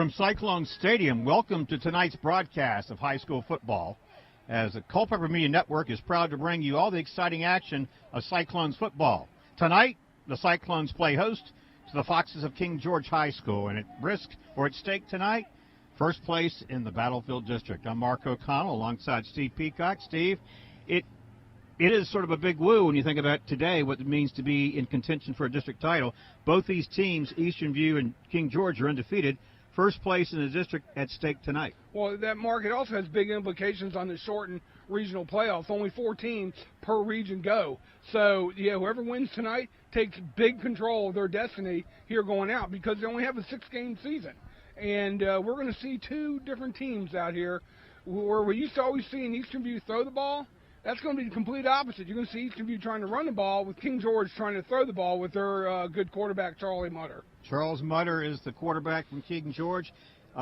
From Cyclone Stadium, welcome to tonight's broadcast of high school football, as the Culpeper Media Network is proud to bring you all the exciting action of Cyclones football. Tonight, the Cyclones play host to the Foxes of King George High School, and at stake tonight, first place in the Battlefield District. I'm Mark O'Connell alongside Steve Peacock. Steve, it is sort of a big woo when you think about today what it means to be in contention for a district title. Both these teams, Eastern View and King George, are undefeated. First place in the district at stake tonight. Well, that market also has big implications on the shortened regional playoffs. Only 4 teams per region go. So, yeah, whoever wins tonight takes big control of their destiny here going out because they only have a 6-game season. And we're going to see 2 different teams out here where we used to always see in Eastern View throw the ball. That's going to be the complete opposite. You're going to see Eastern View trying to run the ball with King George trying to throw the ball with their good quarterback, Charlie Mutter. Charles Mutter is the quarterback from King George.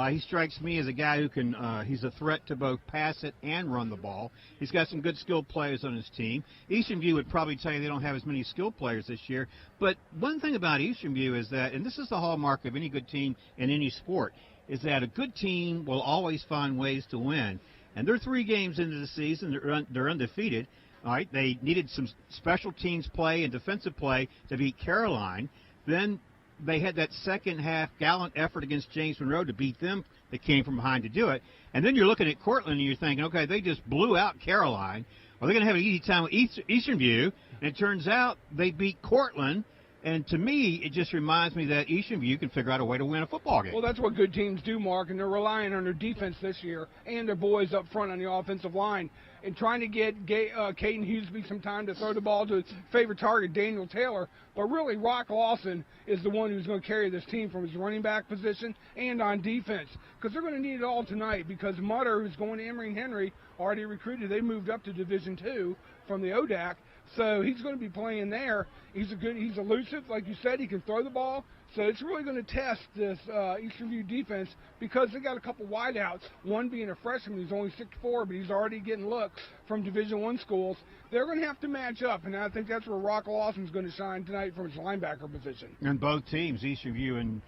He strikes me as a guy who can, he's a threat to both pass it and run the ball. He's got some good skilled players on his team. Eastern View would probably tell you they don't have as many skilled players this year. But one thing about Eastern View is that, and this is the hallmark of any good team in any sport, is that a good team will always find ways to win. And they're 3 games into the season. They're undefeated. All right, they needed some special teams play and defensive play to beat Caroline. Then they had that second-half gallant effort against James Monroe to beat them. They came from behind to do it. And then you're looking at Cortland and you're thinking, okay, they just blew out Caroline. Well, they're going to have an easy time with Eastern View. And it turns out they beat Cortland. And to me, it just reminds me that Eastern View can figure out a way to win a football game. Well, that's what good teams do, Mark, and they're relying on their defense this year and their boys up front on the offensive line and trying to get Caden Hughesby some time to throw the ball to his favorite target, Daniel Taylor. But really, Rock Lawson is the one who's going to carry this team from his running back position and on defense because they're going to need it all tonight because Mutter, who's going to Emory-Henry, already recruited. They moved up to Division II from the ODAC. So he's going to be playing there. He's elusive, like you said. He can throw the ball. So it's really going to test this Eastern View defense because they got a couple wideouts. One being a freshman, he's only 6'4", but he's already getting looks from Division I schools. They're going to have to match up, and I think that's where Rock Lawson's going to shine tonight from his linebacker position. And both teams, Eastern View and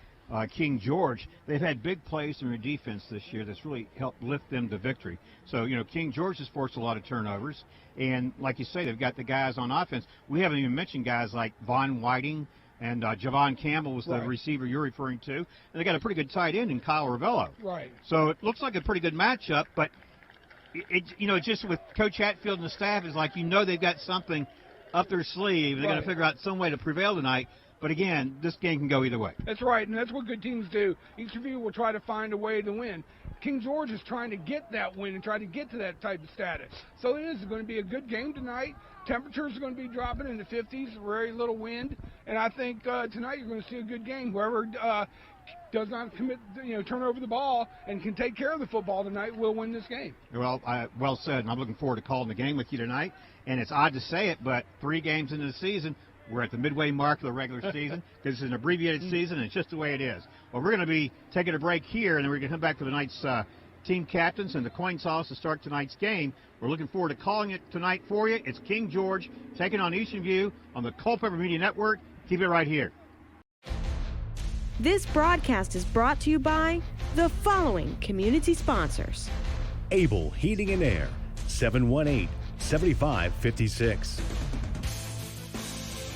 King George, they've had big plays in their defense this year that's really helped lift them to victory. So, King George has forced a lot of turnovers. And like you say, they've got the guys on offense. We haven't even mentioned guys like Von Whiting and Javon Campbell was the receiver you're referring to. And they got a pretty good tight end in Kyle Ravello. Right. So it looks like a pretty good matchup. But, just with Coach Hatfield and the staff, is like they've got something up their sleeve. They're going to figure out some way to prevail tonight. But again, this game can go either way. That's right, and that's what good teams do. Each of you will try to find a way to win. King George is trying to get that win and try to get to that type of status. So it is going to be a good game tonight. Temperatures are going to be dropping in the 50s, very little wind. And I think tonight you're going to see a good game. Whoever does not turn over the ball and can take care of the football tonight will win this game. Well said, and I'm looking forward to calling the game with you tonight. And it's odd to say it, but 3 games into the season, we're at the midway mark of the regular season. This is an abbreviated season, and it's just the way it is. Well, we're going to be taking a break here, and then we're going to come back to tonight's team captains and the coin toss to start tonight's game. We're looking forward to calling it tonight for you. It's King George taking on Eastern View on the Culpeper Media Network. Keep it right here. This broadcast is brought to you by the following community sponsors. Able Heating and Air, 718-7556.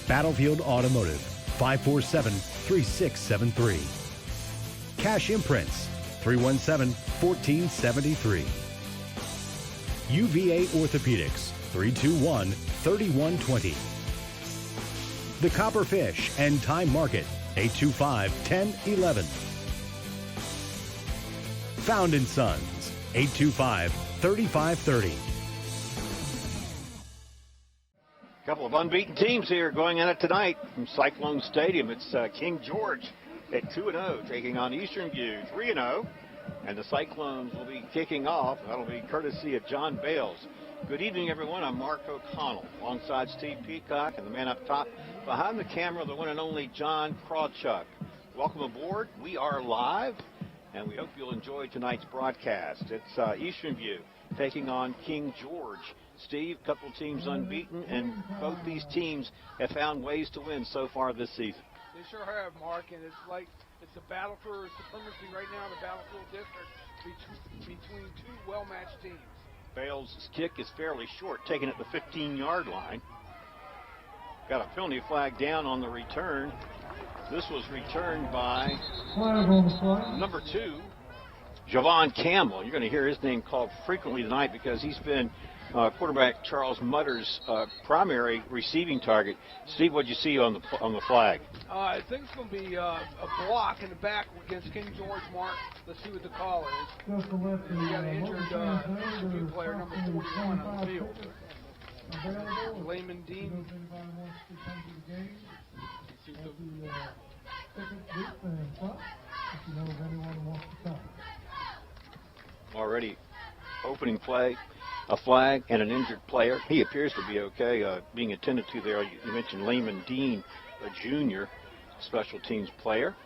Battlefield Automotive, 547-3673. Cash Imprints, 317-1473. UVA Orthopedics, 321-3120. The Copperfish and Time Market, 825-1011. Found & Sons, 825-3530. Couple of unbeaten teams here going at it tonight from Cyclone Stadium. It's King George at 2-0 taking on Eastern View 3-0. And the Cyclones will be kicking off. That'll be courtesy of John Bales. Good evening, everyone. I'm Mark O'Connell alongside Steve Peacock and the man up top behind the camera, the one and only John Krawchuk. Welcome aboard. We are live, and we hope you'll enjoy tonight's broadcast. It's Eastern View taking on King George. Steve, couple teams unbeaten, and both these teams have found ways to win so far this season. They sure have, Mark, and it's like It's a battle for supremacy right now in the Battlefield District between two well-matched teams. Bales' kick is fairly short, taken at the 15-yard line. Got a penalty flag down on the return. This was returned by number 2, Javon Campbell. You're going to hear his name called frequently tonight because he's been quarterback Charles Mutter's primary receiving target. Steve, what did you see on the flag? I think it's going to be a block in the back against King George. Mark, let's see what the call is. We got an injured Eastern View player, number 41, on the field. Layman Dean. Already opening play, a flag, and an injured player. He appears to be okay, being attended to there. You mentioned Layman Dean, a junior special teams player.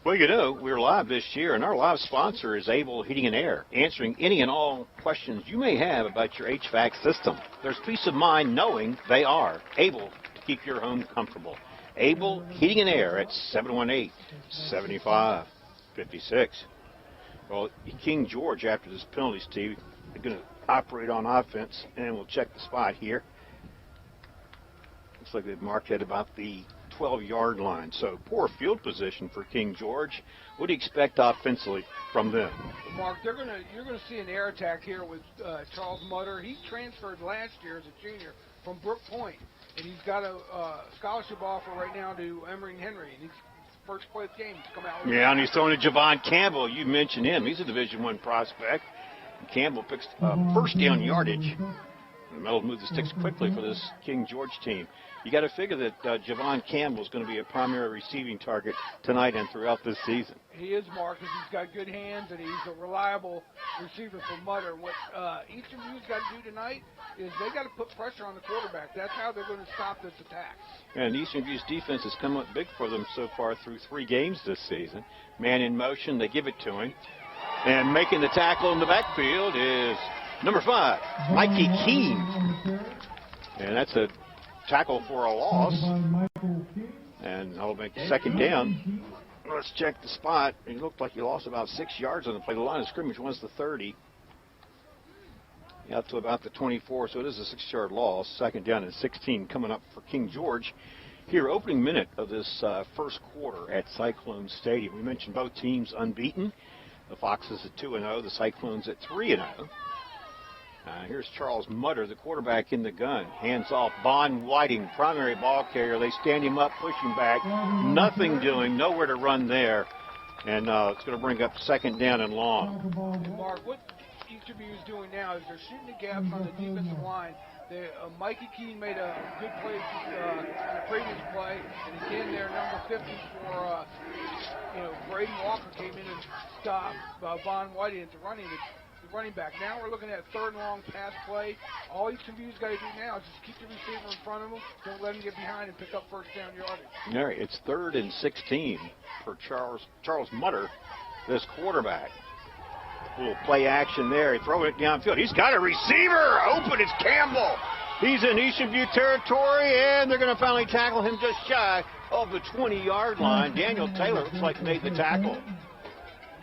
Well, you know, we're live this year, and our live sponsor is Able Heating and Air, answering any and all questions you may have about your HVAC system. There's peace of mind knowing they are able to keep your home comfortable. Able Heating and Air at 718-7556. Well, King George, after this penalty, Steve, they're going to operate on offense, and we'll check the spot here. Looks like they've marked at about the 12-yard line. So poor field position for King George. What do you expect offensively from them? Mark, you're going to see an air attack here with Charles Mutter. He transferred last year as a junior from Brook Point, and he's got a scholarship offer right now to Emory-Henry, and he's first play of the game. He's come out. Yeah, and he's throwing to Javon Campbell. You mentioned him. He's a Division I prospect. Campbell picks first down yardage. The middle move the sticks quickly for this King George team. You got to figure that Javon Campbell is going to be a primary receiving target tonight and throughout this season. He is, Mark, because he's got good hands and he's a reliable receiver for Mutter. What Eastern View's got to do tonight is they got to put pressure on the quarterback. That's how they're going to stop this attack. And Eastern View's defense has come up big for them so far through 3 games this season. Man in motion, they give it to him. And making the tackle in the backfield is number 5, Mikey Keene. And that's a tackle for a loss. And that'll make second down. Let's check the spot. It looked like he lost about 6 yards on the play. The line of scrimmage was the 30. Out to about the 24, so it is a 6-yard loss. Second down and 16 coming up for King George. Here, opening minute of this first quarter at Cyclone Stadium. We mentioned both teams unbeaten. The Foxes at 2-0, the Cyclones at 3-0. Here's Charles Mutter, the quarterback in the gun. Hands off. Bon Whiting, primary ball carrier. They stand him up, push him back. Nothing doing, nowhere to run there. And it's going to bring up second down and long. Mark, what Eastern View is doing now is they're shooting the gaps on the defensive line. Mikey Keene made a good play on the previous play, and again there, number 50 for Braden Walker came in and stopped Von Whiting at the running back. Now we're looking at third and long pass play. All Eastern View's got to do now is just keep the receiver in front of him. Don't let him get behind and pick up first down yardage. All right, it's 3rd and 16 for Charles Mutter, this quarterback. A little play action there. He throws it downfield. He's got a receiver. Open, it's Campbell. He's in Eastern View territory, and they're going to finally tackle him just shy of the 20-yard line. Daniel Taylor looks like made the tackle.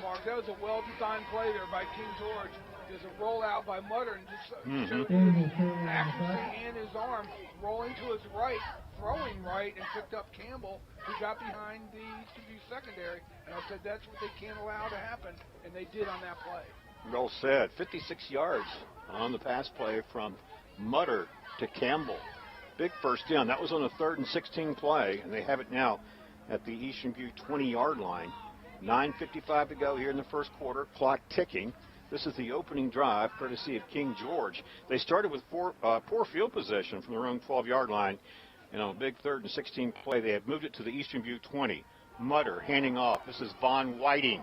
Mark, that was a well-designed play there by King George. There's a rollout by Mutter and just showed his accuracy and his arm rolling to his right, throwing right, and picked up Campbell, who got behind the Eastern View secondary. And I said that's what they can't allow to happen, and they did on that play. Well said. 56 yards on the pass play from Mutter to Campbell. Big first down. That was on a 3rd and 16 play, and they have it now at the Eastern View 20-yard line. 9:55 to go here in the first quarter. Clock ticking. This is the opening drive, courtesy of King George. They started with poor field position from their own 12-yard line. And on a big 3rd and 16 play, they have moved it to the Eastern View 20. Mutter handing off. This is Von Whiting.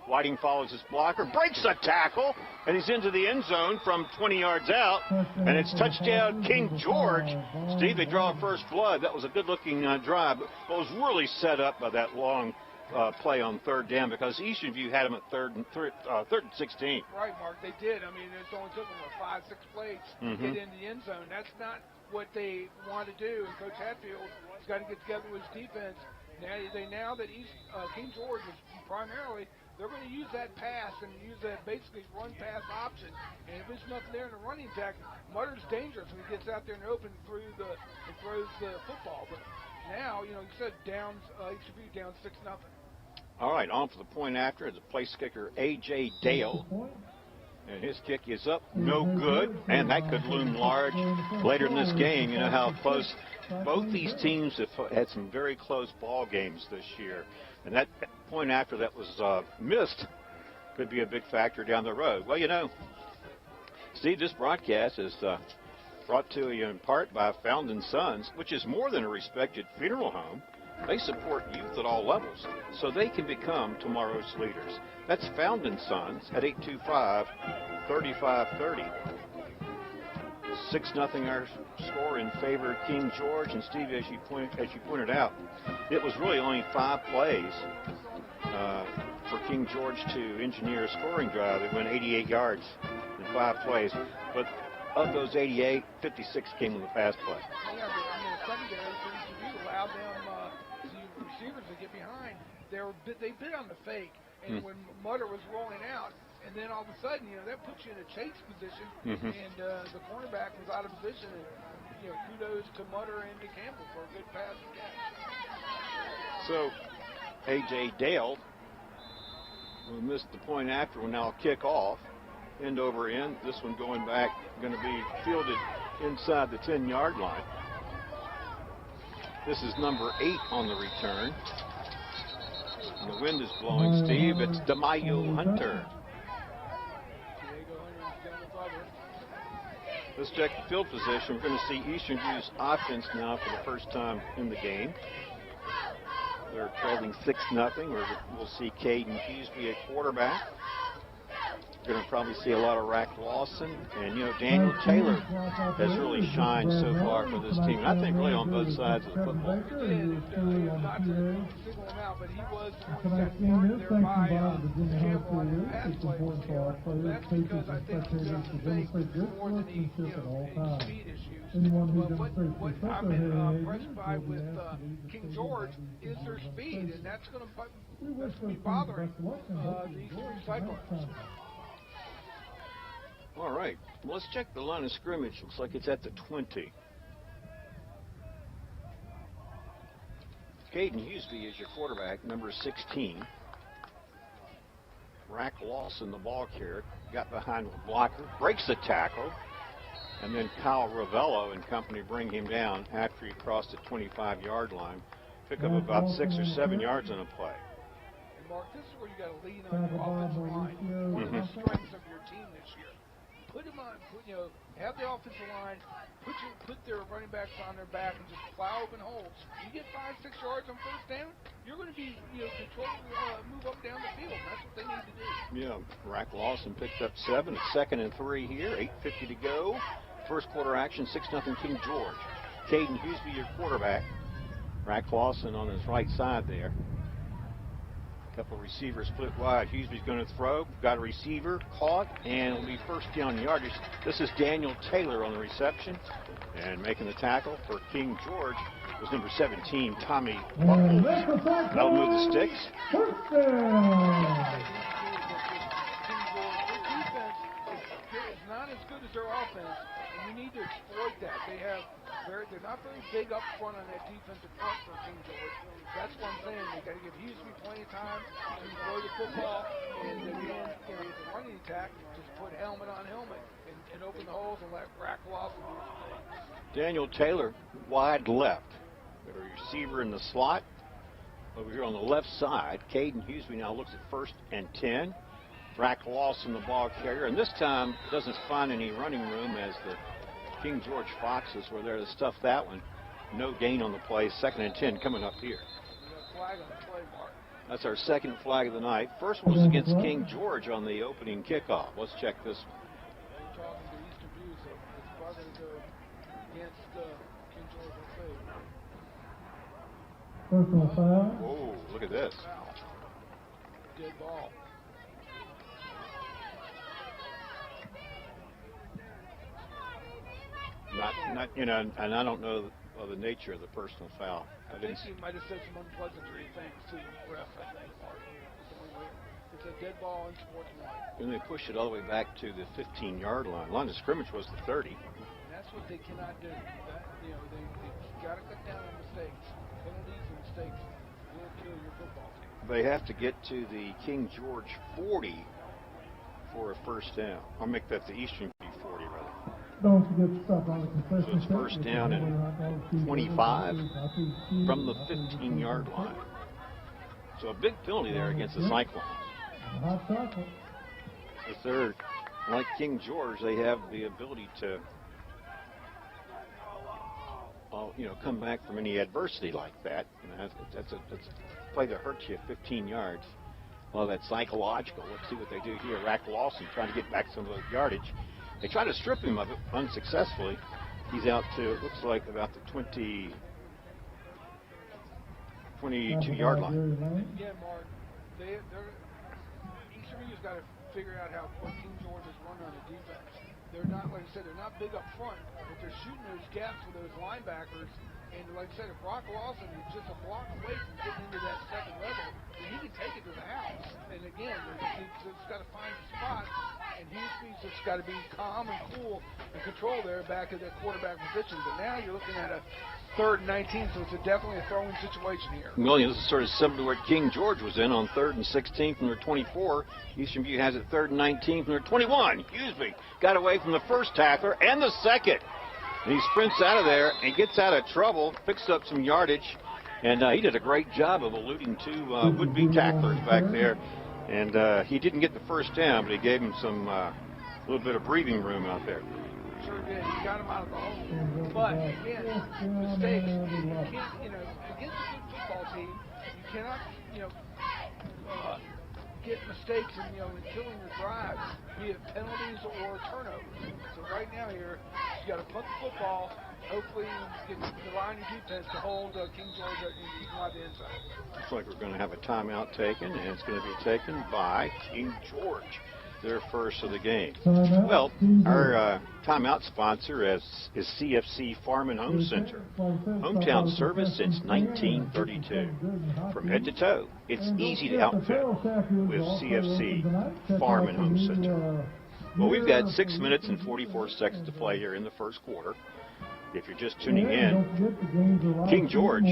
Whiting follows his blocker, breaks a tackle, and he's into the end zone from 20 yards out. And it's touchdown King George. Steve, they draw first blood. That was a good-looking drive, but it was really set up by that long play on 3rd down because Eastern View had him at 3rd and 16. Right, Mark, they did. I mean, it only took them 5-6 plays to get in the end zone. That's not what they want to do. And Coach Hatfield has got to get together with his defense Now that King George is primarily, they're going to use that pass and use that basically run-pass option. And if there's nothing there in the running attack, Mutter's dangerous when he gets out there and open throws the football. But now, you said Eastern View down 6-0. All right, on for the point after. The place kicker, A.J. Dale. And his kick is up, no good, and that could loom large later in this game. You know how close both these teams have had some very close ball games this year. And that point after that was missed could be a big factor down the road. Well, Steve, this broadcast is brought to you in part by Found & Sons, which is more than a respected funeral home. They support youth at all levels so they can become tomorrow's leaders. That's Found & Sons at 825-3530. 6-0 our score in favor of King George. And Steve, as you pointed out, it was really only 5 plays for King George to engineer a scoring drive. They went 88 yards in 5 plays. But of those 88, 56 came on the pass play. Yeah, the secondary for Eastern View allowed them the receivers to get behind. They bit on the fake, and when Mutter was rolling out, and then all of a sudden, that puts you in a chase position, and the cornerback was out of position. And kudos to Mutter and to Campbell for a good pass and catch. So, A.J. Dale will miss the point after. Will now kick off, end over end. This one going back, going to be fielded inside the 10-yard line. This is number 8 on the return. And the wind is blowing, Steve. It's DeMayo Hunter. Let's check the field position. We're going to see Eastern View's offense now for the first time in the game. They're trailing 6-0. We'll see Caden Hughesby at quarterback. We're going to probably see a lot of Rack Lawson. And, Daniel Taylor has really shined so far for this team. And I think really on both sides of the football. Not to single him out, but he was the one that marked there by Campbell on the pass play. That's because I think he's got the fake more than he speed issues. What I'm impressed by with King George is their speed, and that's going to be bothering the Eastern View Cyclones. All right, well, let's check the line of scrimmage. Looks like it's at the 20. Caden Hughesby is your quarterback, number 16. Rack Lawson, the ball carrier, got behind the blocker, breaks the tackle, and then Kyle Ravello and company bring him down after he crossed the 25-yard line. Pick up about 6 or 7 yards on a play. And Mark, this is where you got to lean on your offensive line. One of the strengths of your team this year. Put them on, have the offensive line, put their running backs on their back and just plow open holes. You get 5-6 yards on first down, you're going to be, controlling, move up down the field. That's what they need to do. Yeah, Rack Lawson picked up 7. It's 2nd and 3 here, 8:50 to go. First quarter action, 6-0 King George. Caden Hughesby, your quarterback. Rack Lawson on his right side there. Couple receivers split wide. Hughesby's going to throw. Got a receiver caught, and it'll be first down yardage. This is Daniel Taylor on the reception, and making the tackle for King George was number 17, Tommy Buckles. That'll move the sticks. King George, their defense is not as good as their offense, and you need to exploit that. They're not very big up front on that defensive front for King George. That's what I'm saying. They got to give Hughesby plenty of time to throw the football, and again, the running attack, just put helmet on helmet and open the holes and let Rack Lawson do his thing. Daniel Taylor, wide left. Got a receiver in the slot. Over here on the left side, Caden Hughesby now looks at 1st and 10. Rack Lawson, the ball carrier, and this time doesn't find any running room as the King George Foxes were there to stuff that one. No gain on the play. 2nd and 10 coming up here. Flag on the play, Mark. That's our second flag of the night. First one was against King George on the opening kickoff. Let's check this one. We're talking to Eastern View, so it's probably going to go against King George. Personal foul. Whoa, look at this. Wow. Good ball. Not, and I don't know the nature of the personal foul. I think he might have said some unpleasantry things to the ref, I think, Mark. It's a dead ball in sports life. And they push it all the way back to the 15-yard line. Line of scrimmage was the 30. And that's what they cannot do. They got to cut down on mistakes. Penalties and mistakes will kill your football team. They have to get to the King George 40 for a first down. I'll make that the Eastern View 40, rather. Don't forget to stop by the concession. So it's first down and 25 from the 15-yard line. So a big penalty there against the Cyclones. Hot chocolate. If they're like King George, they have the ability to, come back from any adversity like that. And that's a play that hurts you 15 yards. Well, that's psychological. Let's see what they do here. Rack Lawson trying to get back some of the yardage. They try to strip him of it unsuccessfully. He's out to, it looks like, about the 22-yard line. Again, Mark, Eastern View's got to figure out what King George is running on the defense. They're not, like I said, they're not big up front, but they're shooting those gaps with those linebackers. And like I said, if Brock Lawson is just a block away from getting into that second level, then he can take it to the house. And again, he's just got to find the spot, and Hughes just got to be calm and cool and control there back at that quarterback position. But now you're looking at a 3rd and 19, so it's definitely a throwing situation here. Well, this is sort of similar to where King George was in on 3rd and 16 from their 24. Eastern View has it 3rd and 19 from their 21. Got away from the first tackler and the second. And he sprints out of there and gets out of trouble, picks up some yardage, and he did a great job of eluding two would-be tacklers back there. And he didn't get the first down, but he gave him some little bit of breathing room out there. Sure did. He got him out of the hole. But again, mistakes. You can't, against a good football team, you cannot, get mistakes in killing your drives, be it penalties or turnovers. So right now here, you got to punt the football. Hopefully, you can rely on your defense to hold King George and keep him out the inside. Looks like we're going to have a timeout taken, and it's going to be taken by King George, their first of the game. Well, our timeout sponsor is CFC Farm and Home Center. Hometown service since 1932. From head to toe, it's easy to outfit with CFC Farm and Home Center. Well, we've got 6 minutes and 44 seconds to play here in the first quarter. If you're just tuning in, King George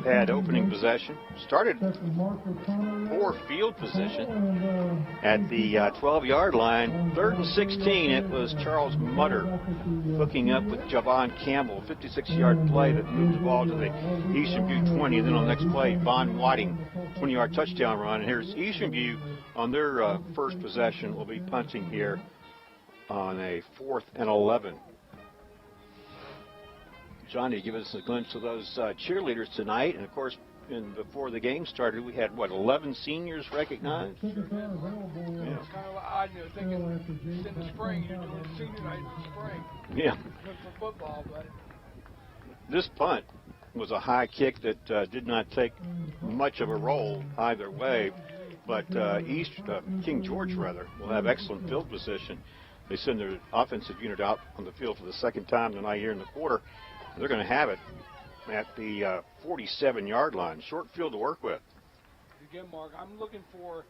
had opening possession, started poor field position at the 12-yard line. 3rd and 16, it was Charles Mutter hooking up with Javon Campbell, 56-yard play that moved the ball to the Eastern View 20. And then on the next play, Von Whiting, 20-yard touchdown run. And here's Eastern View on their first possession. Will be punting here on a 4th and 11. Johnny, give us a glimpse of those cheerleaders tonight. And, of course, before the game started, we had, 11 seniors recognized? Sure did. Yeah. It's kind of odd, thinking in the spring, you're doing senior night in the spring. Yeah. For football, but This punt was a high kick that did not take much of a roll either way. But King George, will have excellent field position. They send their offensive unit out on the field for the second time tonight here in the quarter. They're going to have it at the 47-yard line. Short field to work with. Again, Mark, I'm looking for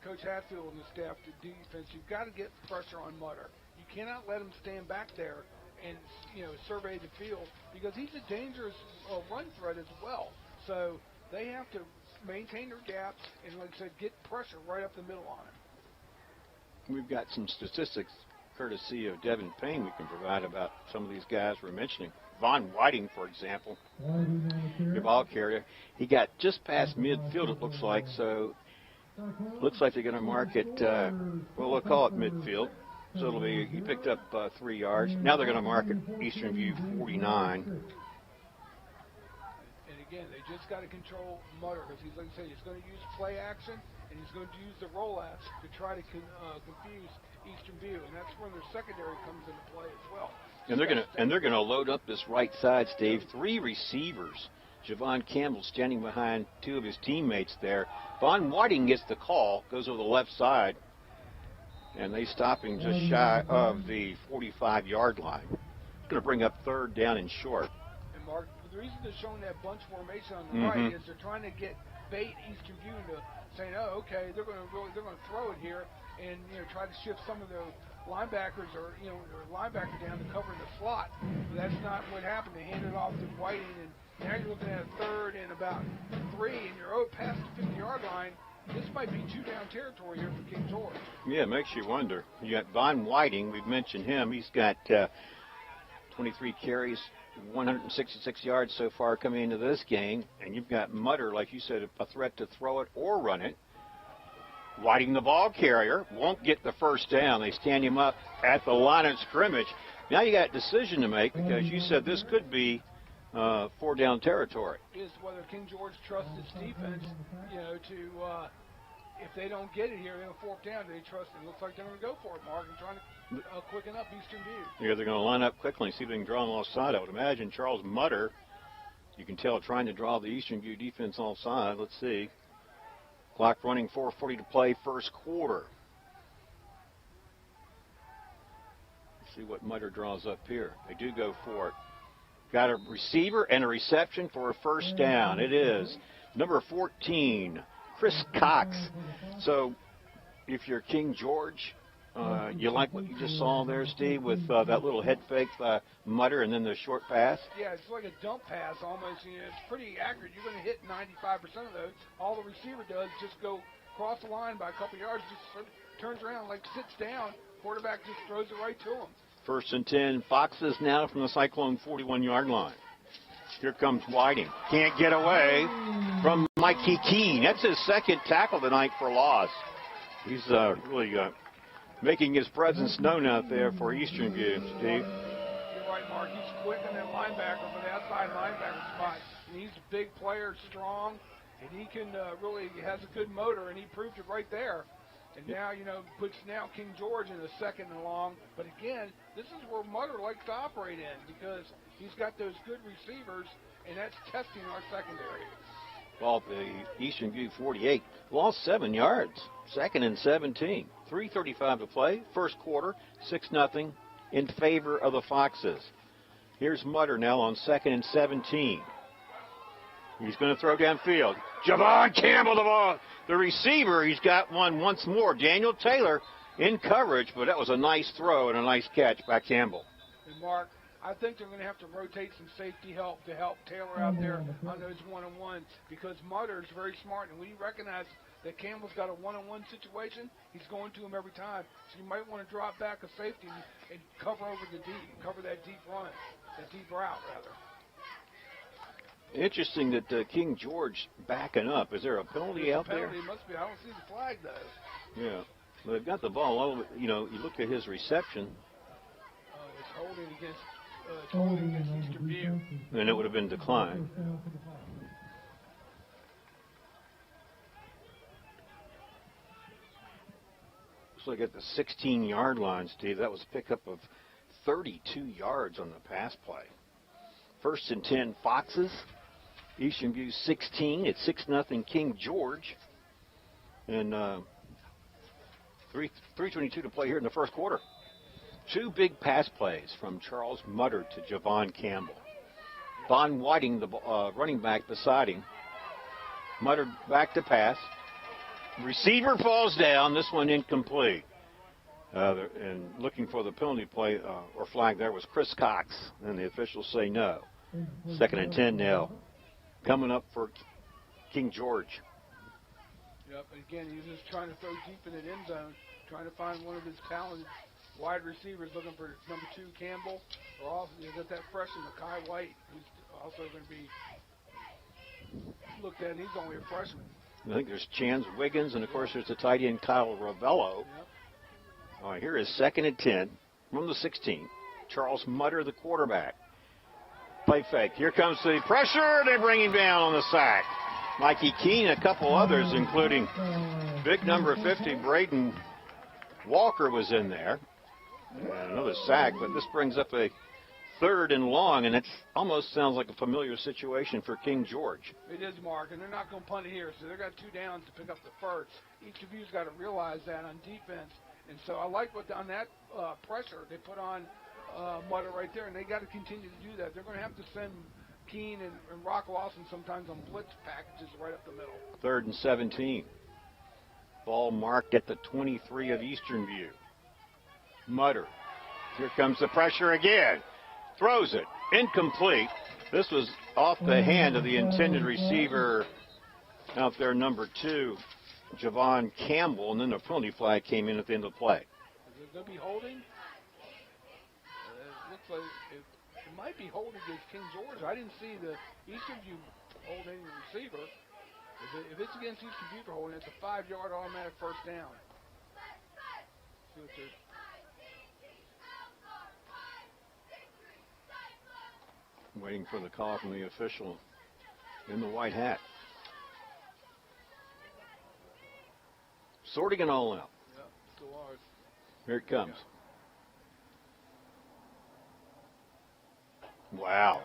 Coach Hatfield and the staff to defense. You've got to get pressure on Mutter. You cannot let him stand back there and survey the field because he's a dangerous run threat as well. So they have to maintain their gaps and, like I said, get pressure right up the middle on him. We've got some statistics courtesy of Devin Payne we can provide about some of these guys we're mentioning. Von Whiting, for example, your ball carrier. He got just past midfield, it looks like. So looks like they're going to mark it, we'll call it midfield. So it'll be, he picked up 3 yards. Now they're going to mark it Eastern View 49. And again, they just got to control Mutter because he's, like I said, he's going to use play action and he's going to use the rollouts to try to confuse Eastern View, and that's when their secondary comes into play as well. And they're going to load up this right side, Steve. 3 receivers. Javon Campbell standing behind 2 of his teammates there. Von Whiting gets the call, goes over the left side, and they stop him just shy of the 45-yard line. Going to bring up 3rd down and short. And Mark, the reason they're showing that bunch formation on the right is they're trying to bait Eastern View into saying, oh, okay, they're going to throw it here and try to shift some of their linebackers or their linebacker down to cover the slot. But that's not what happened. They handed it off to Whiting, and now you're looking at a third and about 3, and you're past the 50-yard line. This might be 2-down territory here for King George. Yeah, it makes you wonder. You got Von Whiting. We've mentioned him. He's got 23 carries, 166 yards so far coming into this game. And you've got Mutter, like you said, a threat to throw it or run it. Whiting, the ball carrier, won't get the first down. They stand him up at the line of scrimmage. Now you got a decision to make because you said this could be 4-down territory. Is whether King George trusts its defense, to if they don't get it here, they're going to 4th down. Do they trust it? It looks like they're going to go for it, Mark, and trying to quicken up Eastern View. Yeah, they're going to line up quickly and see if they can draw them offside. I would imagine Charles Mutter, you can tell, trying to draw the Eastern View defense offside. Let's see. Clock running, 4:40 to play, first quarter. Let's see what Mutter draws up here. They do go for it. Got a receiver and a reception for a first down. It is number 14, Chris Cox. So if you're King George, you like what you just saw there, Steve, with that little head fake by Mutter and then the short pass? Yeah, it's like a dump pass almost. It's pretty accurate. You're going to hit 95% of those. All the receiver does is just go across the line by a couple yards, just sort of turns around, like sits down. Quarterback just throws it right to him. 1st and 10. Foxes now from the Cyclone 41-yard line. Here comes Whiting. Can't get away from Mikey Keene. That's his 2nd tackle tonight for loss. He's really making his presence known out there for Eastern View, Steve. You're right, Mark. He's quick in that linebacker for the outside linebacker spot. And he's a big player, strong, and he can really has a good motor, and he proved it right there. And now, puts King George in the 2nd and long. But again, this is where Mutter likes to operate in because he's got those good receivers, and that's testing our secondary. Ball the Eastern View 48. Lost 7 yards. 2nd and 17. 3:35 to play. First quarter, 6-0 in favor of the Foxes. Here's Mutter now on 2nd and 17. He's going to throw downfield. Javon Campbell, the ball. The receiver, he's got one once more. Daniel Taylor in coverage, but that was a nice throw and a nice catch by Campbell. And Mark, I think they're going to have to rotate some safety help to help Taylor out there on those one-on-ones because Mutter is very smart, and when you recognize that Campbell's got a one-on-one situation, he's going to him every time. So you might want to drop back a safety and cover that deep run, that deep route, rather. Interesting that King George backing up. Is there a penalty out there? Penalty must be. I don't see the flag, though. Yeah. Well, they've got the ball all over. You look at his reception. It's holding against Eastern View. And it would have been declined. Looks like at the 16-yard line, Steve, that was a pickup of 32 yards on the pass play. 1st and 10, Foxes. Eastern View 16. It's 6-0 King George. And 3:22 to play here in the first quarter. 2 big pass plays from Charles Mutter to Javon Campbell. Von Whiting, the running back beside him. Mutter back to pass. Receiver falls down. This one incomplete. And looking for the penalty play or flag there was Chris Cox. And the officials say no. 2nd and 10 now. Coming up for King George. Yep, and again, he's just trying to throw deep in the end zone, trying to find one of his talented wide receivers, looking for number 2, Campbell, or also you got that freshman, Makai White, who's also going to be looked at, and he's only a freshman. I think there's Chance Wiggins, and, of course, there's the tight end, Kyle Ravello. Yep. All right, here is 2nd and 10 from the 16. Charles Mutter, the quarterback. Play fake. Here comes the pressure. They bring him down on the sack. Mikey Keene, a couple others, including big number 50, Braden Walker was in there. And another sack, but this brings up a 3rd and long, and it almost sounds like a familiar situation for King George. It is, Mark, and they're not going to punt it here, so they've got 2 downs to pick up the first. Each of you's got to realize that on defense. And so I like what on that pressure they put on Mutter right there, and they got to continue to do that. They're going to have to send Keene and Rock Lawson sometimes on blitz packages right up the middle. 3rd and 17. Ball marked at the 23 of Eastern View. Mutter. Here comes the pressure again. Throws it. Incomplete. This was off the hand of the intended receiver out there, number 2, Javon Campbell, and then the penalty flag came in at the end of the play. Is it going to be holding? It looks like it might be holding against King George. I didn't see the Eastern View hold any receiver. If it's against Eastern View for holding, it's a 5-yard automatic first down. See what they're... Waiting for the call from the official in the white hat. Sorting it all out. Yeah, still are. Here it comes. Wow.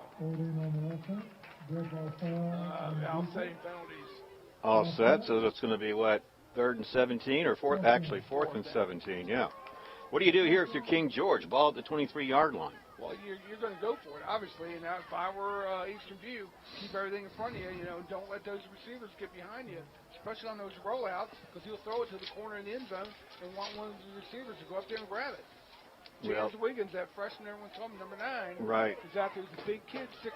Outsetting penalties. All set, so that's going to be what, 3rd and 17 or 4th? Actually, 4th and 17, yeah. What do you do here if you're King George? Ball at the 23-yard line. Well, you're going to go for it, obviously. And now if I were Eastern View, keep everything in front of you. You know, don't let those receivers get behind you, especially on those rollouts, because he'll throw it to the corner in the end zone and want one of the receivers to go up there and grab it. James Wiggins, that freshman, everyone's talking number 9. Right. He's out there. He's a big kid, 6'4".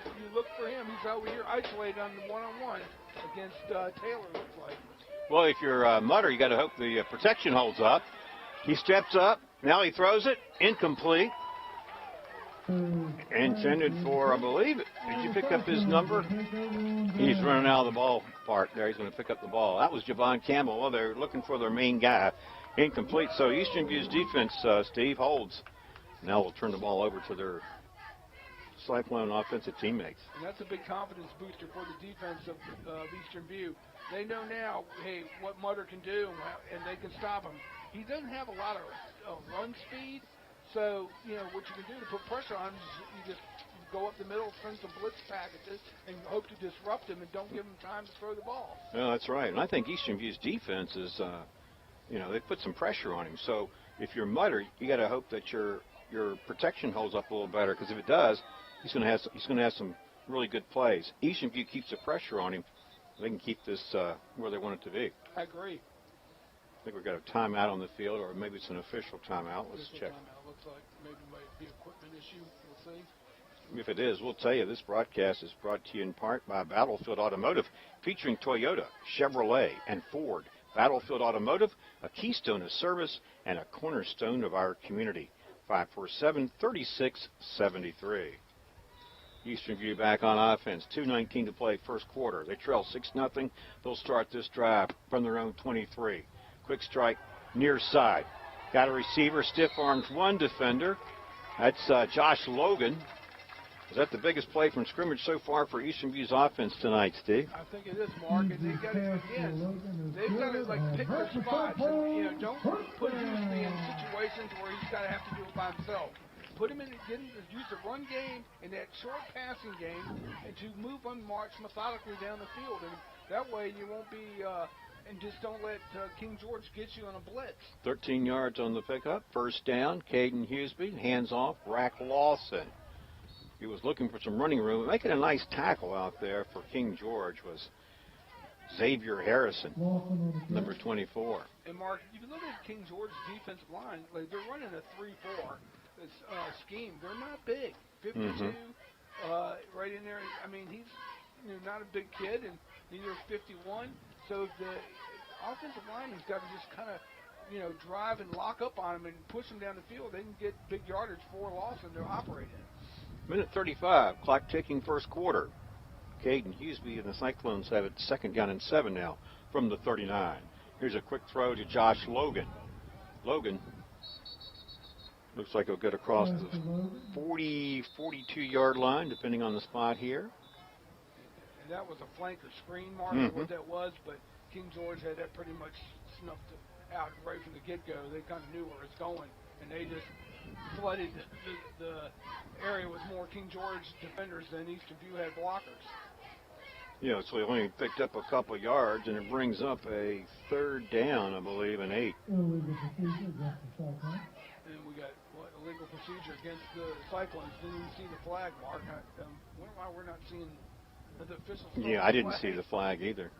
If you look for him, he's over here isolated on the one-on-one against Taylor, looks like. Well, if you're Mutter, you got to hope the protection holds up. He steps up. Now he throws it. Incomplete. Intended for, I believe, did you pick up his number? He's running out of the ballpark there. He's going to pick up the ball. That was Javon Campbell. Well, they're looking for their main guy. Incomplete. So Eastern View's defense, Steve, holds. Now we'll turn the ball over to their Cyclone offensive teammates. And that's a big confidence booster for the defense of Eastern View. They know now, hey, what Mutter can do, and they can stop him. He doesn't have a lot of run speed, so, you know, what you can do to put pressure on him is you just go up the middle, send some blitz packages, and hope to disrupt him and don't give him time to throw the ball. Yeah, that's right. And I think Eastern View's defense is, you know, they put some pressure on him. So if you're Mutter, you got to hope that your protection holds up a little better, because if it does, he's going to have some really good plays. Eastern View keeps the pressure on him. They can keep this where they want it to be. I agree. I think we've got a timeout on the field, or maybe it's an official timeout. Let's check. Timeout looks like maybe it might be an equipment issue. We'll see. If it is, we'll tell you this broadcast is brought to you in part by Battlefield Automotive, featuring Toyota, Chevrolet, and Ford. Battlefield Automotive, a keystone of service and a cornerstone of our community. 547-3673. Eastern View back on offense. 2:19 to play first quarter. They trail 6-0. They'll start this drive from their own 23. Quick strike near side. Got a receiver, stiff arms one defender. That's Josh Logan. Is that the biggest play from scrimmage so far for Eastern View's offense tonight, Steve? I think it is, Mark. And they've got to, again, they've got to like pick their spots. And, you know, don't put Houston in situations where he's got to have to do it by himself. Put him in, get him to use the run game and that short passing game, and to move on march methodically down the field. And that way you won't be, and just don't let King George get you on a blitz. 13 yards on the pickup. First down, Caden Huseby. Hands off, Rack Lawson. He was looking for some running room. Making a nice tackle out there for King George was Xavier Harrison, number 24. And, Mark, if you look at King George's defensive line, like they're running a 3-4 scheme. They're not big. 52, right in there. I mean, he's not a big kid, and neither is 51. So the offensive lineman's got to just kind of, drive and lock up on him and push him down the field. They can get big yardage for Lawson to operate in. Minute 35, clock ticking first quarter. Caden Huseby and the Cyclones have it 2nd down and 7 now from the 39. Here's a quick throw to Josh Logan. Logan looks like he'll get across the 40, 42-yard line, depending on the spot here. And that was a flanker screen, Mark, what that was, but King George had that pretty much snuffed out right from the get-go. They kind of knew where it's going, and they just flooded the area with more King George defenders than Eastern View had blockers. Yeah, so he only picked up a couple of yards, and it brings up a 3rd down, I believe, and 8. And we got, illegal procedure against the Cyclones. Didn't even see the flag, Mark. I wonder why we're not seeing the officials. Yeah, I didn't see the flag either.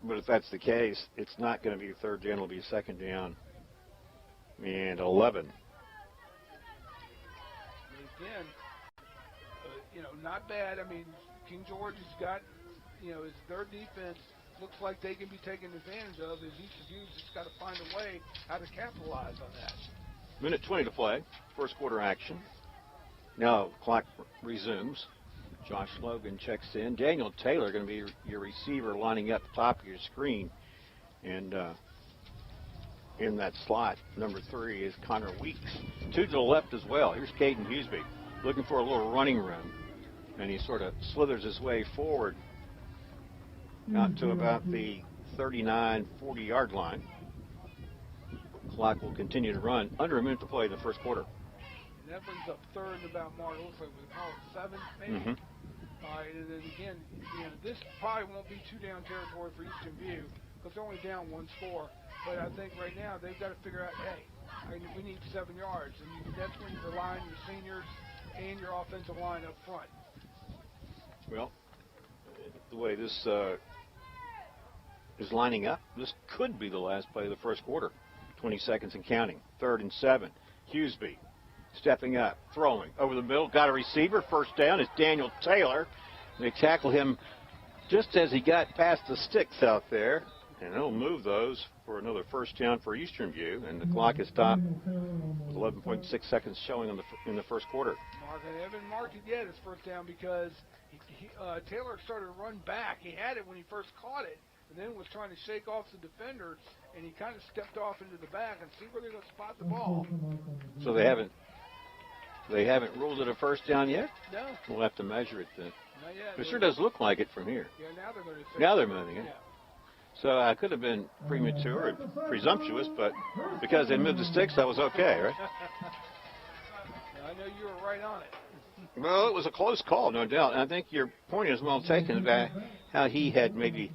But if that's the case, it's not going to be third down. It'll be second down and 11. Again, not bad. I mean, King George has got, is their defense looks like they can be taken advantage of. As Eastern View's just got to find a way how to capitalize on that. Minute 20 to play. First quarter action. Now clock resumes. Josh Logan checks in. Daniel Taylor going to be your receiver lining up top of your screen. And in that slot, number 3 is Connor Weeks. 2 to the left as well. Here's Caden Huseby looking for a little running room. And he sort of slithers his way forward out to about the 39, 40-yard line. Clock will continue to run. Under a minute to play in the first quarter. And that brings up third and about, Mark. It looks like we call it 7, maybe. All right, and then again, this probably won't be 2-down territory for Eastern View because they're only down 1 score. But I think right now they've got to figure out, hey, we need 7 yards. And that's when you rely on your seniors and your offensive line up front. Well, the way this is lining up, this could be the last play of the first quarter. 20 seconds and counting. 3rd and 7. Huseby stepping up, throwing over the middle, got a receiver. First down is Daniel Taylor. They tackle him just as he got past the sticks out there, and he'll move those for another first down for Eastern View, and the clock is stopped with 11.6 seconds showing in the first quarter. Mark, I haven't marked it yet as first down because Taylor started to run back. He had it when he first caught it, and then was trying to shake off the defender, and he kind of stepped off into the back and see where they're going to spot the ball. So they haven't ruled it a first down yet? No. We'll have to measure it then. Not yet. It sure does look like it from here. Yeah, now they're going to. Now they're moving it. Yeah. So I could have been premature and presumptuous, but because they moved the sticks, that was okay, right? I know you were right on it. Well, it was a close call, no doubt. And I think your point is well taken about how he had maybe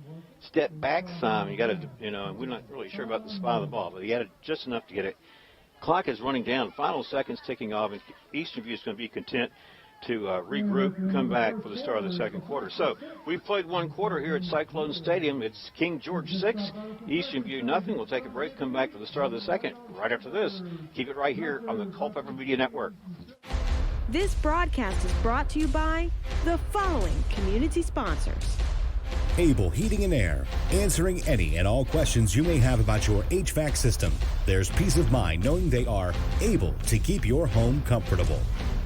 stepped back some. You got to, we're not really sure about the spot of the ball, but he had it just enough to get it. Clock is running down. Final seconds ticking off, and Eastern View is going to be content to regroup, come back for the start of the second quarter. So we've played 1 quarter here at Cyclone Stadium. It's King George 6, Eastern View nothing. We'll take a break, come back for the start of the second. Right after this, keep it right here on the Culpeper Media Network. This broadcast is brought to you by the following community sponsors. Able Heating and Air, answering any and all questions you may have about your HVAC system. There's peace of mind knowing they are able to keep your home comfortable.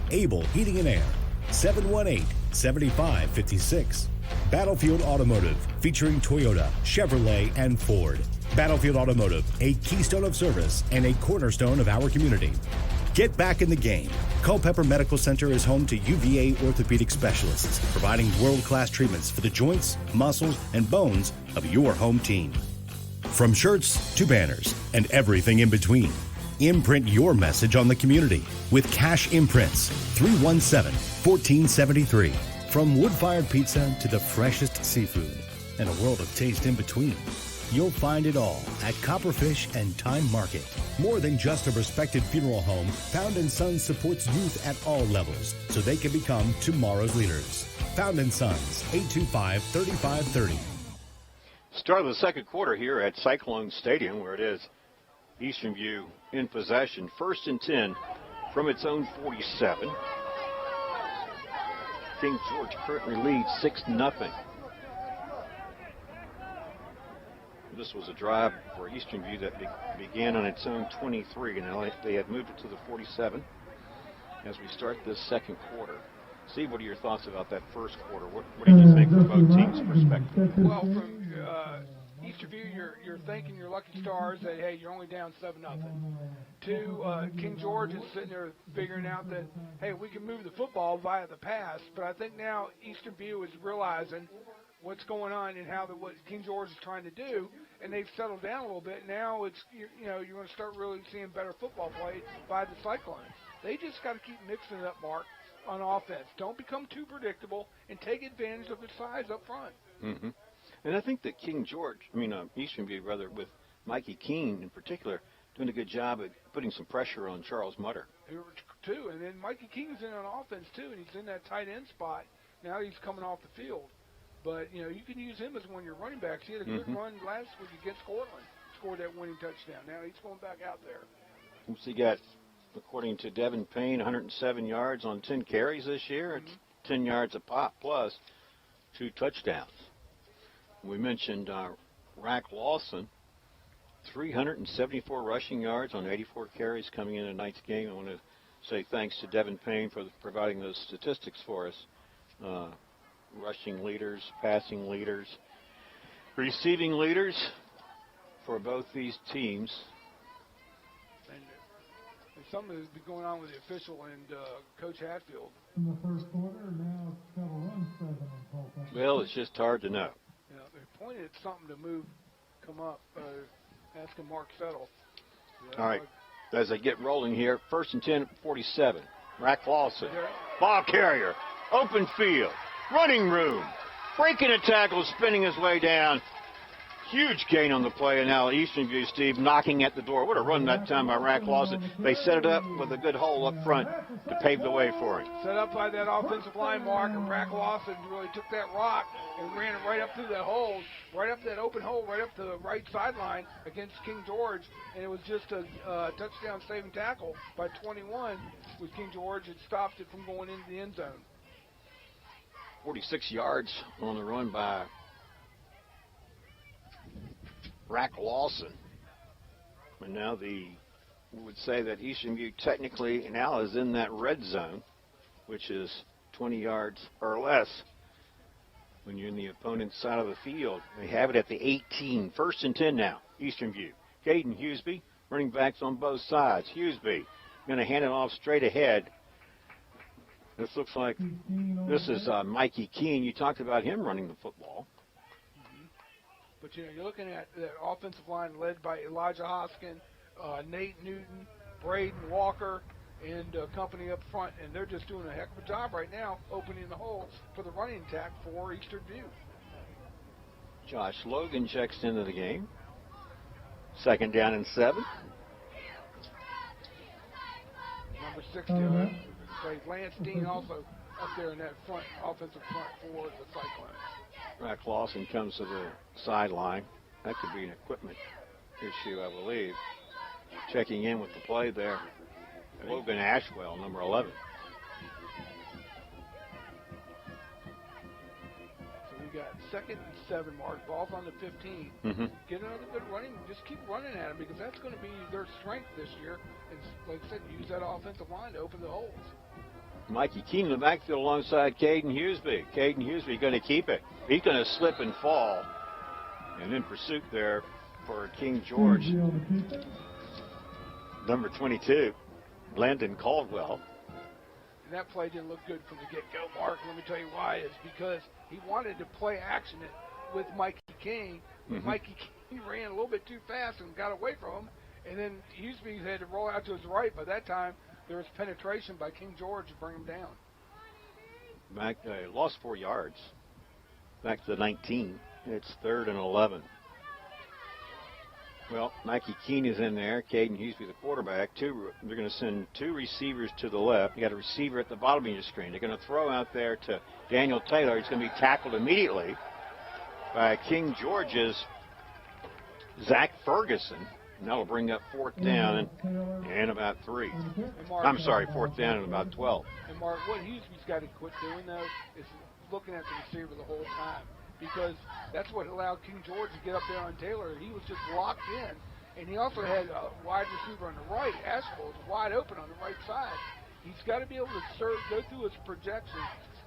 Able Heating and Air, 718-7556. Battlefield Automotive, featuring Toyota, Chevrolet, and Ford. Battlefield Automotive, a keystone of service and a cornerstone of our community. Get back in the game. Culpeper Medical Center is home to UVA orthopedic specialists, providing world-class treatments for the joints, muscles, and bones of your home team. From shirts to banners and everything in between, imprint your message on the community with Cash Imprints, 317-1473. From wood-fired pizza to the freshest seafood and a world of taste in between. You'll find it all at Copperfish and Time Market. More than just a respected funeral home, Found & Sons supports youth at all levels so they can become tomorrow's leaders. Found & Sons, 825-3530. Start of the second quarter here at Cyclone Stadium, where it is Eastern View in possession. 1st and 10 from its own 47. King George currently leads 6-0. This was a drive for Eastern View that began on its own 23, and now they have moved it to the 47 as we start this second quarter. Steve, what are your thoughts about that first quarter? What did you think from both teams' perspective? Well, from Eastern View, you're thanking your lucky stars that, hey, you're only down 7-0. King George is sitting there figuring out that, hey, we can move the football via the pass, but I think now Eastern View is realizing what's going on and what King George is trying to do, and they've settled down a little bit. Now it's you're going to start really seeing better football played by the Cyclones. They just got to keep mixing it up, Mark, on offense. Don't become too predictable and take advantage of the size up front. Mm-hmm. And I think that Eastern View, rather, with Mikey Keene in particular, doing a good job at putting some pressure on Charles Mutter. Too, and then Mikey King's in on offense too, and he's in that tight end spot. Now he's coming off the field. But, you know, you can use him as one of your running backs. He had a good run last week against Cortland. Scored that winning touchdown. Now he's going back out there. So you got, according to Devin Payne, 107 yards on 10 carries this year. It's 10 yards a pop plus 2 touchdowns. We mentioned Rack Lawson, 374 rushing yards on 84 carries coming in tonight's game. I want to say thanks to Devin Payne for providing those statistics for us. Rushing leaders, passing leaders, receiving leaders for both these teams. And something has been going on with the official and Coach Hatfield. In the first quarter, now it's got a run 7 on Tulsa. Well, it's just hard to know. Yeah, they pointed at something to come up, asking Mark Settle. Yeah, all right, as they get rolling here, 1st and 10 at 47. Rack Lawson, ball carrier, open field. Running room, breaking a tackle, spinning his way down. Huge gain on the play, and now Eastern View, Steve, knocking at the door. What a run that time by Rack Lawson. They set it up with a good hole up front to pave the way for him. Set up by that offensive line, Mark, and Rack Lawson really took that rock and ran it right up through that hole, right up that open hole, right up to the right sideline against King George, and it was just a touchdown saving tackle by 21 with King George. It stopped it from going into the end zone. 46 yards on the run by Rack Lawson. And now we would say that Eastern View technically now is in that red zone, which is 20 yards or less when you're in the opponent's side of the field. They have it at the 18. 1st and 10 now, Eastern View. Caden Huseby, running backs on both sides. Huseby going to hand it off straight ahead. This looks like this is Mikey Keene. You talked about him running the football. But, you know, you're looking at that offensive line led by Elijah Hoskin, Nate Newton, Braden Walker, and company up front, and they're just doing a heck of a job right now opening the holes for the running attack for Eastern View. Josh Logan checks into the game. 2nd down and 7. Number 60, Lance Dean also up there in that front, offensive front for the Cyclones. Rack Lawson comes to the sideline. That could be an equipment issue, I believe. Checking in with the play there, Logan Ashwell, number 11. So we got 2nd and 7, Mark. Ball's on the 15. Get another good running. Just keep running at them because that's going to be their strength this year. And like I said, use that offensive line to open the holes. Mikey Keene in the backfield alongside Caden Huseby. Caden Huseby going to keep it. He's going to slip and fall. And in pursuit there for King George. Number 22, Landon Caldwell. And that play didn't look good from the get-go, Mark. Let me tell you why. It's because he wanted to play action it with Mikey King. Mikey King ran a little bit too fast and got away from him. And then Huseby had to roll out to his right. By that time, there was penetration by King George to bring him down. Back, lost 4 yards. Back to the 19. It's 3rd and 11. Well, Mikey Keene is in there. Caden Huseby, the quarterback. They're going to send 2 receivers to the left. You got a receiver at the bottom of your screen. They're going to throw out there to Daniel Taylor. He's going to be tackled immediately by King George's Zach Ferguson. And that'll bring up 4th down and about 3. I'm sorry, 4th down and about 12. And Mark, what Huseby's got to quit doing, though, is looking at the receiver the whole time. Because that's what allowed King George to get up there on Taylor. He was just locked in. And he also had a wide receiver on the right. Asheville was wide open on the right side. He's got to be able to go through his projection,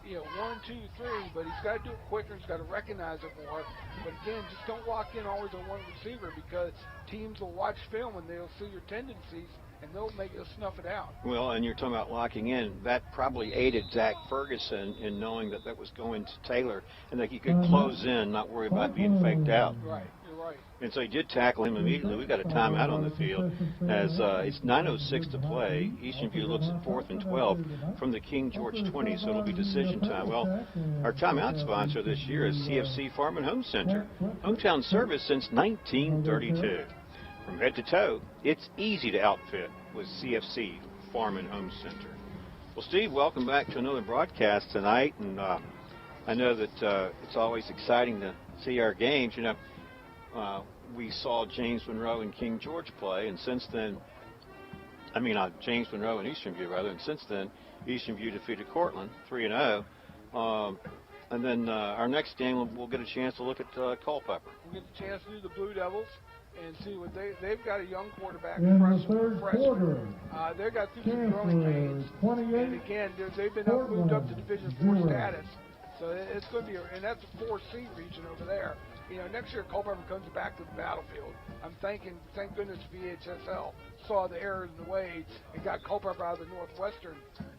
1, 2, 3, but he's got to do it quicker. He's got to recognize it more. But again, just don't lock in always on one receiver because teams will watch film and they'll see your tendencies and they'll make you snuff it out. Well, and you're talking about locking in. That probably aided Zach Ferguson in knowing that that was going to Taylor and that he could close in, not worry about being faked out. Right, you're right. And so he did tackle him immediately. We got a timeout on the field as it's 9:06 to play. Eastern View looks at 4th and 12 from the King George 20, so it'll be decision time. Well, our timeout sponsor this year is CFC Farm and Home Center, hometown service since 1932. from head to toe, it's easy to outfit with CFC Farm and Home Center. Well, Steve, welcome back to another broadcast tonight, and I know that it's always exciting to see our games. You know, we saw James Monroe and King George play, and since then, James Monroe and Eastern View, rather, and since then, Eastern View defeated Cortland 3-0. And then our next game, we'll get a chance to look at Culpeper. We'll get the chance to do the Blue Devils and see what they've got a young quarterback, In the freshman. third quarter, They've got through some growing pains. 28. And again, they've been moved up to Division 4 status. So it's going to be, and that's a 4C region over there. You know, next year Culpeper comes back to the battlefield. Thank goodness VHSL saw the errors in the way and got Culpeper out of the Northwestern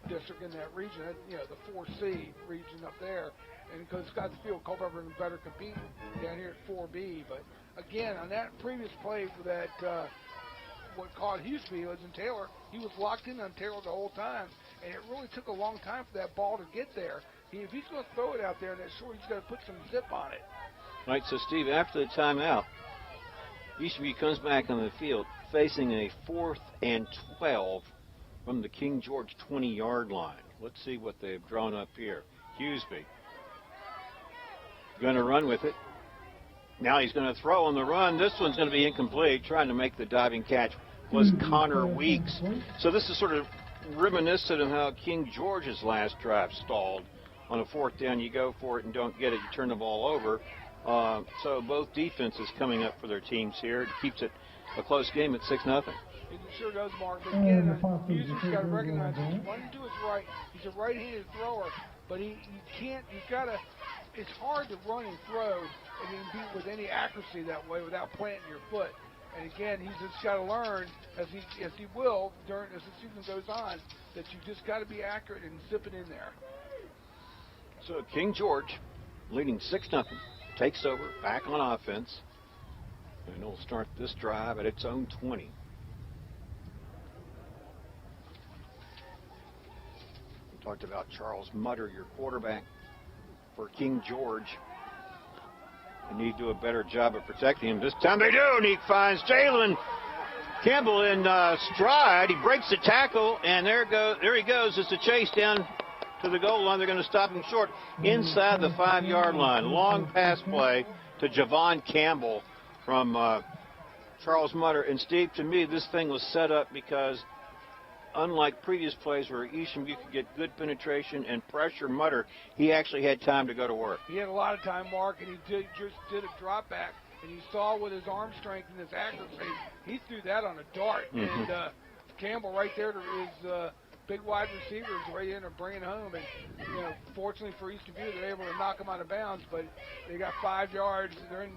district in that region, you know, the 4C region up there. And because Scottsfield, Culpeper better compete down here at 4B. But again, on that previous play for that, what caught Huseby was in Taylor, he was locked in on Taylor the whole time. And it really took a long time for that ball to get there. If he's going to throw it out there in that short, he's got to put some zip on it. All right, so Steve, after the timeout, Eastern View comes back on the field facing a 4th and 12 from the King George 20-yard line. Let's see what they've drawn up here. Huseby going to run with it. Now he's going to throw on the run. This one's going to be incomplete. Trying to make the diving catch was Connor Weeks. So this is sort of reminiscent of how King George's last drive stalled. On a 4th down, you go for it and don't get it. You turn the ball over. So both defenses coming up for their teams here. It keeps it a close game at 6-0. It sure does, Mark. But again, Husey's got to recognize he's wanting to do his right. He's a right-handed thrower, but you can't. You've got to. It's hard to run and throw and then beat with any accuracy that way without planting your foot. And again, he's just got to learn, as he will as the season goes on, that you just got to be accurate and zip it in there. So King George, leading 6-0, takes over, back on offense, and it'll start this drive at its own 20. We talked about Charles Mutter, your quarterback for King George. They need to do a better job of protecting him. This time they do, and he finds Jalen Campbell in stride. He breaks the tackle, and there he goes. It's a chase down to the goal line. They're going to stop him short inside the 5-yard line. Long pass play to Javon Campbell from Charles Mutter. And Steve, to me, this thing was set up because unlike previous plays where Eastern View could get good penetration and pressure Mutter, he actually had time to go to work. He had a lot of time, Mark, and he just did a drop back. And you saw with his arm strength and his accuracy, he threw that on a dart. And Campbell right there is big wide receivers right in and bringing home. And, you know, fortunately for Eastern View, they're able to knock him out of bounds. But they got 5 yards. They're in,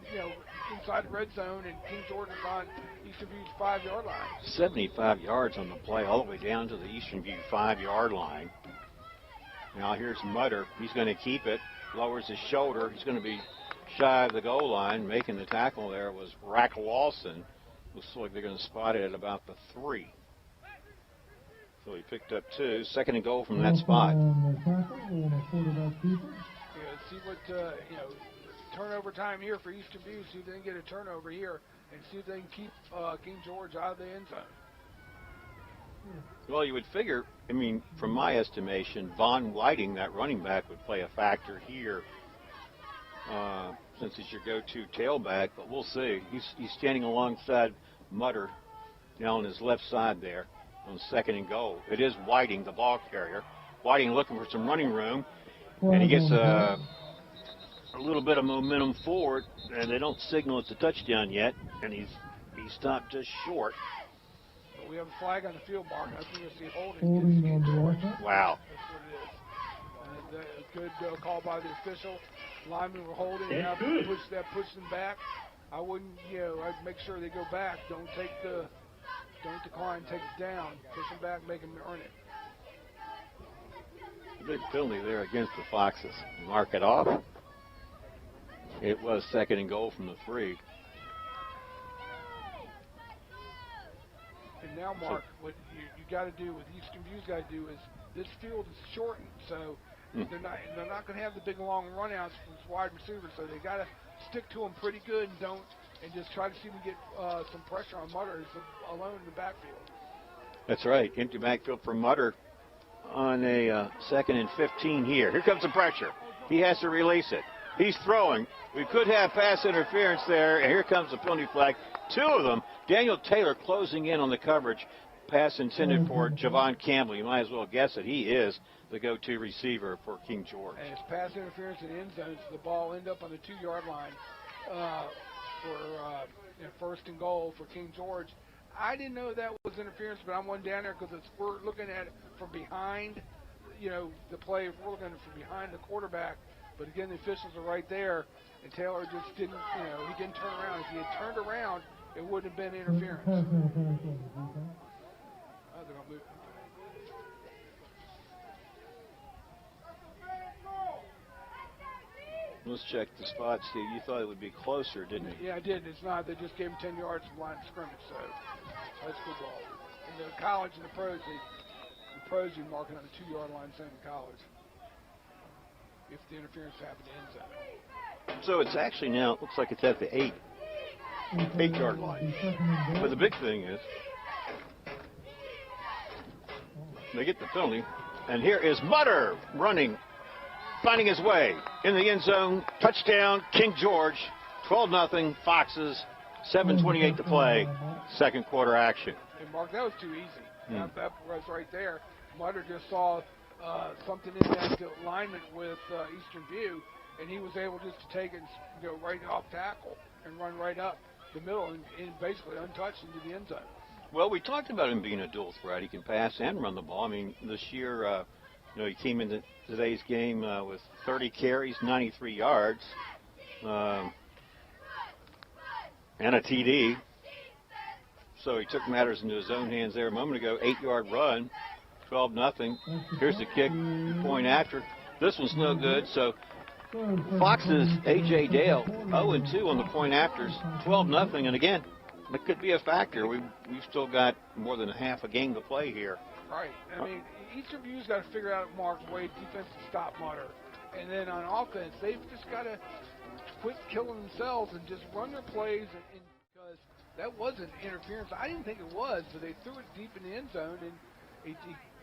inside the red zone, and King George is on Eastern View's 5-yard line. 75 yards on the play, all the way down to the Eastern View 5-yard line. Now here's Mutter. He's going to keep it. Lowers his shoulder. He's going to be shy of the goal line. Making the tackle there was Rack Lawson. Looks like they're going to spot it at about the 3. So he picked up 2. 2nd and goal from that spot. See what, turnover time here for Eastern View. See if they can get a turnover here and see if they can keep King George out of the end zone. Well, you would figure, from my estimation, Von Whiting, that running back, would play a factor here since he's your go-to tailback, but we'll see. He's standing alongside Mutter down on his left side there on 2nd and goal. It is Whiting, the ball carrier. Whiting looking for some running room, and he gets a little bit of momentum forward, and they don't signal it's a touchdown yet, and he's stopped just short. But we have a flag on the field, Mark. I think you'll see holding. Wow. That's what it is. Good call by the official. Linemen were holding. Now pushed them back. I wouldn't, I'd make sure they go back. Don't decline, take it down. Push them back, make them earn it. A big penalty there against the Foxes. Mark it off. It was 2nd and goal from the 3. And now, Mark, what you got to do, what Eastern View's got to do is this field is shortened, so they're not going to have the big long runouts from wide receivers. So they got to stick to them pretty good and and just try to see if we get some pressure on Mutter, who's alone in the backfield. That's right. Empty backfield for Mutter on a 2nd and 15 here. Here comes the pressure. He has to release it. He's throwing. We could have pass interference there, and here comes the penalty flag. 2 of them. Daniel Taylor closing in on the coverage. Pass intended for Javon Campbell. You might as well guess it. He is the go-to receiver for King George. And it's pass interference in the end zone, so the ball end up on the 2-yard line for 1st and goal for King George. I didn't know that was interference, but I'm one down there because we're looking at it from behind, the play. We're looking at it from behind the quarterback. But again, the officials are right there, and Taylor just didn't, he didn't turn around. If he had turned around, it wouldn't have been interference. Oh, they're gonna move. Let's check the spot, Steve. You thought it would be closer, didn't you? Yeah, I did. It's not. They just gave him 10 yards from line of scrimmage, so that's good ball. In the college and the pros, you mark it on the 2-yard line, same in college. If the interference happened in end zone. So it's actually now, it looks like it's at the 8-yard line. But the big thing is, they get the penalty, and here is Mutter running, finding his way in the end zone. Touchdown, King George, 12-0, Foxes, 7:28 to play, 2nd quarter action. Hey, Mark, that was too easy. That was right there. Mutter just saw something in that alignment with Eastern View, and he was able just to take it and go right off tackle and run right up the middle and basically untouched into the end zone. Well, we talked about him being a dual threat. He can pass and run the ball. I mean, this year, he came into today's game with 30 carries, 93 yards, and a TD. So he took matters into his own hands there a moment ago. 8-yard run, 12-0. Here's the kick, point after. This one's no good. So Fox's A.J. Dale, 0-2 on the point afters, 12-0. And again, that could be a factor. We've still got more than half a game to play here. Right. I mean, Eastern View's got to figure out Mark's way defense to stop Mutter. And then on offense, they've just got to quit killing themselves and just run their plays. And because that wasn't interference. I didn't think it was, but they threw it deep in the end zone, and he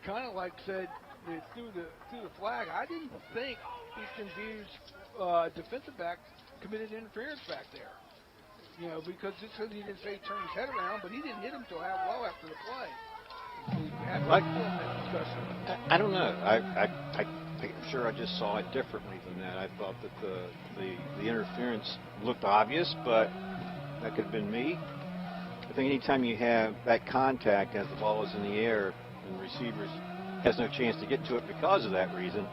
kind of like said they threw the flag. I didn't think Eastern View's defensive back committed interference back there. Because just because he didn't say he turned his head around, but he didn't hit him till well after the play. I don't know. I'm sure I just saw it differently than that. I thought that the interference looked obvious, but that could have been me. I think anytime you have that contact as the ball is in the air and the receiver has no chance to get to it because of that reason,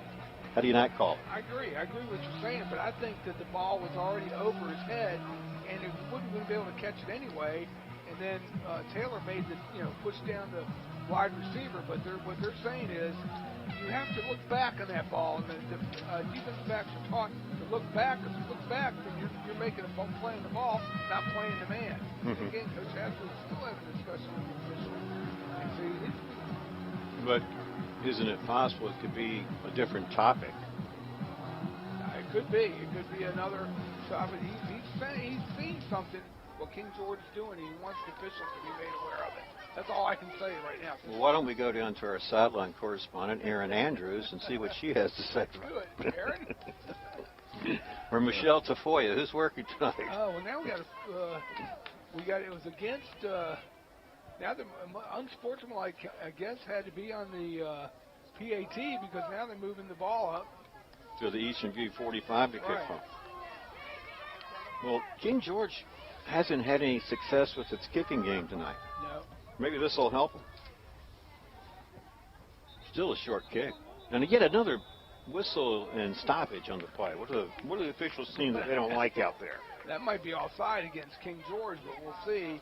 how do you not call it? I agree what you're saying, but I think that the ball was already over his head, and he wouldn't be able to catch it anyway. And then Taylor made the push down the wide receiver, but what they're saying is you have to look back on that ball, and the defensive backs are taught to look back. If you look back, then you're making a playing the ball, not playing the man. Mm-hmm. Again, Coach Haslett still having a discussion with the official. But isn't it possible it could be a different topic? It could be. It could be another topic. He's seen something. What King George is doing, he wants the officials to be made aware of it. That's all I can say right now. Well, why don't we go down to our sideline correspondent, Erin Andrews, and see what she has to say. Good, Erin. Or Michelle Tafoya, who's working tonight? Oh, well, now it was against, now the unsportsmanlike, I guess, had to be on the PAT because now they're moving the ball up. To the Eastern View 45 to kick from. Well, King George hasn't had any success with its kicking game tonight. No. Maybe this will help him. Still a short kick. And again, another whistle and stoppage on the play. What are the officials seeing that they don't like out there? That might be offside against King George, but we'll see.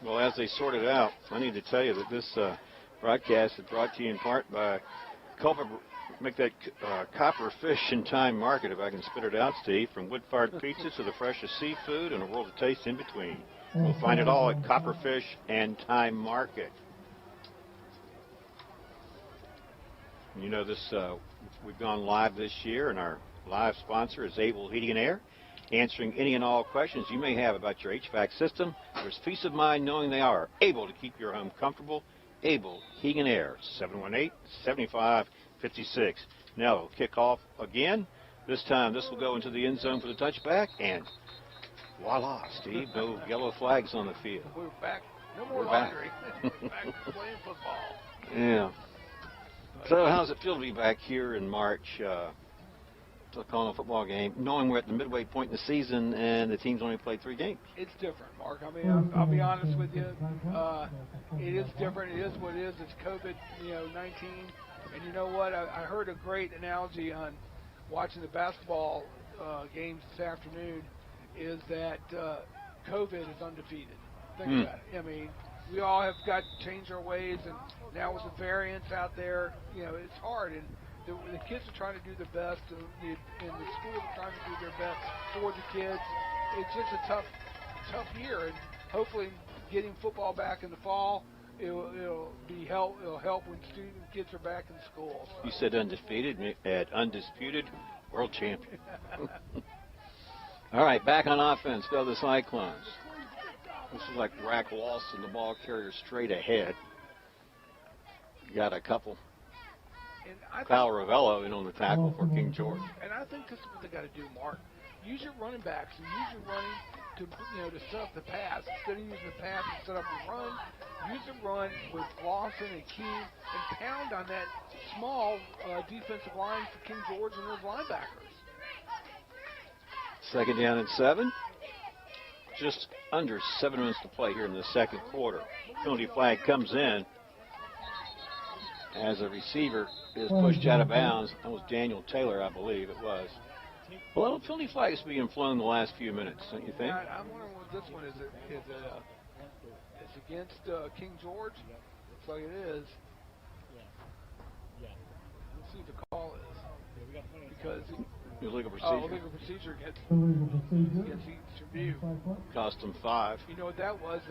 Well, as they sort it out, I need to tell you that this broadcast is brought to you in part by make that Copper Fish and Time Market, if I can spit it out, Steve, from wood-fired pizzas to the freshest seafood and a world of taste in between. We'll find it all at Copper Fish and Time Market. This we've gone live this year, and our live sponsor is Able Heating and Air. answering any and all questions you may have about your HVAC system. There's peace of mind knowing they are able to keep your home comfortable. Able Heating and Air, 718-7556. Now we'll kick off again. This time this will go into the end zone for the touchback, and voila, Steve, no yellow flags on the field. We're back. No more We're laundry. Back to playing football. Yeah. So how's it feel to be back here in March to call a football game, knowing we're at the midway point in the season and the team's only played 3 games? It's different, Mark. I mean, I'll be honest with you. It is different. It is what it is. It's COVID-19. And you know what? I heard a great analogy on watching the basketball games this afternoon is that COVID is undefeated. Think about it. I mean, we all have got to change our ways, and now with the variants out there, it's hard. And the kids are trying to do their best, and the schools are trying to do their best for the kids. It's just a tough year, and hopefully getting football back in the fall, it'll help when kids are back in school. So. You said undefeated, at undisputed world champion. All right, back on offense, go the Cyclones. This is like Rack Lawson, the ball carrier straight ahead. Got a couple. Kyle Ravello in on the tackle for King George. And I think this is what they got to do, Mark. Use your running backs and use your running to set up the pass. Instead of using the pass to set up the run, use the run with Lawson and Keene and pound on that small defensive line for King George and those linebackers. 2nd down and 7. Just under 7 minutes to play here in the second quarter. Penalty flag comes in as a receiver is pushed out of bounds. That was Daniel Taylor, I believe it was. Well, a penalty flag is being flown the last few minutes, don't you think? I'm wondering what this one is. It's against King George? Looks like it is. Let's see what the call is. Because illegal procedure. Illegal procedure against Eastern View. Cost him 5. You know what that was?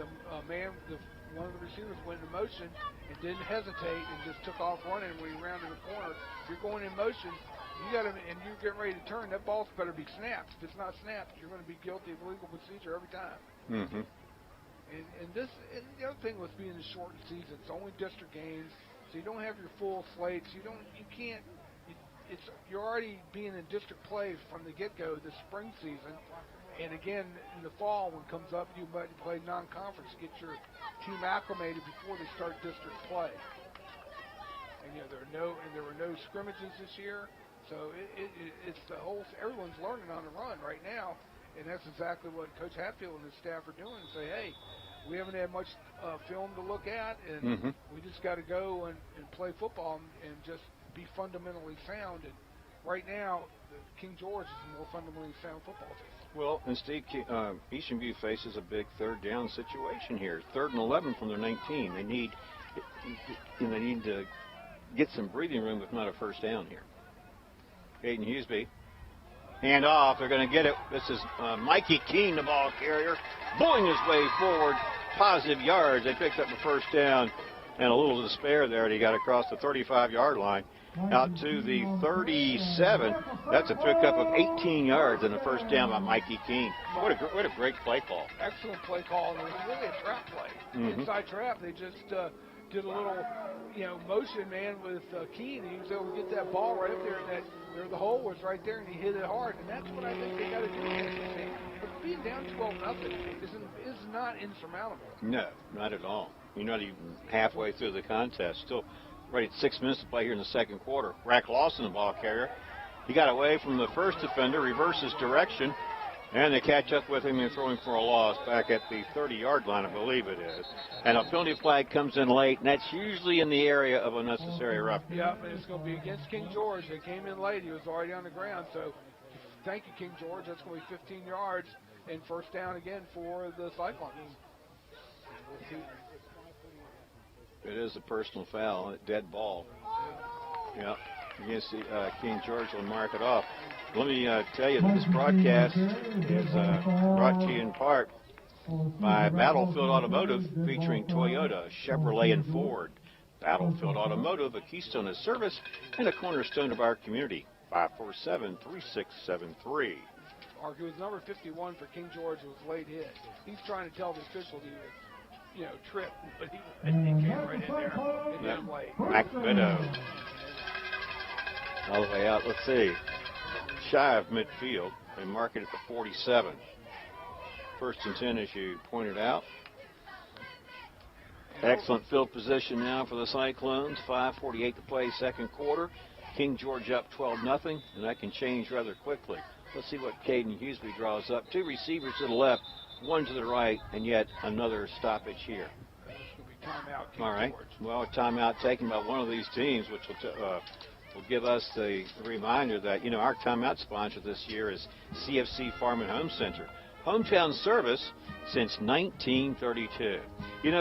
One of the receivers went in motion and didn't hesitate and just took off running when he rounded the corner. If you're going in motion, and you're getting ready to turn, that ball's better be snapped. If it's not snapped, you're going to be guilty of illegal procedure every time. Mm-hmm. And the other thing with being a shortened season, it's only district games, so you don't have your full slates. You're already being in district play from the get-go this spring season. And again, in the fall, when it comes up, you might play non-conference to get your team acclimated before they start district play. And there were no scrimmages this year, so it's the whole. Everyone's learning on the run right now, and that's exactly what Coach Hatfield and his staff are doing. Say, hey, we haven't had much film to look at, and we just got to go and play football and just be fundamentally sound. And right now, King George is a more fundamentally sound football team. Well, and Steve, Eastern View faces a big 3rd down situation here. 3rd and 11 from their 19. They need to get some breathing room, if not a first down here. Caden Hughesby, hand off. They're going to get it. This is Mikey Keene, the ball carrier, bulling his way forward. Positive yards. They picked up the first down, and a little despair there. And he got across the 35-yard line. Out to the 37. That's a pickup of 18 yards and a first down by Mikey Keene. What a great play call. Excellent play call. And it was really a trap play. Inside trap. They just did a little, motion, man, with Keene. He was able to get that ball right up there, and the hole was right there, and he hit it hard. And that's what I think they got to do against this team. But being down 12-0 is not insurmountable. No, not at all. You're not even halfway through the contest. Still right at 6 minutes to play here in the second quarter. Rack Lawson, the ball carrier. He got away from the first defender, reverses direction, and they catch up with him and throw him for a loss back at the 30-yard line, I believe it is. And a penalty flag comes in late, and that's usually in the area of unnecessary roughness. Yeah, and it's going to be against King George. They came in late. He was already on the ground. So thank you, King George. That's going to be 15 yards and first down again for the Cyclones. We'll see. It is a personal foul, a dead ball. Yeah, against King George will mark it off. Let me tell you that this broadcast is brought to you in part by Battlefield Automotive, featuring Toyota, Chevrolet, and Ford. Battlefield Automotive, a keystone of service and a cornerstone of our community. 547-3673. Mark. It was number 51 for King George. It was late hit. He's trying to tell the official to, trip, but he came right in there and hit him late. McVidow. All the way out. Let's see. Shy of midfield. They mark it at the 47. First and 10, as you pointed out. Excellent field position now for the Cyclones. 5:48 to play, second quarter. King George up 12-0, and that can change rather quickly. Let's see what Caden Huseby draws up. Two receivers to the left, one to the right, and yet another stoppage here. This will be timeout, King All right. George. Well, a timeout taken by one of these teams, which will give us the reminder that, our timeout sponsor this year is CFC Farm and Home Center. Hometown service since 1932.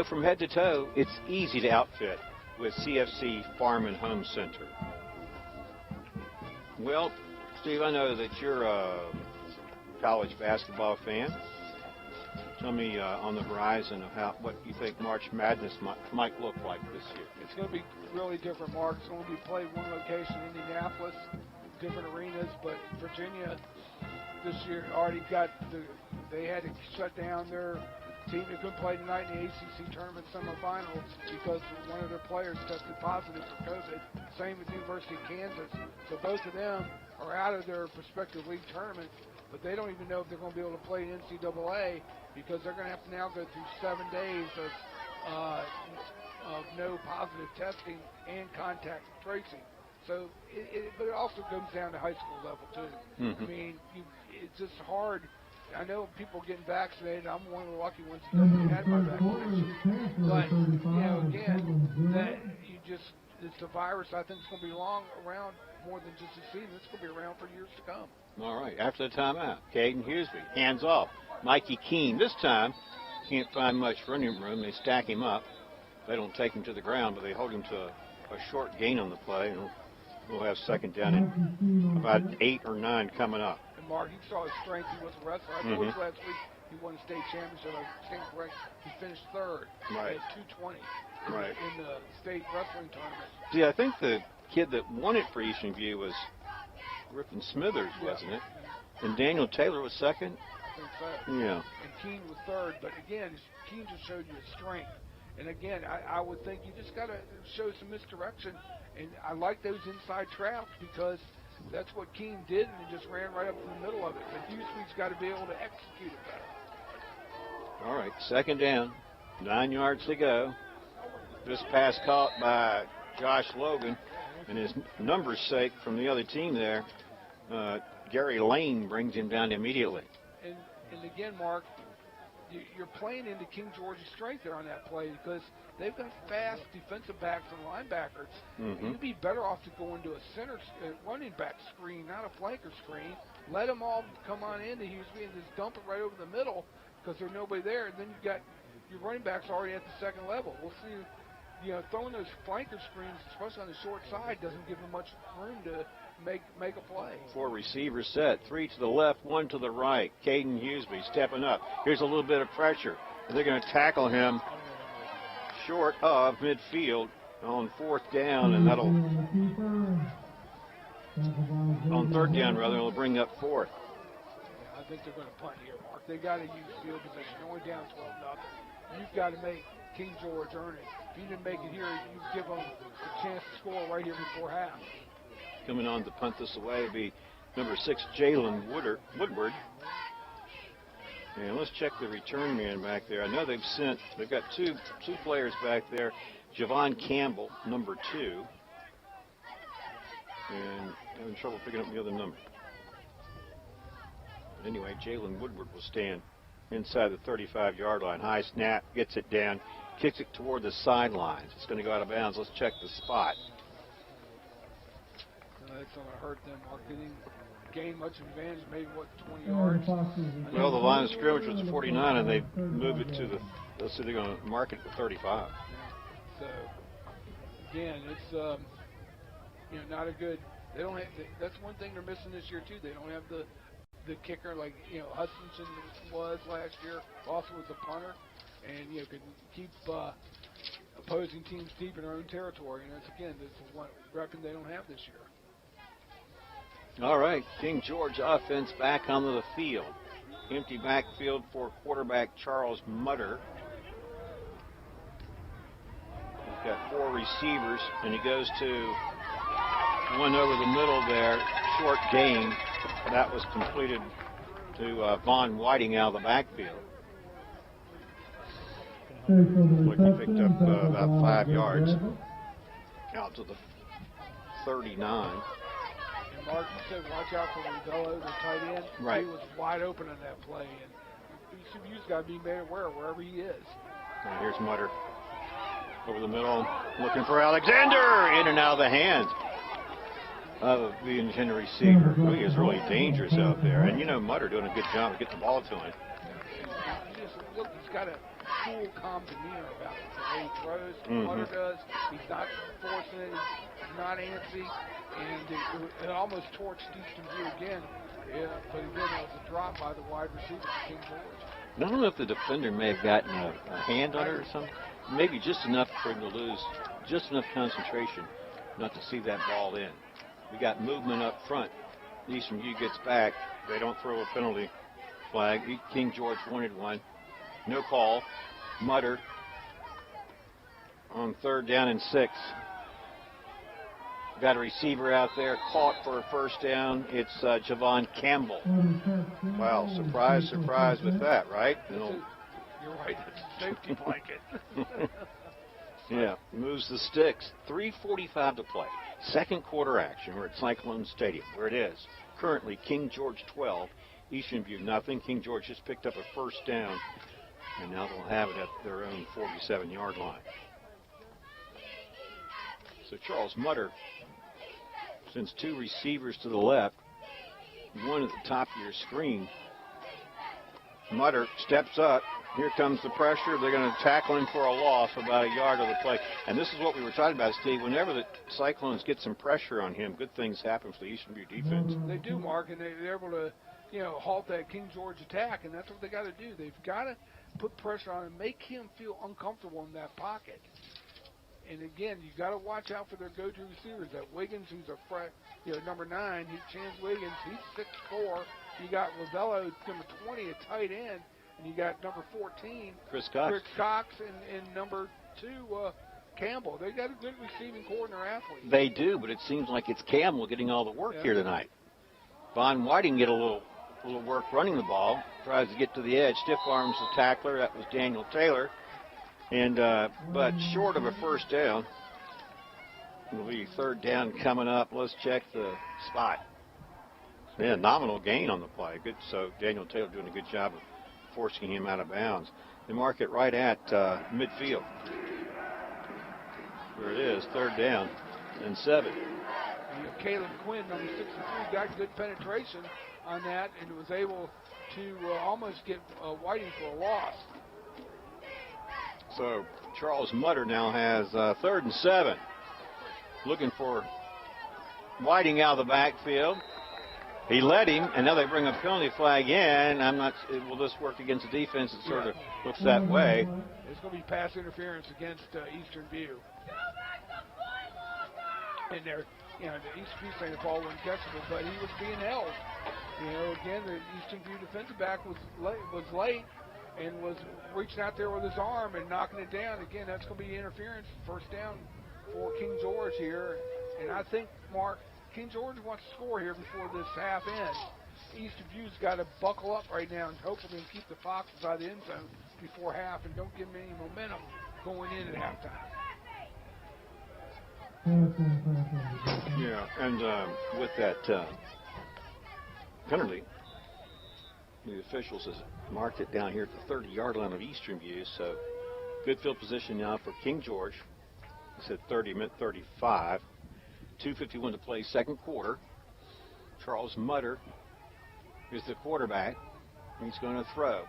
From head to toe, it's easy to outfit with CFC Farm and Home Center. Well, Steve, I know that you're a college basketball fan. Tell me on the horizon of what you think March Madness might look like this year. It's going to be really different, Mark. It's going to be played one location, Indianapolis, different arenas, but Virginia this year already they had to shut down their team that couldn't play tonight in the ACC tournament semifinals because one of their players tested positive for COVID. Same with the University of Kansas. So both of them are out of their respective league tournament, but they don't even know if they're going to be able to play in NCAA because they're going to have to now go through 7 days of no positive testing and contact tracing. So, but it also comes down to high school level too. Mm-hmm. I mean, it's just hard. I know people getting vaccinated. I'm one of the lucky ones who haven't had my vaccination. But again, that it's a virus. I think it's going to be around more than just a season. It's going to be around for years to come. All right. After the timeout, Caden Huseby, hands off. Mikey Keene. This time, can't find much running room. They stack him up. They don't take him to the ground, but they hold him to a short gain on the play. And we'll have second down in about 8 or 9 coming up. And Mark, you saw his strength. He was a wrestler. I told you last week he won a state championship. I stand correct. He finished third right. at 220 right. in the state wrestling tournament. See, I think the kid that won it for Eastern View was Griffin Smithers, wasn't it? And Daniel Taylor was second? I think so. Yeah. And Keene was third. But again, Keene just showed you his strength. And again, I would think you just got to show some misdirection. And I like those inside traps because that's what Keene did, and he just ran right up in the middle of it. But Hughesby's got to be able to execute it better. All right, second down, 9 yards to go. This pass caught by Josh Logan, and his number's sake from the other team there, Gary Lane brings him down immediately. And again, Mark, you're playing into King George's strength there on that play because they've got fast defensive backs and linebackers. Mm-hmm. You'd be better off to go into a center running back screen, not a flanker screen. Let them all come on into Hughesby and just dump it right over the middle because there's nobody there. And then you've got your running backs already at the second level. We'll see, throwing those flanker screens, especially on the short side, doesn't give them much room to make a play. 4 receivers set, 3 to the left, 1 to the right. Caden Hughesby stepping up. Here's a little bit of pressure. They're going to tackle him short of midfield on 4th down, and that'll on 3rd down rather. It'll bring up 4th. Yeah, I think they're going to punt here, Mark. They got to use field position. Only down 12-0. You've got to make King George earn it. If you didn't make it here, you give them a chance to score right here before half. Coming on to punt this away will be number 6, Jalen Woodward. And let's check the return man back there. I know they've got two players back there. Javon Campbell, number 2. And having trouble picking up the other number. But anyway, Jalen Woodward will stand inside the 35-yard line. High snap, gets it down, kicks it toward the sidelines. It's going to go out of bounds. Let's check the spot. That's going to hurt them, Mark. They didn't gain much advantage, maybe, 20 yards? Well, the line of scrimmage was 49, and they moved it to let's see, they're going to mark it for 35. So, again, it's, not a good, they don't have, that's one thing they're missing this year, too. They don't have the kicker like, Hutchinson was last year, also was a punter, and, could keep opposing teams deep in their own territory. And that's, again, that's one weapon they don't have this year. All right, King George offense back onto the field. Empty backfield for quarterback Charles Mutter. He's got 4 receivers, and he goes to one over the middle there, short gain. That was completed to Vaughn Whiting out of the backfield. Look, he picked up about 5 yards out to the 39. And Mark, you said watch out for Rodello, the tight end. Right. He was wide open on that play, and ECU's got to be made aware wherever he is. And here's Mutter over the middle, looking for Alexander, in and out of the hands of the intended receiver. He is really dangerous out there, and you know Mutter doing a good job of getting the ball to him. Look, he's got a cool, calm demeanor about it. The way he throws, Mutter does. He's not forcing it. He's not antsy. And it almost torched Eastern View again. Yeah, but again, it was a drop by the wide receiver, King George. I don't know if the defender may have gotten a hand on it or something. Maybe just enough for him to lose, just enough concentration not to see that ball in. We got movement up front. Eastern View gets back. They don't throw a penalty flag. King George wanted one. No call. Mutter on 3rd down and 6. Got a receiver out there, caught for a first down. It's Javon Campbell. Wow, surprise, surprise with that, right? You're right, it's a safety blanket. Yeah, moves the sticks. 3:45 to play. Second quarter action. We're at Cyclone Stadium, where it is. Currently, King George 12, Eastern View nothing. King George just picked up a first down, and now they'll have it at their own 47-yard line. So Charles Mutter sends 2 receivers to the left, one at the top of your screen. Mutter steps up. Here comes the pressure. They're going to tackle him for a loss about a yard of the play. And this is what we were talking about, Steve. Whenever the Cyclones get some pressure on him, good things happen for the Eastern View defense. They do, Mark, and they're able to, halt that King George attack, and that's what they got to do. They've got to put pressure on him, make him feel uncomfortable in that pocket. And again, you got to watch out for their go-to receivers. That Wiggins, who's number 9, Chance Wiggins, he's 6'4". You got Rodello, number 20, a tight end. And you got number 14, Chris Cox, and number 2, Campbell. They got a good receiving core in their athletes. They do, but it seems like it's Campbell getting all the work here tonight. Vaughn Whiting get a little work running the ball. Tries to get to the edge. Stiff arms the tackler. That was Daniel Taylor. And but short of a first down. It'll be 3rd down coming up. Let's check the spot. Yeah, nominal gain on the play. Good. So Daniel Taylor doing a good job of forcing him out of bounds. They mark it right at midfield. There it is, 3rd down and 7. Caleb Quinn, number 63, got good penetration on that and was able to almost get Whiting for a loss. So Charles Mutter now has 3rd and 7. Looking for Whiting out of the backfield. He led him, and now they bring a penalty flag in. Will this work against the defense? It sort of looks that way. It's going to be pass interference against Eastern View. And the Eastern View saying the ball wasn't catchable, but he was being held. Again, the Eastern View defensive back was late and was reaching out there with his arm and knocking it down. Again, that's going to be interference, first down for King George here. And I think, Mark, King George wants to score here before this half ends. Eastern View's got to buckle up right now and hopefully keep the Foxes out of the end zone before half and don't give them any momentum going in at halftime. Yeah, and with that penalty, the officials has marked it down here at the 30-yard line of Eastern View. So good field position now for King George. He said 30, meant 35. 2:51 to play, second quarter. Charles Mutter is the quarterback. He's going to throw.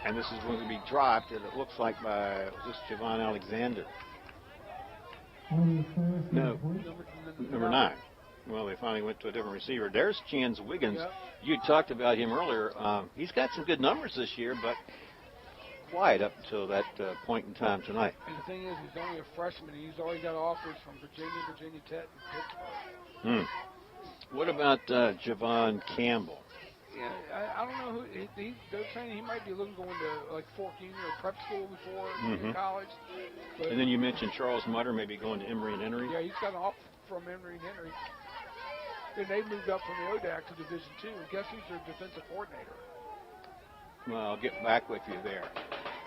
And this is going to be dropped, and it looks like by, was this Javon Alexander? No, number 9. Well, they finally went to a different receiver. There's Chance Wiggins. Yep. You talked about him earlier. He's got some good numbers this year, but quiet up until that point in time tonight. And the thing is, he's only a freshman. He's already got offers from Virginia Tech, and Pittsburgh. What about Javon Campbell? Yeah, I don't know who. They're saying he might be looking going to like Fork Union or prep school before in college. But, And then you mentioned Charles Mutter maybe going to Emory and Henry. Yeah, he's got an offer from Emory and Henry. Then they moved up from the ODAC to Division II. Guess who's their defensive coordinator? Well, I'll get back with you there.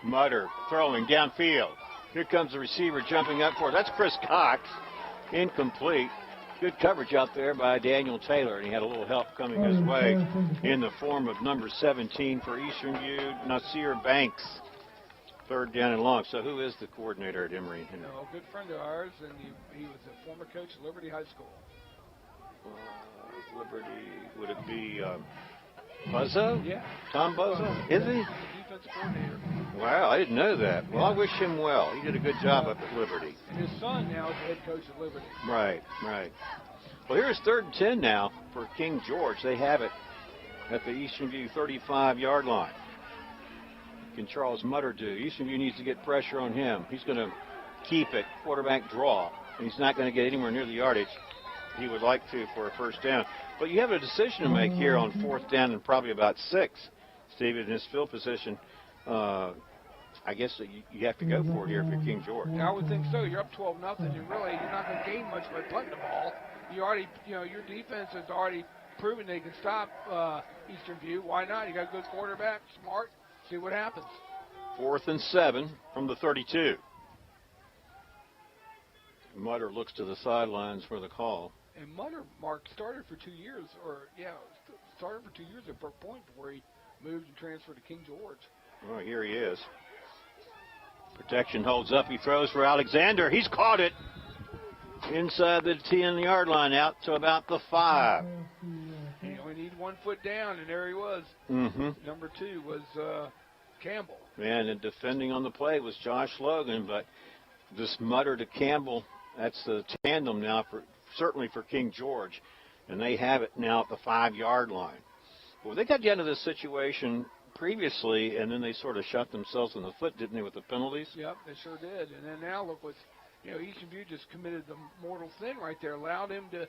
Mutter throwing downfield. Here comes the receiver jumping up for it. That's Chris Cox. Incomplete. Good coverage out there by Daniel Taylor, and he had a little help coming his way in the form of number 17 for Eastern View, Nasir Banks. Third down and long. So who is the coordinator at Emory and Henry? A good friend of ours, and he was a former coach at Liberty High School. Liberty, would it be Buzzo? Yeah. Tom Buzzo? Is he? Defensive coordinator. Wow, I didn't know that. Well, I wish him well. He did a good job up at Liberty. And his son now is the head coach at Liberty. Right. Well, here's 3rd and 10 now for King George. They have it at the Eastern View 35-yard line. What can Charles Mutter do? Eastern View needs to get pressure on him. He's going to keep it, quarterback draw. He's not going to get anywhere near the yardage he would like to for a first down. But you have a decision to make here on 4th down and probably about 6, Steve, in this field position. I guess that you have to go for it here if you're King George. Yeah, I would think so. You're up 12-0. You're not going to gain much by punting the ball. Your defense has already proven they can stop Eastern View. Why not? You got a good quarterback, smart. See what happens. 4th and 7 from the 32. Mutter looks to the sidelines for the call. And Mutter, Mark, started for 2 years, at Brook Point before he moved and transferred to King George. Well, here he is. Protection holds up. He throws for Alexander. He's caught it inside the 10-yard line, out to about the 5. You only need 1 foot down, and there he was. Number 2 was Campbell. And defending on the play was Josh Logan, but this Mutter to Campbell, that's the tandem now, certainly for King George. And they have it now at the 5-yard line. Well, they got down to this situation previously, and then they sort of shot themselves in the foot, didn't they, with the penalties? Yep, they sure did. And then now look what, Eastern View just committed the mortal sin right there, allowed him to,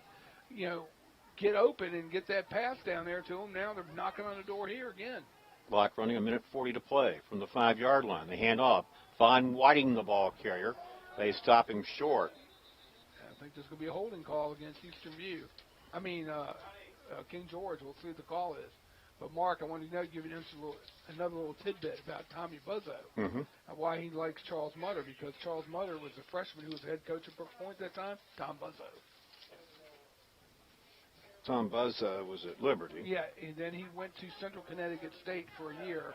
get open and get that pass down there to him. Now they're knocking on the door here again. Clock running, 1:40 to play from the 5-yard line. They hand off. Von Whiting, the ball carrier. They stop him short. I think there's going to be a holding call against Eastern View. King George. We'll see what the call is. But, Mark, I want to give you another little tidbit about Tommy Buzzo, and why he likes Charles Mutter, because Charles Mutter was a freshman who was the head coach at Brook Point at that time, Tom Buzzo. Tom Buzzo was at Liberty. Yeah, and then he went to Central Connecticut State for a year,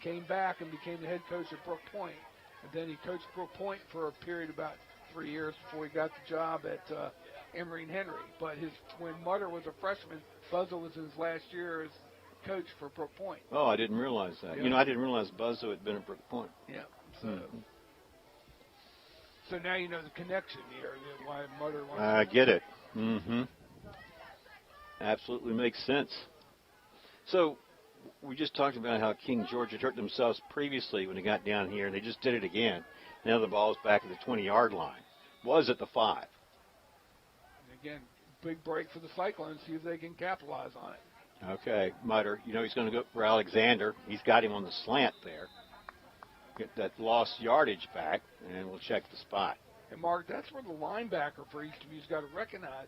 came back and became the head coach at Brook Point. And then he coached Brook Point for a period of about 3 years before he got the job at Emory and Henry. But when Mutter was a freshman, Buzzo was in his last year as coach for Brook Point. Oh, I didn't realize that. Yeah. I didn't realize Buzzo had been at Brook Point. Yeah. So now you know the connection here, why Mutter wants I get it. Absolutely makes sense. So we just talked about how King George had hurt themselves previously when they got down here, and they just did it again. Now the ball's back at the 20-yard line. Was at the 5. And again, big break for the Cyclones, see if they can capitalize on it. Okay, Mutter, he's going to go for Alexander. He's got him on the slant there. Get that lost yardage back, and we'll check the spot. And, Mark, that's where the linebacker for Eastern View's got to recognize.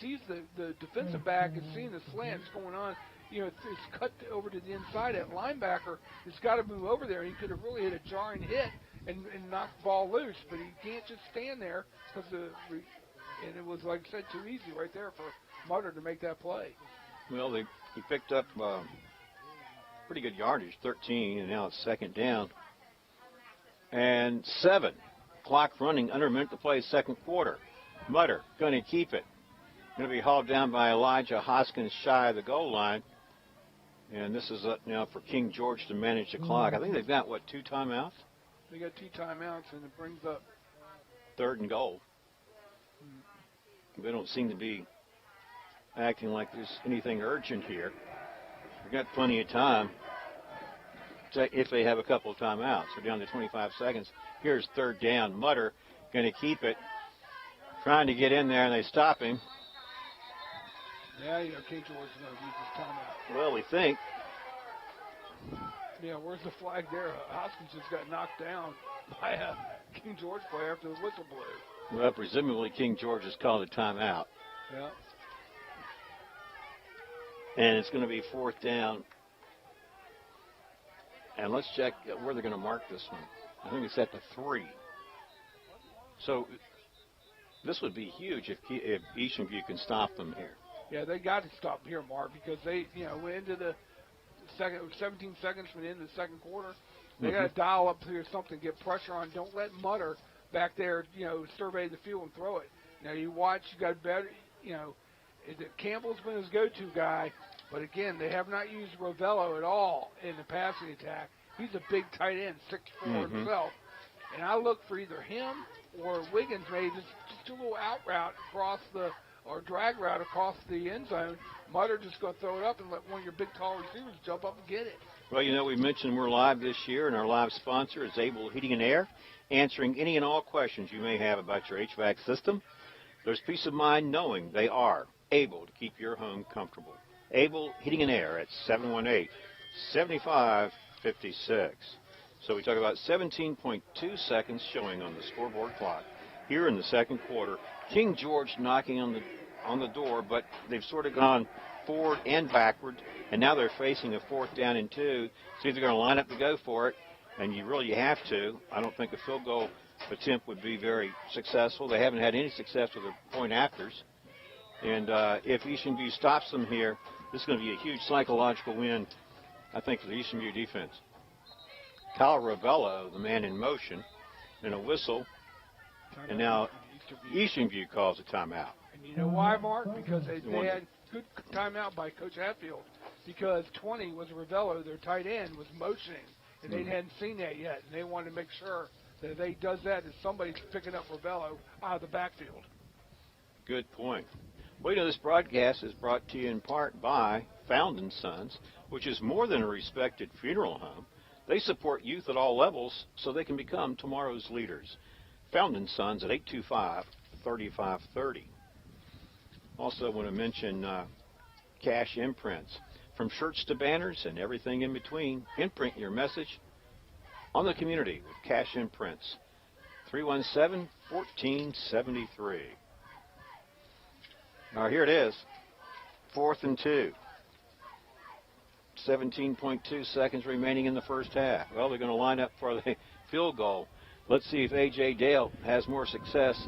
Sees the defensive back is seeing the slants going on. It's cut over to the inside. That linebacker has got to move over there. He could have really hit a jarring hit and knocked the ball loose, but he can't just stand there because and it was, like I said, too easy right there for Mutter to make that play. Well, he picked up pretty good yardage, 13, and now it's 2nd down. And 7. Clock running, under a minute to play, 2nd quarter. Mutter going to keep it. Going to be hauled down by Elijah Hoskins shy of the goal line. And this is up now for King George to manage the clock. I think they've got, 2 timeouts? They got 2 timeouts, and it brings up 3rd and goal. They don't seem to be acting like there's anything urgent here. We've got plenty of time if they have a couple of timeouts. We're down to 25 seconds. Here's 3rd down. Mutter going to keep it. Trying to get in there, and they stop him. Yeah, you know, King George is going to use his timeout. Well, we think. Yeah, where's the flag there? Hoskins just got knocked down by a King George player after the whistle blew. Well, presumably King George has called a timeout. Yeah. And it's going to be 4th down. And let's check where they're going to mark this one. I think it's at the 3. So this would be huge if Eastern View can stop them here. Yeah, they got to stop here, Mark, because they, went into the 17 seconds from the end of the second quarter. They got to dial up here something, get pressure on. Don't let Mutter back there, survey the field and throw it. Now you watch, you got better, Campbell's been his go-to guy, but again, they have not used Rovello at all in the passing attack. He's a big tight end, 6'4" himself. And I look for either him or Wiggins, maybe just a little out route across or drag route across the end zone. Mutter just going to throw it up and let one of your big, tall receivers jump up and get it. Well, we mentioned we're live this year, and our live sponsor is Able Heating and Air, answering any and all questions you may have about your HVAC system. There's peace of mind knowing they are able to keep your home comfortable. Able Heating and Air at 718-7556. So we talk about 17.2 seconds showing on the scoreboard clock here in the second quarter. King George knocking on the door, but they've sort of gone forward and backward, and now they're facing a 4th down and 2. So they're going to line up to go for it, and you have to. I don't think a field goal attempt would be very successful. They haven't had any success with their point afters. And if Eastern View stops them here, this is going to be a huge psychological win, I think, for the Eastern View defense. Kyle Ravello, the man in motion, and a whistle. And now Eastern View calls a timeout. And you know why, Mark? Because they had good timeout by Coach Hatfield. Because 20 was Ravello, their tight end, was motioning. And they hadn't seen that yet. And they wanted to make sure that if they does that, somebody's picking up Ravello out of the backfield. Good point. Well, this broadcast is brought to you in part by Found & Sons, which is more than a respected funeral home. They support youth at all levels so they can become tomorrow's leaders. Found & Sons at 825-3530. Also want to mention Cash Imprints. From shirts to banners and everything in between, imprint your message on the community with Cash Imprints. 317-1473. Now here it is, 4th and 2. 17.2 seconds remaining in the first half. Well, they're going to line up for the field goal. Let's see if A.J. Dale has more success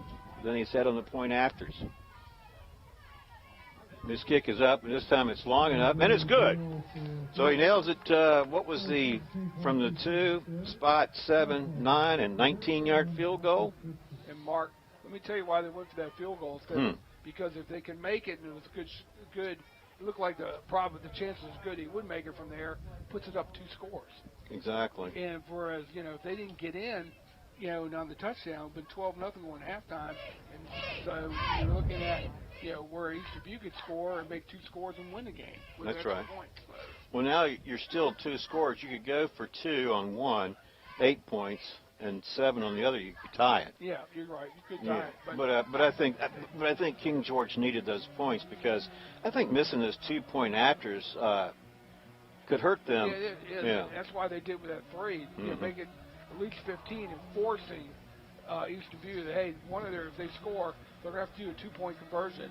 than he's had on the point afters. This kick is up, and this time it's long enough, and it's good. So he nails it, from the 2, spot 7, 9, and 19-yard field goal? And, Mark, let me tell you why they went for that field goal. Because if they can make it, and it was good, it looked like the chances is good he would make it from there, puts it up 2 scores. Exactly. And whereas, if they didn't get in, on the touchdown, but 12-0 going halftime, and so you're looking at, where Eastern View could score and make 2 scores and win the game. That's right. Well, now you're still 2 scores. You could go for 2 on one, 8 points, and 7 on the other. You could tie it. Yeah, you're right. You could tie it. But I think King George needed those points because I think missing those 2-point afters could hurt them. Yeah. That's why they did with that 3. Make it at least 15 and forcing Eastern View that, hey, if they score, they're going to have to do a 2-point conversion.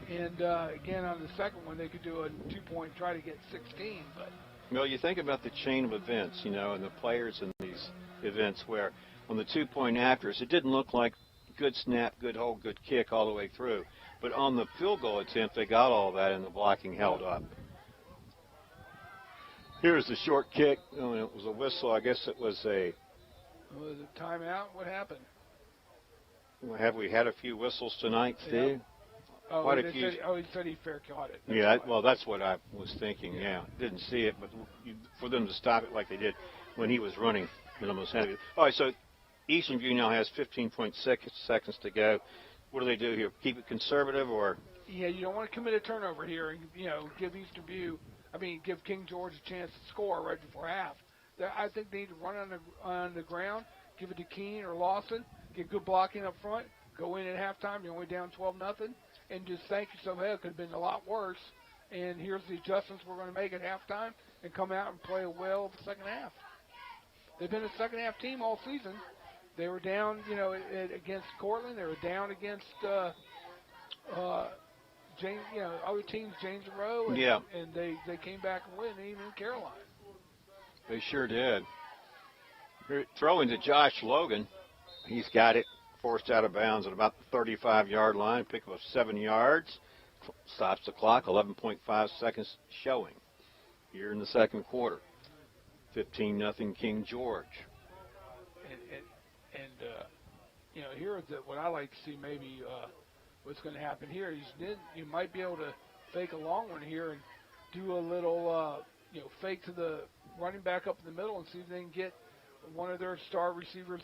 And, again, on the second one, they could do a 2-point, try to get 16. But well, you think about the chain of events, and the players in these events where on the 2-point afters, it didn't look like good snap, good hold, good kick all the way through. But on the field goal attempt, they got all that, and the blocking held up. Here's the short kick. Oh, it was a whistle. I guess it was a... Was it timeout? What happened? Have we had a few whistles tonight, Steve? Oh, he said he fair caught it. That's what I was thinking, yeah. Didn't see it, but for them to stop it like they did when he was running, it almost had it. All right, so Eastern View now has 15.6 seconds to go. What do they do here? Keep it conservative or? Yeah, you don't want to commit a turnover here and, give King George a chance to score right before half. I think they need to run on the ground, give it to Keene or Lawson, get good blocking up front, go in at halftime, you're only down 12-0, and just thank you so much. It could have been a lot worse. And here's the adjustments we're going to make at halftime and come out and play well the second half. They've been a second-half team all season. They were down, against Cortland. They were down against James, other teams, James and Rowe. And, yeah. And they came back and win, even in Caroline. They sure did. Throwing to Josh Logan. He's got it forced out of bounds at about the 35-yard line. Pick up 7 yards. Stops the clock. 11.5 seconds showing here in the second quarter. 15-0 King George. And here is what I like to see maybe what's going to happen here. You might be able to fake a long one here and do a little, fake to the running back up in the middle and see if they can get one of their star receivers,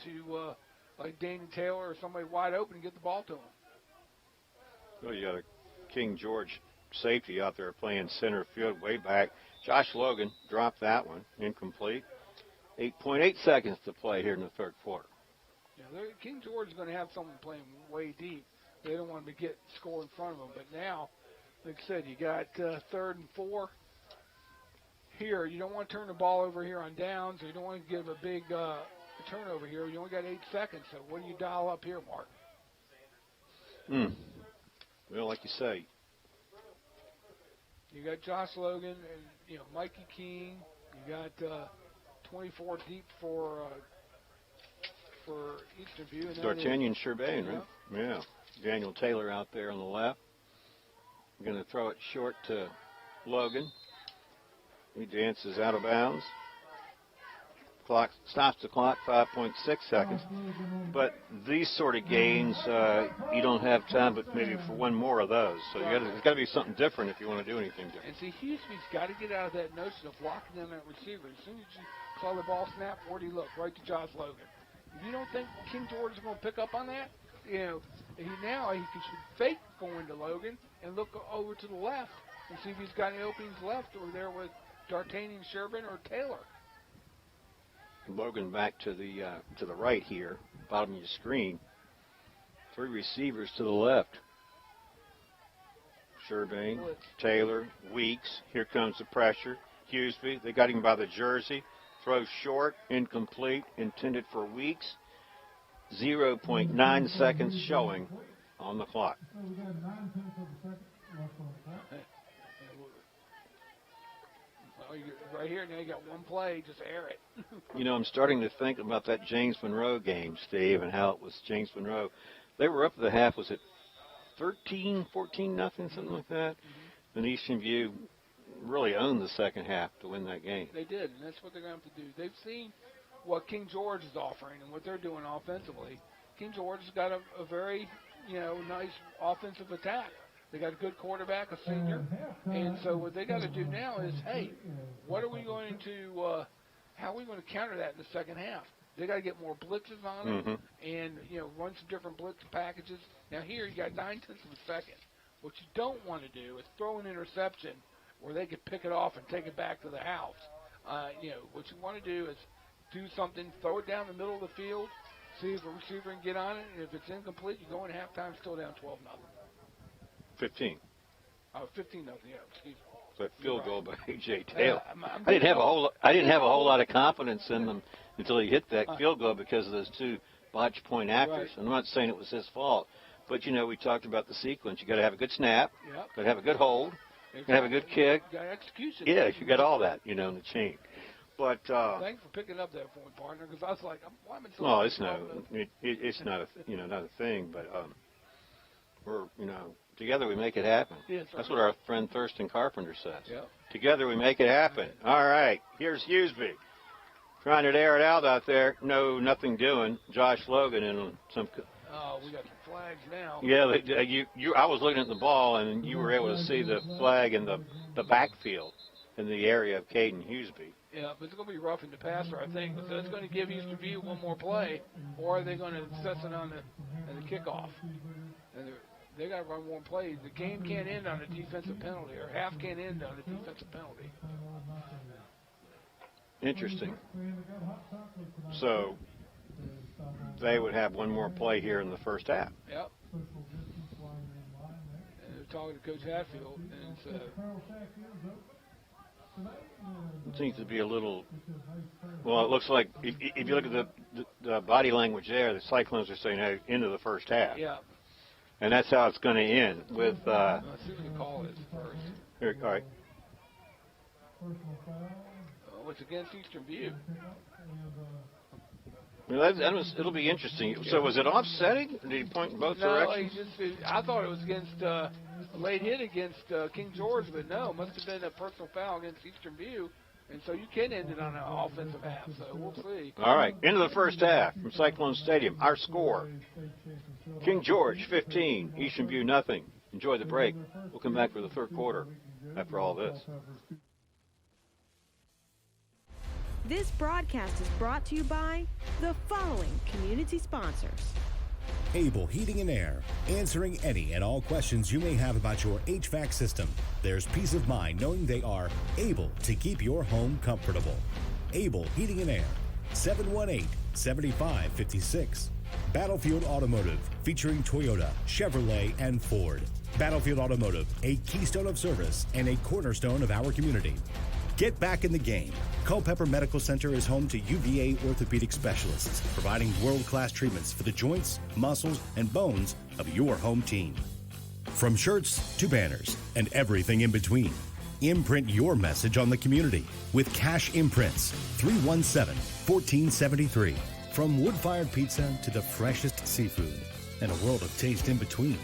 to like Danny Taylor or somebody wide open and get the ball to him. Well, you got a King George safety out there playing center field way back. Josh Logan dropped that one, incomplete. 8.8 seconds to play here in the third quarter. Yeah, King George is going to have someone playing way deep. They don't want to get score in front of them. But now, like I said, you got 3rd and 4. Here, you don't want to turn the ball over here on downs, or you don't want to give a big turnover here. You only got 8 seconds, so what do you dial up here, Mark? Well, like you say. You got Josh Logan and, Mikey King. You got 24 deep for Eastern View. D'Artagnan Sherbane, right? Yeah. Daniel Taylor out there on the left. Going to throw it short to Logan. He dances out of bounds. Clock stops the clock, 5.6 seconds. But these sort of gains, you don't have time but maybe for one more of those. So there's got to be something different if you want to do anything different. And see, Husby's got to get out of that notion of locking down that receiver. As soon as you saw the ball snap, where'd he look? Right to Josh Logan. If you don't think King George is going to pick up on that, he should fake going to Logan and look over to the left and see if he's got any openings left or there with D'Artagnan, Sherbane, or Taylor. Logan back to the right here, bottom of your screen. 3 receivers to the left. Sherbane, Taylor, Weeks. Here comes the pressure. Husby, they got him by the jersey. Throw short, incomplete, intended for Weeks. 0.9 seconds showing on the clock. So we got 9 tenths of a second left on the clock. Right here, now you got one play, just air it. I'm starting to think about that James Monroe game, Steve, and how it was James Monroe. They were up at the half, was it 13, 14, nothing, something like that? And Eastern View really owned the second half to win that game. They did, and that's what they're going to have to do. They've seen what King George is offering and what they're doing offensively. King George has got a very, nice offensive attack. They got a good quarterback, a senior, and so what they got to do now is, hey, what are we going to, how are we going to counter that in the second half? They got to get more blitzes on them and, run some different blitz packages. Now here you got 9 tenths of a second. What you don't want to do is throw an interception where they could pick it off and take it back to the house. What you want to do is do something, throw it down the middle of the field, see if a receiver can get on it, and if it's incomplete, you go in halftime still down 12-0. 15. Oh, 15-0. Yeah, excuse me. That field goal by A.J. Taylor. I didn't have a whole lot of confidence in them until he hit that field goal because of those 2 botch point afters. Right. I'm not saying it was his fault, but we talked about the sequence. You got to have a good snap. Yep. Got to have a good hold. You got to have a good kick. You got execution. Yeah, you got all that, in the chain. But thanks for picking up that for me, partner. Because I was like, why am I so? No, it's not. It's not not a thing. But we're together we make it happen. Yes, that's what our friend Thurston Carpenter says. Yep. Together we make it happen. All right. Here's Husby trying to air it out there. No, nothing doing. Josh Logan and some. Oh, we got some flags now. Yeah, I was looking at the ball, and you were able to see the flag in the backfield in the area of Caden Husby. Yeah, but it's going to be rough in the passer, I think. So it's going to give Eastern View one more play, or are they going to assess it on the kickoff? And they got to run one play. The game can't end on a defensive penalty, or half can't end on a defensive penalty. Interesting. So they would have one more play here in the first half. Yep. And they're talking to Coach Hatfield, and so it seems to be a little. Well, it looks like if you look at the body language there, the Cyclones are saying, "Hey, into the first half." yeah. And that's how it's going to end with. Let's see what the call is first. Here, all right. Oh, it's against Eastern View. Well, it'll be interesting. So was it offsetting? Did he point in both directions? I thought it was against a late hit against King George, but no, it must have been a personal foul against Eastern View. And so you can end it on an offensive half, so we'll see. All right, into the first half from Cyclone Stadium. Our score, King George 15, Eastern View nothing. Enjoy the break. We'll come back for the third quarter after all this. This broadcast is brought to you by the following community sponsors. Able Heating and Air, answering any and all questions you may have about your HVAC system. There's peace of mind knowing they are able to keep your home comfortable. Able Heating and Air, 718-7556. Battlefield Automotive, featuring Toyota, Chevrolet, and Ford. Battlefield Automotive, a keystone of service and a cornerstone of our community. Get back in the game. Culpeper Medical Center is home to UVA orthopedic specialists, providing world-class treatments for the joints, muscles, and bones of your home team. From shirts to banners and everything in between, imprint your message on the community with Cash Imprints, 317-1473. From wood-fired pizza to the freshest seafood and a world of taste in between.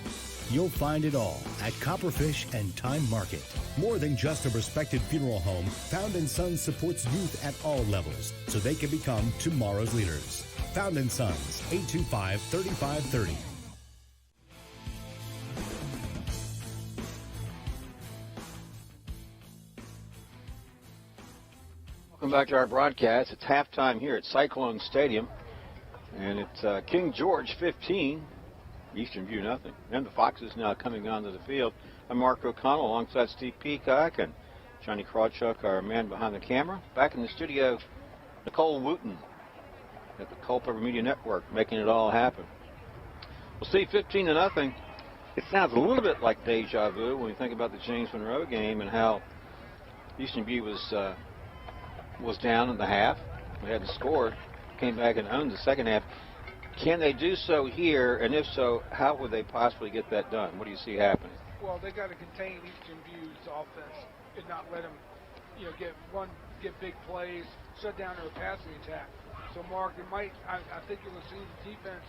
You'll find it all at Copperfish and Time Market. More than just a respected funeral home, Found & Sons supports youth at all levels so they can become tomorrow's leaders. Found & Sons, 825-3530. Welcome back to our broadcast. It's halftime here at Cyclone Stadium, and it's King George 15, Eastern View nothing. And the Foxes now coming onto the field. I'm Mark O'Connell alongside Steve Peacock and Johnny Krawchuk, our man behind the camera. Back in the studio, Nicole Wooten at the Culpeper Media Network, making it all happen. We'll see 15-0. It sounds a little bit like deja vu when you think about the James Monroe game and how Eastern View was down in the half. We hadn't scored, came back and owned the second half. Can they do so here, and if so, how would they possibly get that done? What do you see happening? Well, they got to contain Eastern View's offense and not let them, get big plays, shut down their passing attack. So, Mark, I think you'll see the defense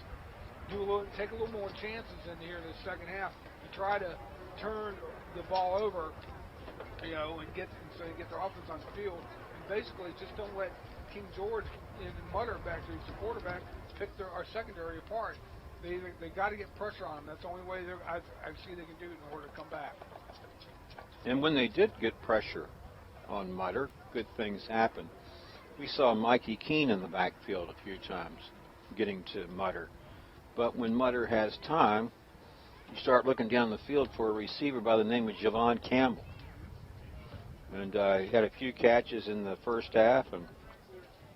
take a little more chances in here in the second half to try to turn the ball over, and get their offense on the field. And basically, just don't let King George and Mutter back to the quarterback pick our secondary apart. They got to get pressure on them. That's the only way I see they can do it in order to come back. And when they did get pressure on Mutter, good things happened. We saw Mikey Keene in the backfield a few times getting to Mutter. But when Mutter has time, you start looking down the field for a receiver by the name of Javon Campbell. And he had a few catches in the first half, and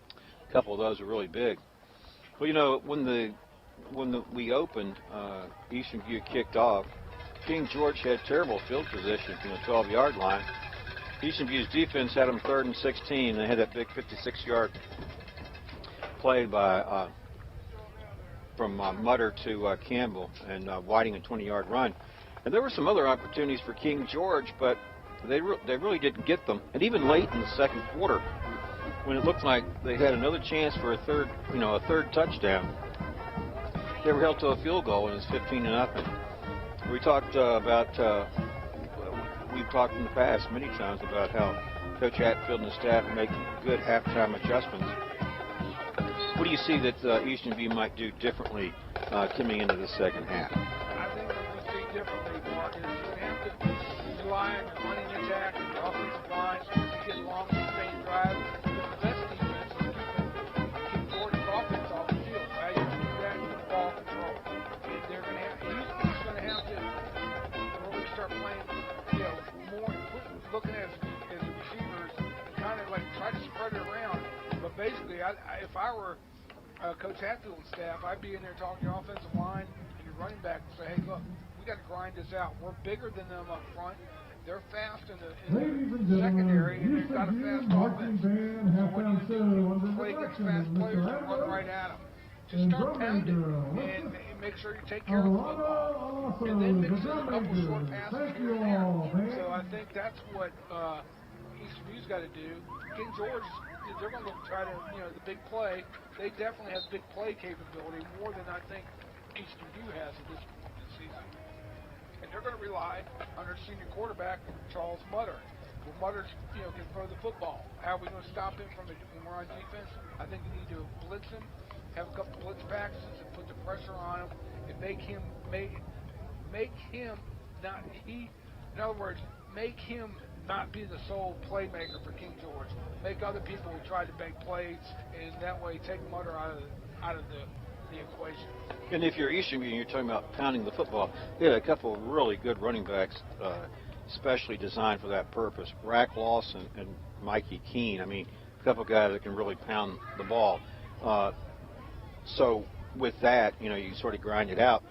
a couple of those were really big. Well, when we opened, Eastern View kicked off. King George had terrible field position from the 12-yard line. Eastern View's defense had them 3rd and 16. They had that big 56-yard play from Mutter to Campbell, and Whiting a 20-yard run. And there were some other opportunities for King George, but they really didn't get them. And even late in the second quarter, when it looked like they had another chance for a third touchdown, they were held to a field goal, and it's 15-0. We talked we've talked in the past many times about how Coach Hatfield and the staff make good halftime adjustments. What do you see that Eastern View might do differently coming into the second half? I think what we see differently, Mark, is you're going to have to rely on your running attack and your offensive line to get long, sustained drives. The best defense is keeping George's offense off the field. Right? You do that with ball control. And they're going to have, he's going to have to really start playing, more, looking at as receivers, kind of like try to spread it around. But basically, if I were Coach Hatfield's staff, I'd be in there talking to your offensive line and your running back and say, hey, look, we got to grind this out. We're bigger than them up front. They're fast in the secondary, and they've got a fast offense. So what do? You play against fast players and run right at them. Just start pounding and make sure you take care of the football. And then mix in a couple short passes here and there. So I think that's what Eastern View's got to do. King George, they're going to try to, the big play. They definitely have big play capability, more than I think Eastern View has at this season. And they're going to rely on their senior quarterback, Charles Mutter. Well, Mutter, can throw the football. How are we going to stop him when we're on defense? I think we need to blitz him, have a couple blitz practices, and put the pressure on him, and make him not be the sole playmaker for King George. Make other people who try to make plays, and that way take Mutter out of the equation. And if you're Eastern View and you're talking about pounding the football, they had a couple of really good running backs, especially designed for that purpose. Rack Lawson and Mikey Keene. I mean, a couple of guys that can really pound the ball. So with that, you sort of grind it out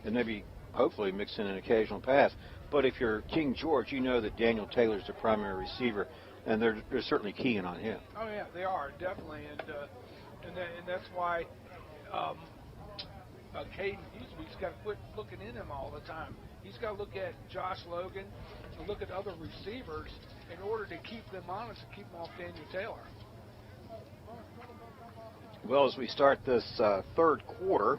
and maybe hopefully mix in an occasional pass. But if you're King George, you know that Daniel Taylor's the primary receiver, and they're certainly keying on him. Oh yeah, they are definitely, and that's why Caden Hughes got to quit looking in him all the time. He's got to look at Josh Logan and look at other receivers in order to keep them honest and keep them off Daniel Taylor. Well, as we start this third quarter,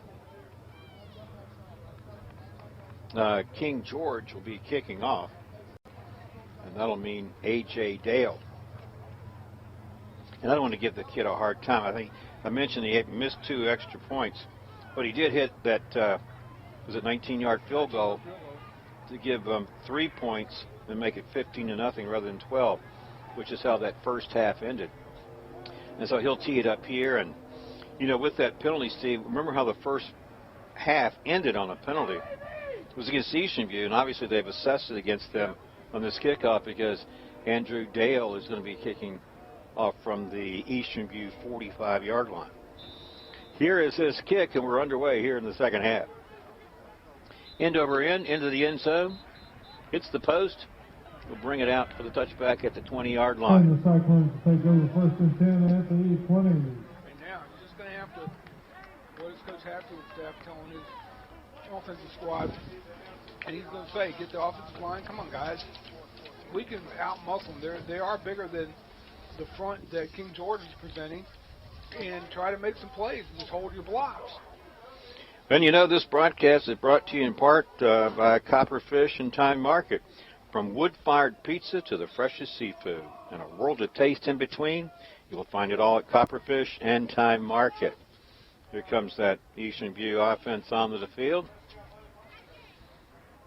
King George will be kicking off, and that'll mean A.J. Dale. And I don't want to give the kid a hard time. I think I mentioned he had missed 2 extra points, but he did hit that, was it 19-yard field goal to give 3 points and make it 15-0 rather than 12, which is how that first half ended. And so he'll tee it up here, and with that penalty, Steve, remember how the first half ended on a penalty? It was against Eastern View, and obviously they've assessed it against them on this kickoff because Andrew Dale is going to be kicking off from the Eastern View 45-yard line. Here is his kick, and we're underway here in the second half. End over end, into the end zone. Hits the post. We'll bring it out for the touchback at the 20-yard line. The Cyclones take over 1st and 10 at the 20. And now he's just going to have to, what is Coach Hatfield's staff telling his offensive squad? And he's going to say, get the offensive line. Come on, guys. We can out-muscle them. They are bigger than the front that King George is presenting. And try to make some plays and just hold your blocks. And this broadcast is brought to you in part by Copperfish and Time Market. From wood-fired pizza to the freshest seafood and a world of taste in between, you will find it all at Copperfish and Time Market. Here comes that Eastern View offense onto the field.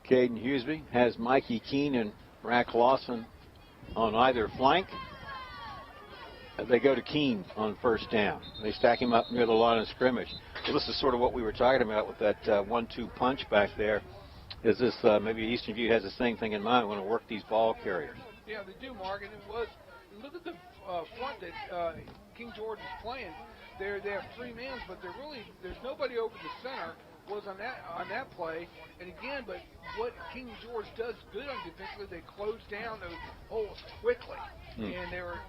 Caden Hughesby has Mikey Keene and Rack Lawson on either flank. They go to Keene on first down. They stack him up near the line of scrimmage. Well, this is sort of what we were talking about with that 1-2 punch back there. Is this maybe Eastern View has the same thing in mind? We want to work these ball carriers. Yeah, they do, Mark. And it was, look at the front that King George is playing. They have 3 men, but there's nobody over the center. Was on that play, and again, but what King George does good on defensively, they close down those holes quickly, and they were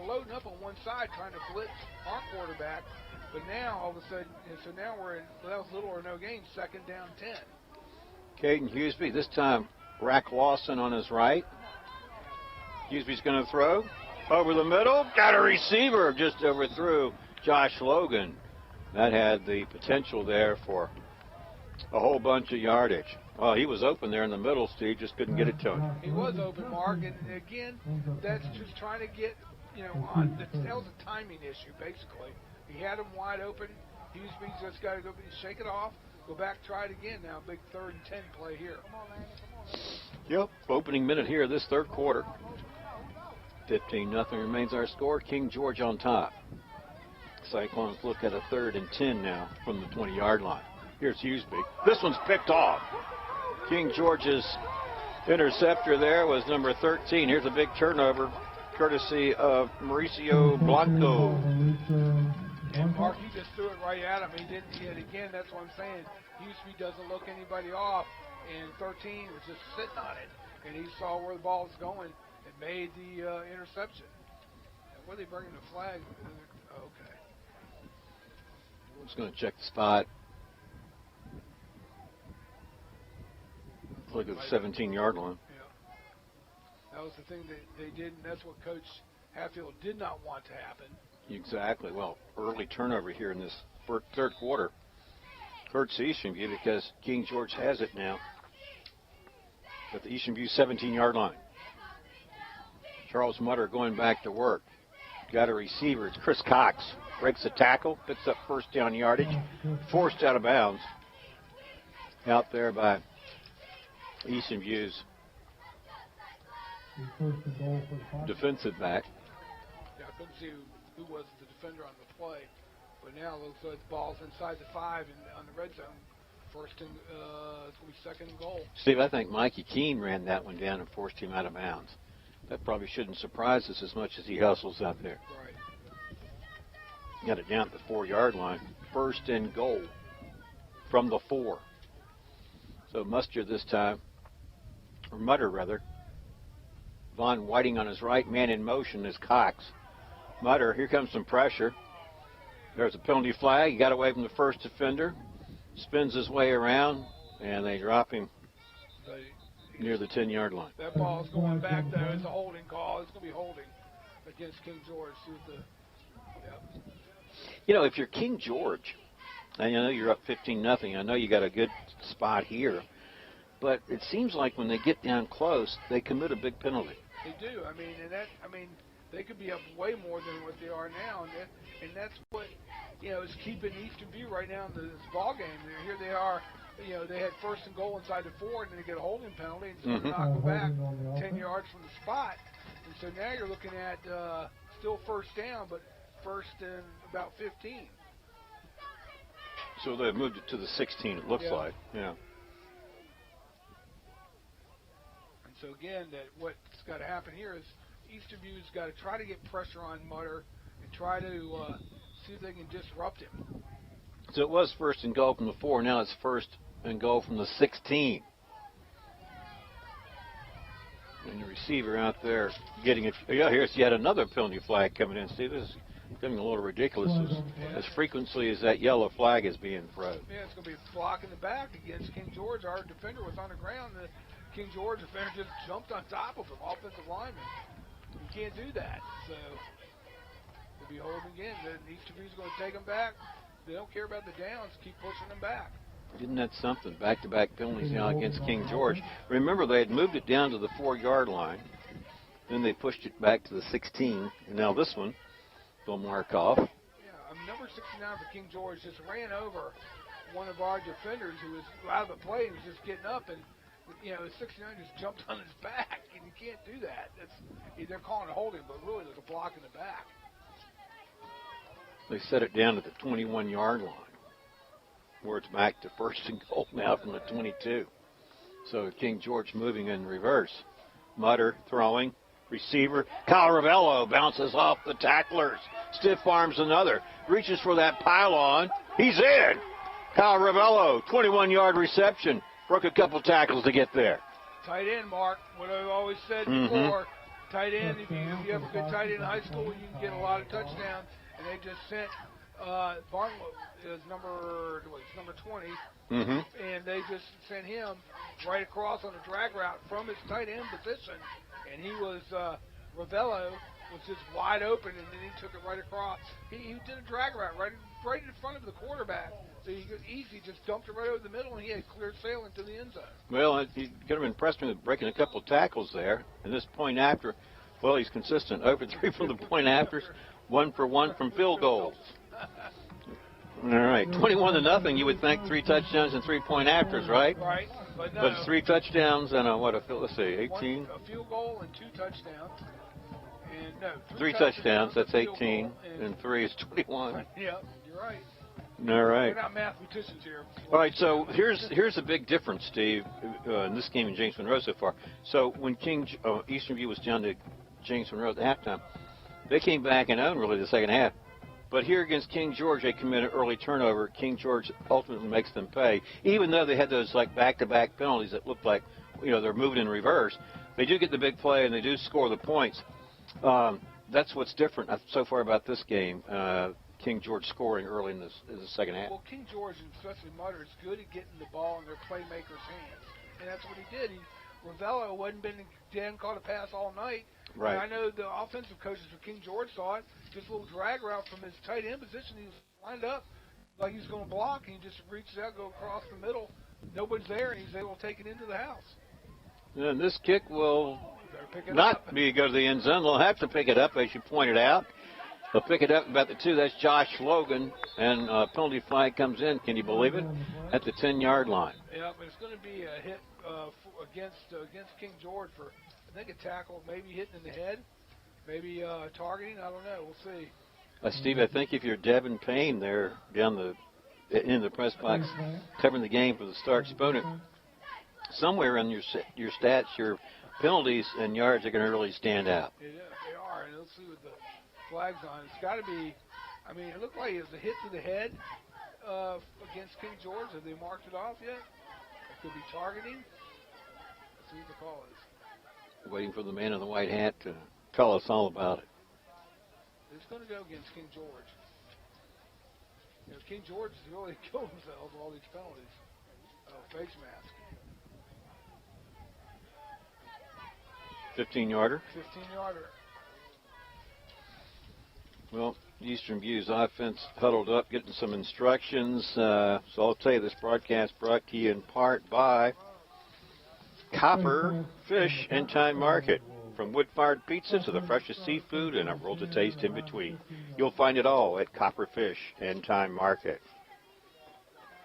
loading up on one side trying to blitz our quarterback, but now all of a sudden, so now we're in that was little or no gain, 2nd down 10. Caden Hughesby, this time Rack Lawson on his right. Hughesby's going to throw over the middle, got a receiver, just overthrew Josh Logan. That had the potential there for a whole bunch of yardage. Well, he was open there in the middle, Steve, just couldn't get it to him. He was open, Mark, and again, that's just trying to get, on. That was a timing issue, basically. He had him wide open. Hughesby's just got to go shake it off, go back, try it again now. Big 3rd and 10 play here. Yep, opening minute here this third quarter. 15-0 remains our score. King George on top. Cyclones look at a 3rd and 10 now from the 20-yard line. Here's Hughesby. This one's picked off. King George's interceptor there was number 13. Here's a big turnover, courtesy of Mauricio Blanco. And Mark, he just threw it right at him. He didn't. And again, that's what I'm saying. Houston doesn't look anybody off, and 13 was just sitting on it, and he saw where the ball was going and made the interception. And what are they bringing the flag? Okay. I'm just going to check the spot. Look at the 17-yard line. Yeah. That was the thing that they did, and that's what Coach Hatfield did not want to happen. Exactly. Well, early turnover here in this third quarter hurts Eastern View because King George has it now at the Eastern View 17-yard line. Charles Mutter going back to work. Got a receiver. It's Chris Cox. Breaks the tackle, picks up first down yardage, forced out of bounds out there by Eastern View's defensive back. Yeah, I couldn't see who was the defender on the play, but now it looks like the ball's inside the 5 and on the red zone. First and it's going to be second and goal. Steve, I think Mikey Keene ran that one down and forced him out of bounds. That probably shouldn't surprise us as much as he hustles out there. Right. Got it down at the 4-yard line. First and goal from the 4. So Muster this time, or Mutter rather. Von Whiting on his right, man in motion is Cox. Mutter, here comes some pressure. There's a penalty flag. He got away from the first defender. Spins his way around, and they drop him near the 10-yard line. That ball's going back there. It's a holding call. It's going to be holding against King George. You know, if you're King George, and I know you're up 15-0, I know you got a good spot here, but it seems like when they get down close, they commit a big penalty. They do. They could be up way more than what they are now, and that's what is keeping Eastern View right now in this ball game. Here they are. They had first and goal inside the 4, and then they get a holding penalty and just knock them back 10 yards from the spot. And so now you're looking at still first down, but first and about 15. So they've moved it to the 16, it looks like. Yeah. And so again, what's got to happen here is Eastern View's got to try to get pressure on Mutter and try to see if they can disrupt him. So it was first and goal from the 4. Now it's first and goal from the 16. And the receiver out there getting it. Yeah, here's yet another penalty flag coming in. See, this is getting a little ridiculous as frequently as that yellow flag is being thrown. Yeah, it's going to be a block in the back against King George. Our defender was on the ground. The King George defender just jumped on top of him, offensive lineman. You can't do that. So they'll be holding again. Then Eastern View's going to take them back. They don't care about the downs. Keep pushing them back. Isn't that something? Back-to-back penalties now against King George. Remember, they had moved it down to the 4-yard line. Then they pushed it back to the 16. And now this one, they'll mark off. Yeah, number 69 for King George just ran over one of our defenders who was out of the play and was just getting up. And, 69 just jumped on his back. And you can't do that. They're calling it holding, but really there's a block in the back. They set it down to the 21-yard line, where it's back to first and goal now from the 22. So King George moving in reverse. Mutter throwing. Receiver. Kyle Ravello bounces off the tacklers. Stiff arms another. Reaches for that pylon. He's in. Kyle Ravello, 21-yard reception. Broke a couple tackles to get there. Tight end, Mark. What I've always said before. Tight end, if you have a good tight end in high school, you can get a lot of touchdowns. And they just sent Barnwell is number 20, and they just sent him right across on a drag route from his tight end position, and he was Ravello was just wide open, and then he took it right across. He did a drag route right in front of the quarterback, so he could easily just dumped it right over the middle, and he had clear sailing to the end zone. Well, he could have impressed me with breaking a couple of tackles there. And this point after, well, he's consistent. Over 3 from the point afters. 1 for 1 from field goals. All right, 21-0. You would think 3 touchdowns and 3-point afters, right? Right, but no. But it's 3 touchdowns and let's see, 18. A field goal and 2 touchdowns. And no, 3 touchdowns. That's 18, and 3 is 21. Yeah, you're right. All right. We're not mathematicians here. All right, so here's a big difference, Steve, in this game in James Monroe so far. So when Eastern View was down to James Monroe at the halftime, they came back and owned really the second half. But here against King George, they commit an early turnover. King George ultimately makes them pay. Even though they had those like back-to-back penalties that looked like, they're moving in reverse, they do get the big play and they do score the points. That's what's different so far about this game. King George scoring early in the second half. Well, King George, and especially Mutter, is good at getting the ball in their playmakers' hands, and that's what he did. Ravello hadn't caught a pass all night. Right. And I know the offensive coaches for King George saw it. Just a little drag route from his tight end position. He was lined up like he's going to block, and he just reaches out, go across the middle. Nobody's there, and he's able to take it into the house. And this kick will not go to the end zone. They'll have to pick it up, as you pointed out. They'll pick it up about the 2. That's Josh Logan, and penalty flag comes in. Can you believe it? At the 10-yard line. Yeah, but it's going to be a hit against King George for, I think, a tackle, maybe hitting in the head, maybe targeting. I don't know. We'll see. Steve, I think if you're Devin Payne there down in the press box covering the game for the star exponent, somewhere in your stats, your penalties and yards are going to really stand out. Yeah, they are, and let's see what the flag's on. It's got to be, it looked like it was a hit to the head against King George. Have they marked it off yet? It could be targeting. Let's see what the call is. Waiting for the man in the white hat to tell us all about it. It's going to go against King George. King George has really killed himself with all these penalties. Face mask. 15-yarder. 15-yarder. Well, Eastern View's offense huddled up, getting some instructions. So I'll tell you, this broadcast brought to you in part by Copper Fish and Time Market. From wood-fired pizza to the freshest seafood and a world to taste in between. You'll find it all at Copper Fish and Time Market.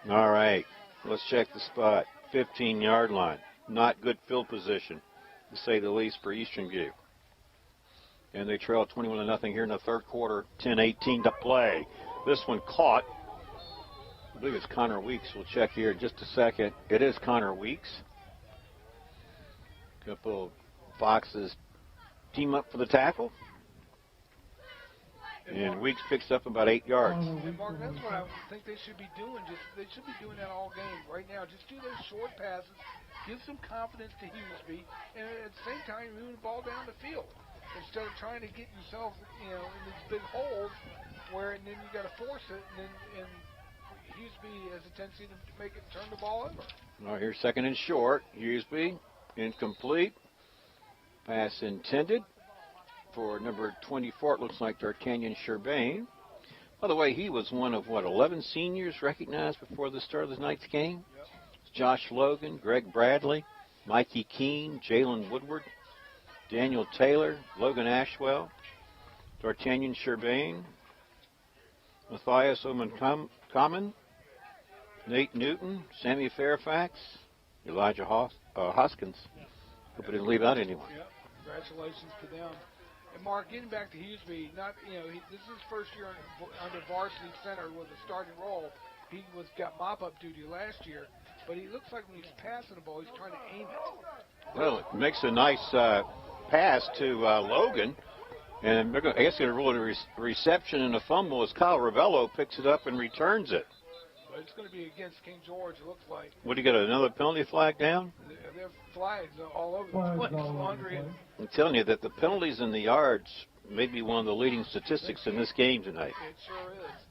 All right, let's check the spot. 15-yard line. Not good field position, to say the least, for Eastern View. And they trail 21-0 here in the third quarter. 10-18 to play. This one caught. I believe it's Connor Weeks. We'll check here in just a second. It is Connor Weeks. Couple Foxes team up for the tackle. And Weeks picks up about 8 yards. And Mark, that's what I think they should be doing. They should be doing that all game right now. Just do those short passes. Give some confidence to Hughesby. And at the same time, move the ball down the field. Instead of trying to get yourself, in these big holes where and then you got to force it. And Hughesby has a tendency to make it turn the ball over. All right, here's second and short. Hughesby, incomplete. Pass intended for number 24, it looks like D'Artagnan Sherbane. By the way, he was one of, 11 seniors recognized before the start of the night's game? Yep. Josh Logan, Greg Bradley, Mikey Keene, Jalen Woodward, Daniel Taylor, Logan Ashwell, D'Artagnan Sherbane, Matthias Oman-Common, Nate Newton, Sammy Fairfax, Elijah Hoskins. Hope I didn't leave out anyone. Yep. Congratulations to them. And Mark, getting back to Hughesby, this is his first year under varsity center with a starting role. He got mop-up duty last year, but he looks like when he's passing the ball, he's trying to aim it. Well, it makes a nice pass to Logan, and I guess they're going to rule a reception and a fumble as Kyle Ravello picks it up and returns it. But it's going to be against King George, it looks like. Would he get another penalty flag down? There are flags all over the place, Laundry. I'm telling you that the penalties in the yards may be one of the leading statistics in this game tonight. It sure is.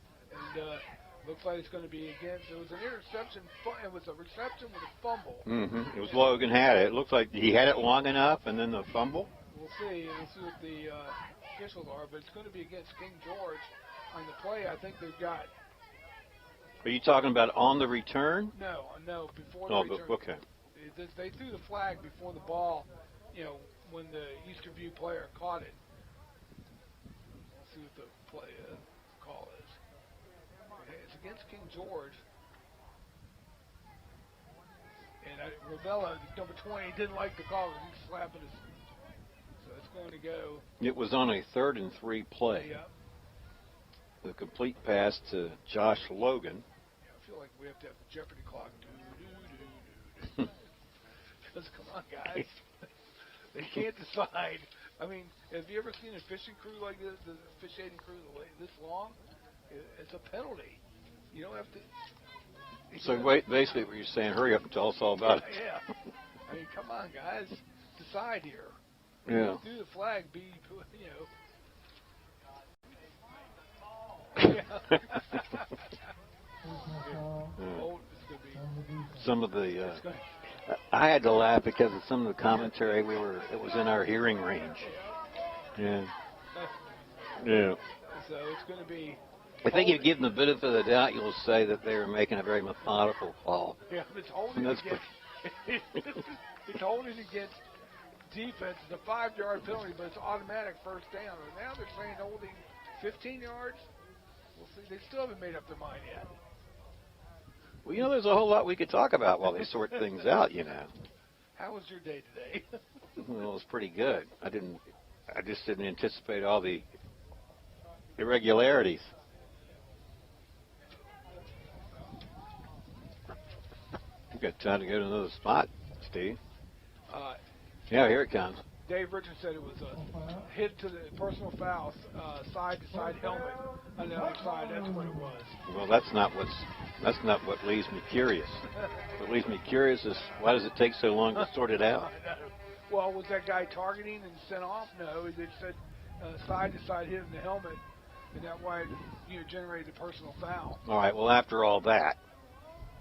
And looks like it's going to be against. It was an interception. It was a reception with a fumble. It was Logan had it. It looked like he had it long enough, and then the fumble. We'll see. We'll see what the officials are, but it's going to be against King George on the play. I think they've got. Are you talking about on the return? No, before the return. Okay. They threw the flag before the ball, when the Eastern View player caught it. Let's see what the call is. It's against King George. And Ravella, number 20, didn't like the call. He's slapping his. So it's going to go. It was on a 3rd and 3 play. Yep. The complete pass to Josh Logan. Yeah, I feel like we have to have the Jeopardy clock. Just come on, guys. They can't decide. I mean, have you ever seen a fishing crew like this, the officiating crew this long? it's a penalty. You don't have to. So wait, basically what you're saying, hurry up and tell us all about it. Yeah. I mean, come on, guys. Decide here. Yeah. Do the flag be, you know. Oh, it's gonna be, some of the, I had to laugh because of some of the commentary. It was in our hearing range. Yeah. Yeah. So it's going to be. I think if you give them the benefit of the doubt, you'll say that they were making a very methodical call. Yeah, it's holding against. It's holding against defense. It's a 5-yard penalty, but it's automatic first down. And now they're saying holding 15 yards. We'll see. They still haven't made up their mind yet. Well, you know, there's a whole lot we could talk about while they sort things out, you know. How was your day today? Well, it was pretty good. I just didn't anticipate all the irregularities. You got time to go to another spot, Steve? Yeah, here it comes. Dave Richards said it was a hit to the personal foul, side-to-side helmet on the other side. That's what it was. Well, that's not what leaves me curious. What leaves me curious is why does it take so long to sort it out? Well, was that guy targeting and sent off? No, they said side-to-side hit in the helmet, and that's why it generated the personal foul. All right. Well, after all that,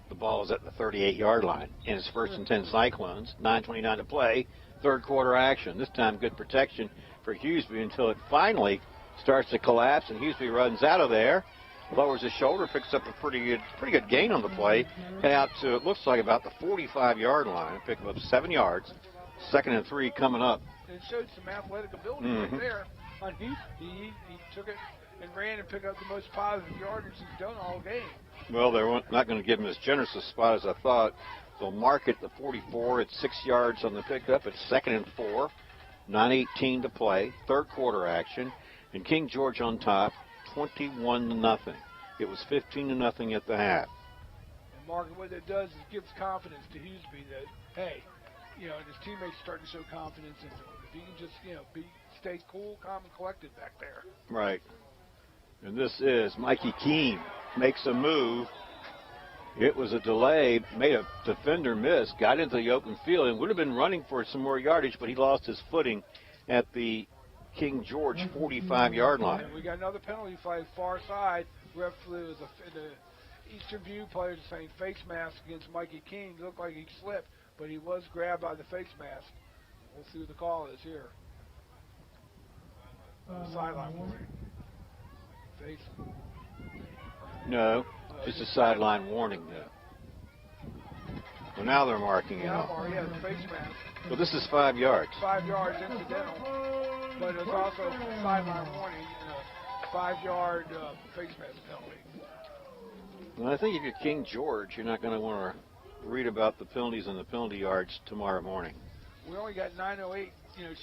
the ball is at the 38-yard line, and it's 1st and 10 Cyclones. 9:29 to play. Third quarter action. This time good protection for Hughesby until it finally starts to collapse, and Hughesby runs out of there, lowers his shoulder, picks up a pretty good gain on the play, head out to, it looks like, about the 45-yard line, pick up 7 yards. 2nd and 3 coming up. It showed some athletic ability right there. On Hughesby, he took it and ran and picked up the most positive yardage he's done all game. Well, they're not going to give him as generous a spot as I thought. They'll mark it the 44 at 6 yards on the pickup. It's 2nd and 4, 9:18 to play. Third quarter action, and King George on top, 21-0. It was 15-0 at the half. And Mark, what it does is gives confidence to Hughesby that, hey, and his teammates start to show confidence in him. If he can just, stay cool, calm, and collected back there. Right. And this is Mikey Keene makes a move. It was a delay, made a defender miss, got into the open field, and would have been running for some more yardage, but he lost his footing at the King George 45-yard line. And we got another penalty flag far side. Ref flew the Eastern View players saying face mask against Mikey King. Looked like he slipped, but he was grabbed by the face mask. We'll see what the call is here. Sideline warning. Face. No, just a sideline warning, though. Well, now they're marking it up. Yeah, the face mask. Well, this is 5 yards. 5 yards incidental, but it's also a sideline warning, 5-yard face mask penalty. Well, I think if you're King George, you're not going to want to read about the penalties and the penalty yards tomorrow morning. We only got 9:08,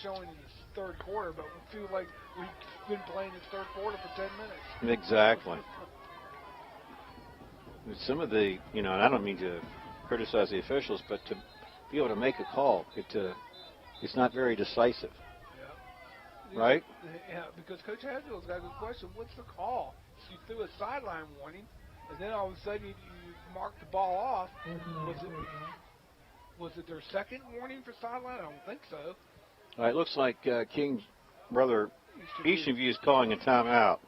showing in the third quarter, but we feel like we've been playing the third quarter for 10 minutes. Exactly. Some of the, and I don't mean to criticize the officials, but to be able to make a call, it's not very decisive. Yeah. Right? Yeah, because Coach Hadfield's got a good question. What's the call? She threw a sideline warning, and then all of a sudden you marked the ball off. Was it their second warning for sideline? I don't think so. All right, it looks like Eastern View is calling a timeout.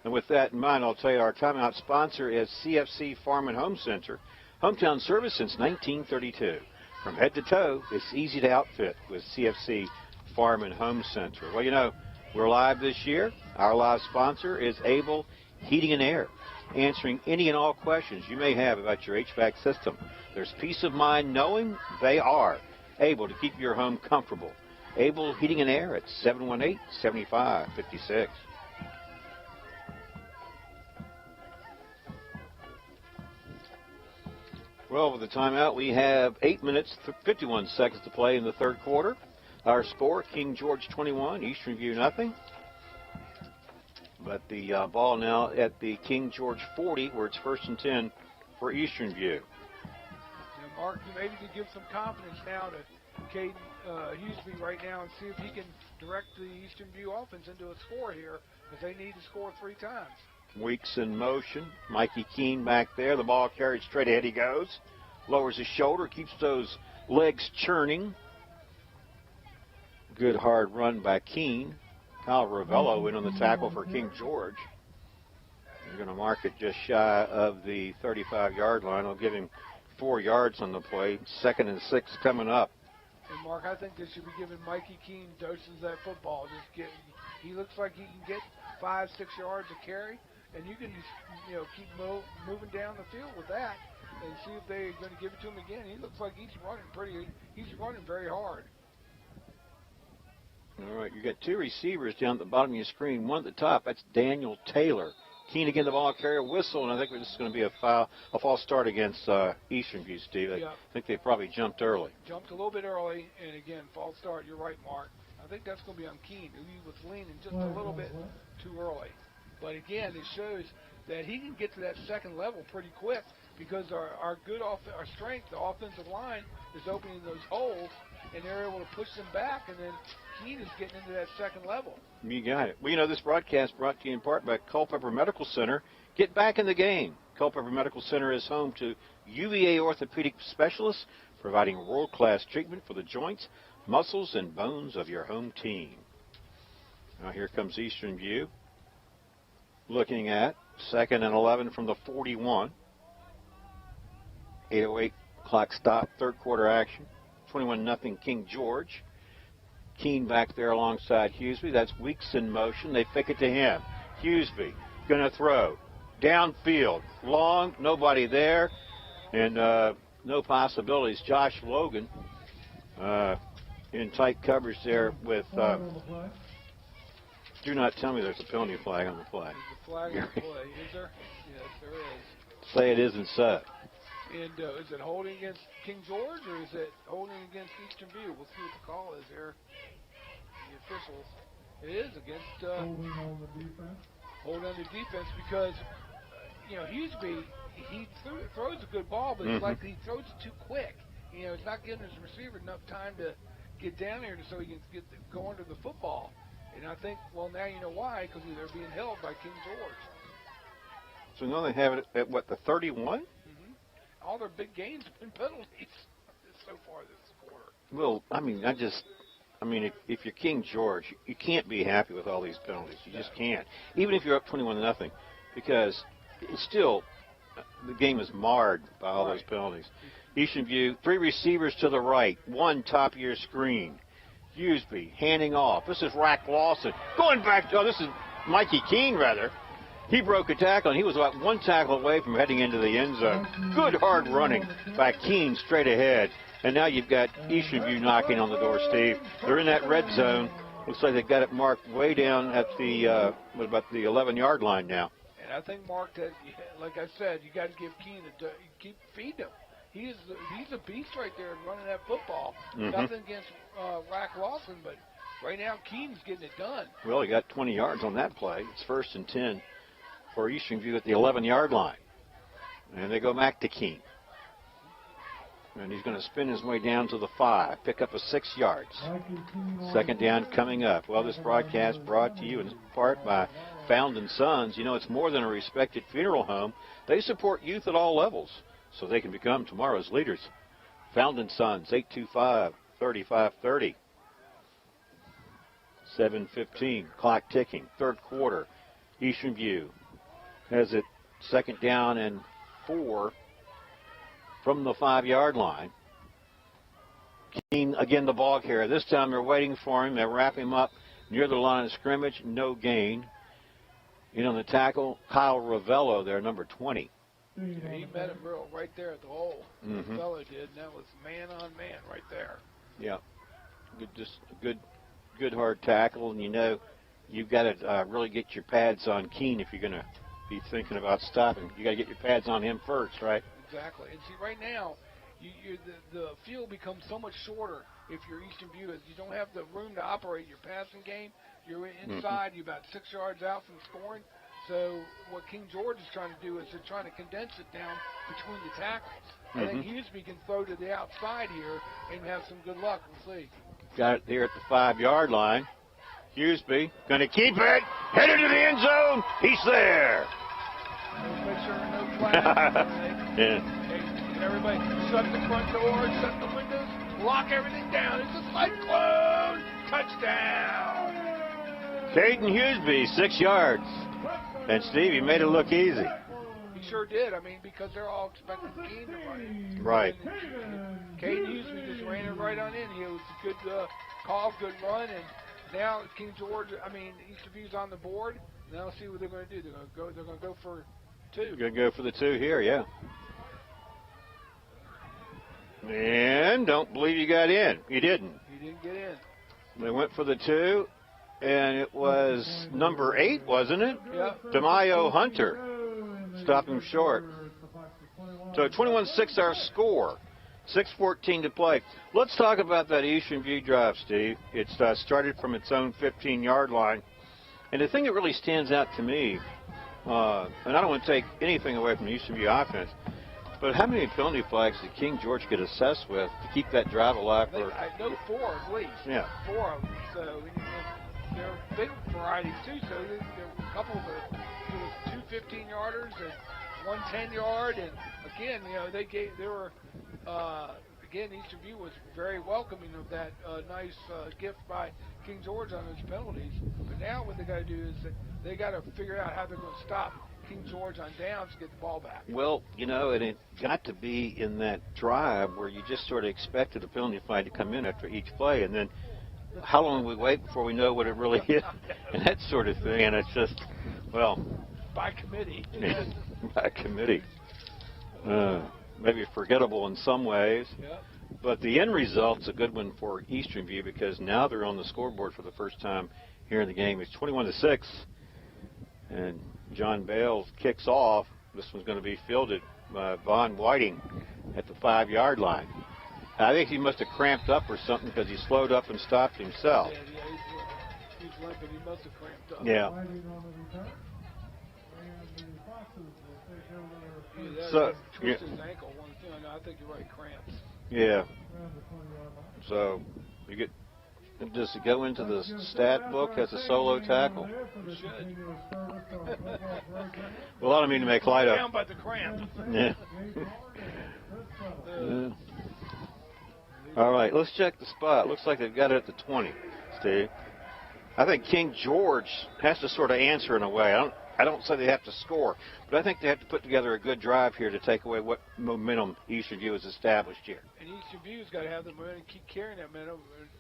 And with that in mind, I'll tell you our timeout sponsor is CFC Farm and Home Center. Hometown service since 1932. From head to toe, it's easy to outfit with CFC Farm and Home Center. Well, we're live this year. Our live sponsor is Able Heating and Air, answering any and all questions you may have about your HVAC system. There's peace of mind knowing they are able to keep your home comfortable. Able Heating and Air at 718-7556. Well, with the timeout, we have 8 minutes, 51 seconds to play in the third quarter. Our score, King George 21, Eastern View nothing. But the ball now at the King George 40, where it's 1st and 10 for Eastern View. Mark, you maybe could give some confidence now to Caden Hughesby right now and see if he can direct the Eastern View offense into a score here, because they need to score 3 times. Weeks in motion. Mikey Keene back there. The ball carried straight ahead he goes. Lowers his shoulder, keeps those legs churning. Good hard run by Keene. Kyle Ravello in on the tackle for King George. They're going to mark it just shy of the 35-yard line. I'll give him 4 yards on the play. 2nd and 6 coming up. And Mark, I think they should be giving Mikey Keene doses of that football. He looks like he can get 5-6 yards of carry, and you can just keep moving down the field with that and see if they're going to give it to him again. He looks like he's running very hard. All right, you got 2 receivers down at the bottom of your screen. One at the top, that's Daniel Taylor. Keene again, the ball carrier, whistle, and I think this is going to be a false start against Eastern View, Steve. I think they probably jumped early. Jumped a little bit early, and again, false start. You're right, Mark. I think that's going to be on Keene. He was leaning just a little bit too early. But again, it shows that he can get to that second level pretty quick because our strength, the offensive line, is opening those holes, and they're able to push them back, and then Keene is getting into that second level. You got it. Well, this broadcast brought to you in part by Culpeper Medical Center. Get back in the game. Culpeper Medical Center is home to UVA orthopedic specialists providing world-class treatment for the joints, muscles, and bones of your home team. Now here comes Eastern View. Looking at 2nd and 11 from the 41. 8:08 clock stop, 3rd quarter action. 21-0 King George. Keene back there alongside Hughesby. That's Weeks in motion. They pick it to him. Hughesby going to throw. Downfield. Long. Nobody there. And no possibilities. Josh Logan in tight coverage there with... do not tell me there's a penalty flag on the play. There's a flag on the play. Is there? Yes, there is. Say it isn't so. And is it holding against King George or is it holding against Eastern View? We'll see what the call is here. The officials. It is against holding on the defense. Holding on the defense because, Hughesby, he throws a good ball, but it's like he throws it too quick. It's not giving his receiver enough time to get down there so he can go under the football. And I think, now you know why, because they're being held by King George. So now they have it at, the 31? All their big gains have been penalties so far this quarter. Well, if you're King George, you can't be happy with all these penalties. You just can't. Even if you're up 21-0, because it's still, the game is marred by all those penalties. Eastern View, 3 receivers to the right, 1 top of your screen. Hughesby handing off. This is Rack Lawson. Going back, this is Mikey Keene, rather. He broke a tackle, and he was about 1 tackle away from heading into the end zone. Good hard running by Keene straight ahead. And now you've got Eastern View knocking on the door, Steve. They're in that red zone. Looks like they've got it marked way down at the, about the 11-yard line now. And I think, Mark, that, like I said, you got to give Keene keep feeding him. He's a beast right there running that football. Nothing against Rack Lawson, but right now Keene's getting it done. Well, he got 20 yards on that play. It's 1st and 10 for Eastern View at the 11-yard line. And they go back to Keene. And he's going to spin his way down to the 5, pick up a 6 yards. 2nd down coming up. Well, this broadcast brought to you in part by Found & Sons. It's more than a respected funeral home. They support youth at all levels so they can become tomorrow's leaders. Found & Sons, 825-3530. 7:15, clock ticking, 3rd quarter. Eastern View has it 2nd down and 4 from the 5-yard line. Keene, again, the ball carrier. This time they're waiting for him. They wrap him up near the line of scrimmage. No gain. In on the tackle, Kyle Ravello there, number 20. Yeah, he met him right there at the hole. Ravello did, and that was man on man right there. Yeah. Good hard tackle, and you've got to really get your pads on Keene if you're going to be thinking about stopping. You got to get your pads on him first, right? Exactly. And see, right now, the field becomes so much shorter if you're Eastern View. You don't have the room to operate your passing game. You're inside. You're about 6 yards out from scoring. So what King George is trying to do is they're trying to condense it down between the tackles. I think Hughesby can throw to the outside here and have some good luck. We'll see. Got it there at the 5-yard line. Hughesby going to keep it. Headed to the end zone. He's there. Make sure no flags. Yeah. Everybody shut the front door, shut the windows, lock everything down. It's a Cyclone touchdown. Caden Hughesby, 6 yards. And Steve, you made it look easy. He sure did. I mean, because they're all expecting Keene to run it. Right. Caden Hughesby just ran it right on in. He was a good call, good run, and now King George. I mean, Eastern View's on the board. Now let's see what they're going to do. They're going to go for 2. Going to go for the 2 here, yeah. And don't believe you got in. You didn't. He didn't get in. They went for the 2, and it was number 8, wasn't it? Yep. DeMaio Hunter. Stopped him short. So 21-6 our score. 6:14 to play. Let's talk about that Eastern View drive, Steve. It started from its own 15-yard line. And the thing that really stands out to me, and I don't want to take anything away from the Eastern View offense, but how many penalty flags did King George get assessed with to keep that drive alive? I know 4 at least. Yeah. 4 of them. So there are big varieties too. So there were a couple of there was 2 15-yarders and 1 10-yard, and again, again, Eastern View was very welcoming of that nice gift by King George on those penalties. But now what they got to do is that they got to figure out how they're going to stop King George on downs to get the ball back. Well, and it got to be in that drive where you just sort of expected a penalty flag to come in after each play, and then how long we wait before we know what it really is, and that sort of thing. And it's just, well, by committee. By committee. Maybe forgettable in some ways. Yep. But the end result's a good one for Eastern View because now they're on the scoreboard for the first time here in the game. It's 21-6. And John Bales kicks off. This one's going to be fielded by Von Whiting at the 5-yard line. I think he must have cramped up or something because he slowed up and stopped himself. Yeah, he's limping. He must have cramped up. Yeah. So twist his ankle. I think you're right. Cramps. Yeah. So you get. Does it go into the stat book as a solo tackle? It should. Well, I don't mean to make light of. Down by the cramp. Yeah. Yeah. All right, let's check the spot. Looks like they've got it at the 20, Steve. I think King George has to sort of answer in a way. I don't say they have to score, but I think they have to put together a good drive here to take away what momentum Eastern View has established here. And Eastern View's got to have the momentum, keep carrying that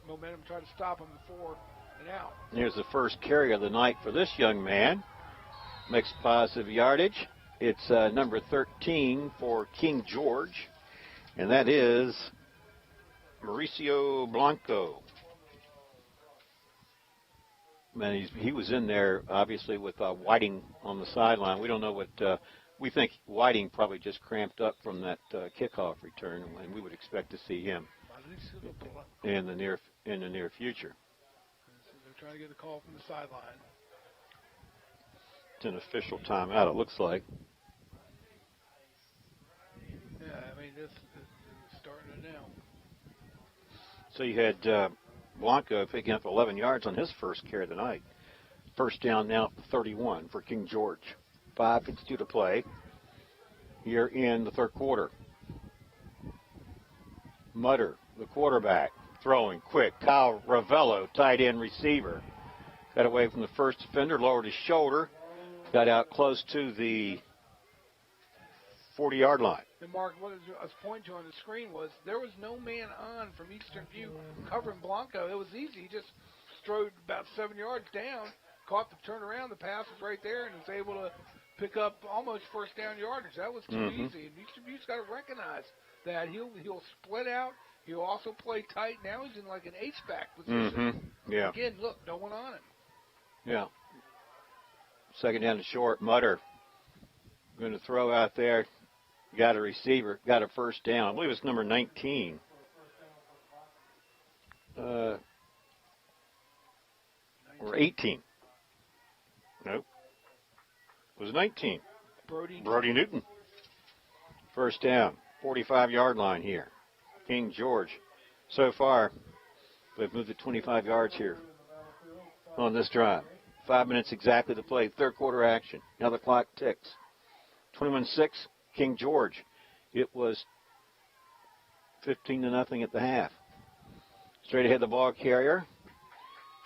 momentum, try to stop them before and out. Here's the first carry of the night for this young man. Makes positive yardage. It's number 13 for King George, and that is Mauricio Blanco. Man, he was in there, obviously, with Whiting on the sideline. We don't know what we think. Whiting probably just cramped up from that kickoff return, and we would expect to see him in the near future. They're trying to get a call from the sideline. It's an official timeout, it looks like. Yeah, I mean, this is starting it now. So you had Blanco picking up 11 yards on his first carry of the night. First down now at the 31 for King George. 5:52 to play here in the third quarter. Mutter, the quarterback, throwing quick. Kyle Ravello, tight end receiver. Got away from the first defender, lowered his shoulder. Got out close to the 40-yard line. And Mark, what I was pointing to on the screen was there was no man on from Eastern View covering Blanco. It was easy. He just strode about 7 yards down, caught the turnaround. The pass was right there, and was able to pick up almost first down yardage. That was too easy. And Eastern View's got to recognize that he'll split out. He'll also play tight. Now he's in like an H-back position. Yeah. Again, look, no one on him. Yeah. Second down to short. Mutter going to throw out there. Got a receiver. Got a first down. I believe it's number 19. Or 18. Nope. It was 19. Brody Newton. First down. 45-yard line here. King George. So far, they've moved it 25 yards here on this drive. 5 minutes exactly to play. Third quarter action. Now the clock ticks. 21-6, King George. It was 15-0 at the half. Straight ahead the ball carrier.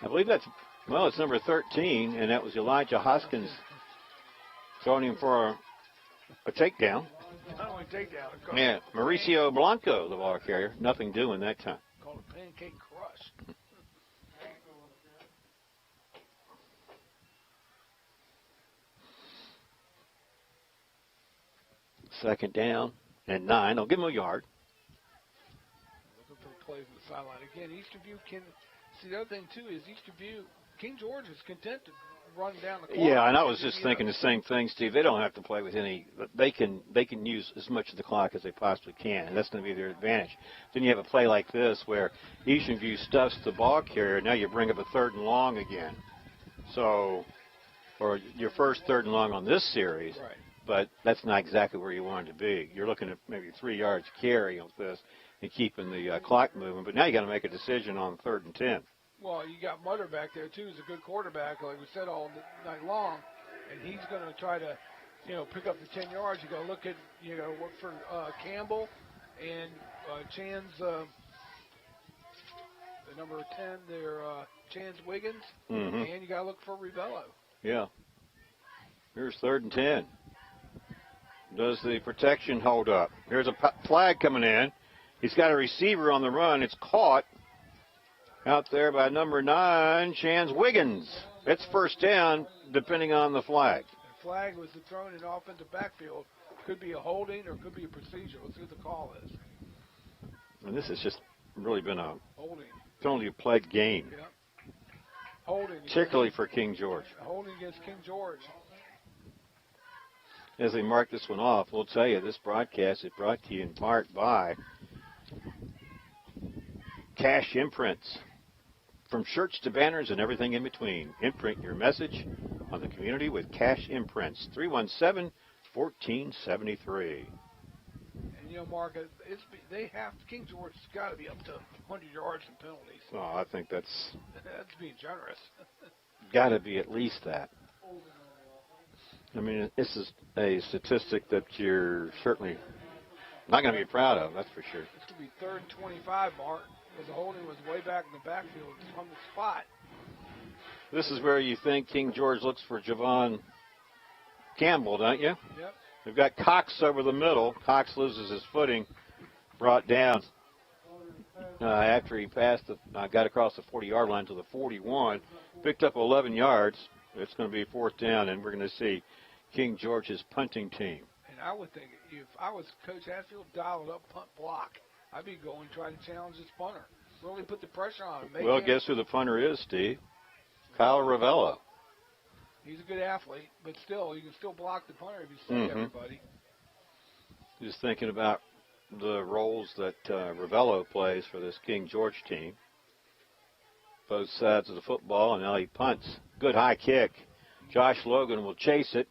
I believe that's, well, it's number 13, and that was Elijah Hoskins throwing him for a takedown. Not only takedown. Yeah, Mauricio Blanco, the ball carrier. Nothing doing that time. Called a pancake crush. Second down and 9. They'll give him a yard. Looking for a play from the sideline. Again, Eastern View can see the other thing, too, is Eastern View, King George is content to run down the clock. Yeah, and I was just thinking the same thing, Steve. They don't have to play with any. They can use as much of the clock as they possibly can, and that's going to be their advantage. Then you have a play like this where Eastern View stuffs the ball carrier. Now you bring up a 3rd and long again. So, or your first 3rd and long on this series. Right. But that's not exactly where you want it to be. You're looking at maybe 3 yards carry with this and keeping the clock moving. But now you got to make a decision on 3rd and 10. Well, you got Mutter back there, too. He's a good quarterback, like we said all night long. And he's going to try to, pick up the 10 yards. You got to look at, look for Campbell and Chan's, the number 10 there, Chan's Wiggins. Mm-hmm. And you got to look for Rivello. Yeah. Here's 3rd and 10. Does the protection hold up? Here's a flag coming in. He's got a receiver on the run. It's caught out there by number 9, Chance Wiggins. It's first down, depending on the flag. The flag was thrown in offensive backfield. Could be a holding or could be a procedure. Let's see what the call is. And this has just really been a Holding. penalty-plagued game, Yeah. Holding. particularly for King George. Holding against King George. As they mark this one off, we'll tell you this broadcast is brought to you in part by Cash Imprints. From shirts to banners and everything in between, imprint your message on the community with Cash Imprints. 317-1473. And Mark, King George has got to be up to 100 yards in penalties. Well, I think that's being generous. got to be at least that. I mean, this is a statistic that you're certainly not going to be proud of, that's for sure. It's going to be 3rd and 25, Mark, because the holding was way back in the backfield from the spot. This is where you think King George looks for Javon Campbell, don't you? Yep. We've got Cox over the middle. Cox loses his footing, brought down after he got across the 40-yard line to the 41, picked up 11 yards. It's going to be 4th down, and we're going to see King George's punting team. And I would think if I was Coach Hatfield, dialed up punt block, I'd be going trying to challenge this punter. Really put the pressure on him. Well, guess who the punter is, Steve? Kyle Ravello. He's a good athlete, but still, you can still block the punter if you see everybody. Just thinking about the roles that Ravello plays for this King George team. Both sides of the football, and now he punts. Good high kick. Josh Logan will chase it,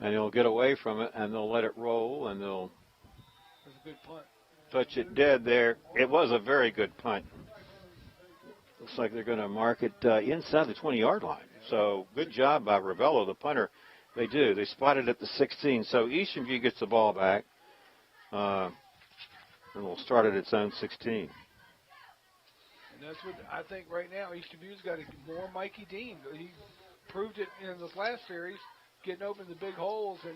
and he'll get away from it, and they'll let it roll, and they'll That's a good punt. Touch it dead there. It was a very good punt. Looks like they're going to mark it inside the 20-yard line. So good job by Ravello, the punter. They do. They spotted at the 16. So Eastern View gets the ball back, and will start at its own 16. And that's what I think right now. Eastern View's got more Mikey Dean. He proved it in this last series, getting open the big holes and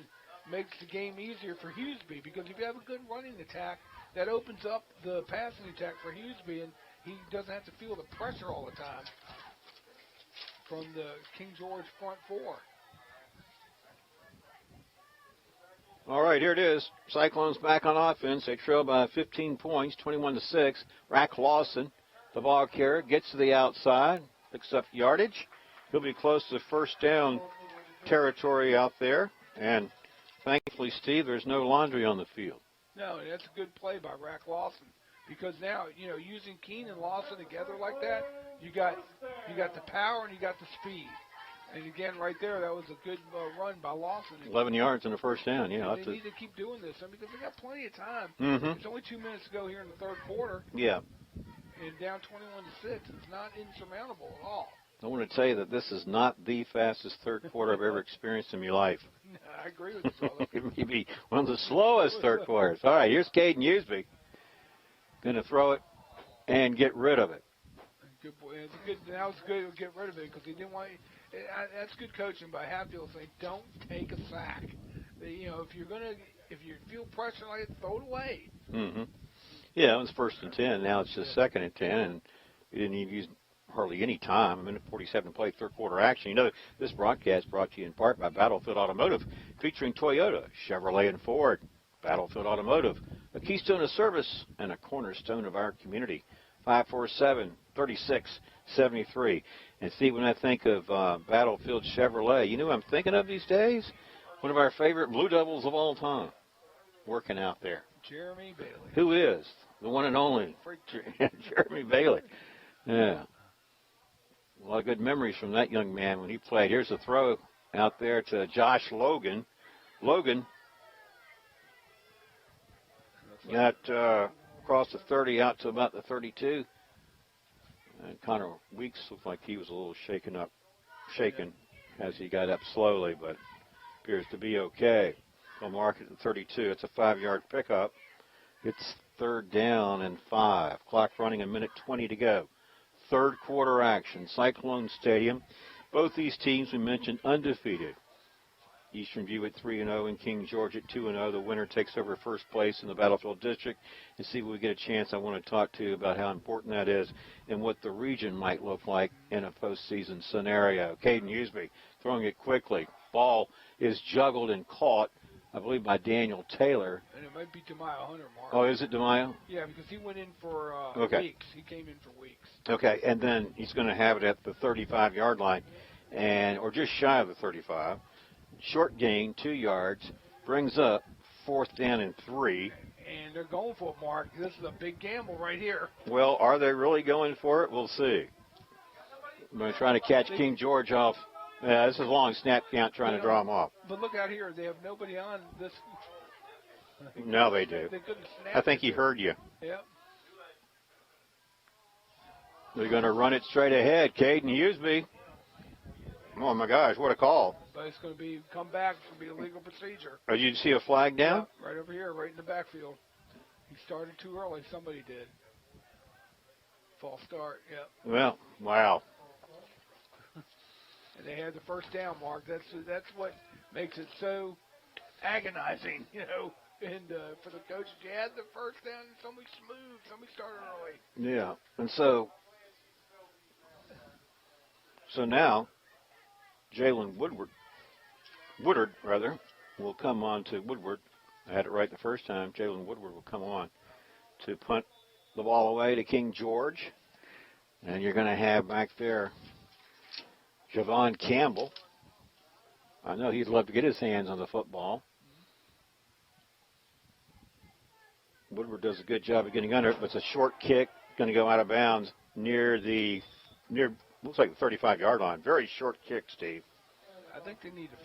makes the game easier for Hughesby. Because if you have a good running attack, that opens up the passing attack for Hughesby, and he doesn't have to feel the pressure all the time from the King George front four. All right, here it is. Cyclones back on offense. They trail by 15 points, 21-6. Rack Lawson, the ball carrier, gets to the outside, picks up yardage. He'll be close to first down territory out there. And thankfully, Steve, there's no laundry on the field. No, that's a good play by Rack Lawson. Because now, using Keene and Lawson together like that, you got the power and you got the speed. And again, right there, that was a good run by Lawson. 11 yards and a first down, yeah. They need to keep doing this because they got plenty of time. Mm-hmm. It's only 2 minutes to go here in the third quarter. Yeah. And down 21-6, it's not insurmountable at all. I want to tell you that this is not the fastest third quarter I've ever experienced in my life. I agree with you, brother. It may be one of the slowest third quarters. All right, here's Caden Usby. Going to throw it and get rid of it. Good boy. It's good. Now it's good to get rid of it because he didn't want. That's good coaching by Hatfield saying don't take a sack. You know, if you feel pressure like it, throw it away. Mm-hmm. Yeah, it was 1st and 10. Now it's just 2nd and 10, and we didn't even use hardly any time. A minute 47 to play, third quarter action. You know, this broadcast brought to you in part by Battlefield Automotive, featuring Toyota, Chevrolet, and Ford. Battlefield Automotive, a keystone of service and a cornerstone of our community. 547-3673. And Steve, when I think of Battlefield Chevrolet, you know who I'm thinking of these days? One of our favorite Blue Devils of all time, working out there. Jeremy Bailey. Who is? The one and only. Jeremy Bailey. Yeah. A lot of good memories from that young man when he played. Here's a throw out there to Josh Logan. Logan got across the 30 out to about the 32. And Connor Weeks looked like he was a little shaken as he got up slowly, but appears to be okay. We'll mark it at 32. It's a 5-yard pickup. It's 3rd down and 5. Clock running, a minute 20 to go. Third quarter action, Cyclone Stadium. Both these teams we mentioned undefeated. Eastern View at 3-0 and King George at 2-0. The winner takes over first place in the Battlefield District. And see if we get a chance, I want to talk to you about how important that is and what the region might look like in a postseason scenario. Caden Usby throwing it quickly. Ball is juggled and caught, I believe, by Daniel Taylor. And it might be Demaio Hunter, Mark. Oh, is it Demaio? Yeah, because he went in for Weeks. He came in for Weeks. Okay, and then he's going to have it at the 35-yard line, or just shy of the 35. Short gain, 2 yards, brings up 4th down and 3. And they're going for it, Mark. This is a big gamble right here. Well, are they really going for it? We'll see. I'm going to try to catch King George off. Yeah, this is a long snap count trying to draw him off. But look out here. They have nobody on this. No, they do. They couldn't snap I think he heard you. Yep. They're going to run it straight ahead. Caden Usby. Oh, my gosh, what a call. But it's going to be come back. It's going to be a legal procedure. Oh, you see a flag down? Yep, right over here, right in the backfield. He started too early. Somebody did. False start, yep. Well, wow. And they had the first down, Mark. That's what makes it so agonizing, you know. And for the coaches, you had the first down, and somebody smooth, somebody started early. Yeah, and so now Jalen Woodward will come on to Woodward. I had it right the first time. Jalen Woodward will come on to punt the ball away to King George. And you're going to have back there Javon Campbell. I know he'd love to get his hands on the football. Woodward does a good job of getting under it, but it's a short kick, going to go out of bounds near looks like the 35-yard line. Very short kick, Steve. I think they need to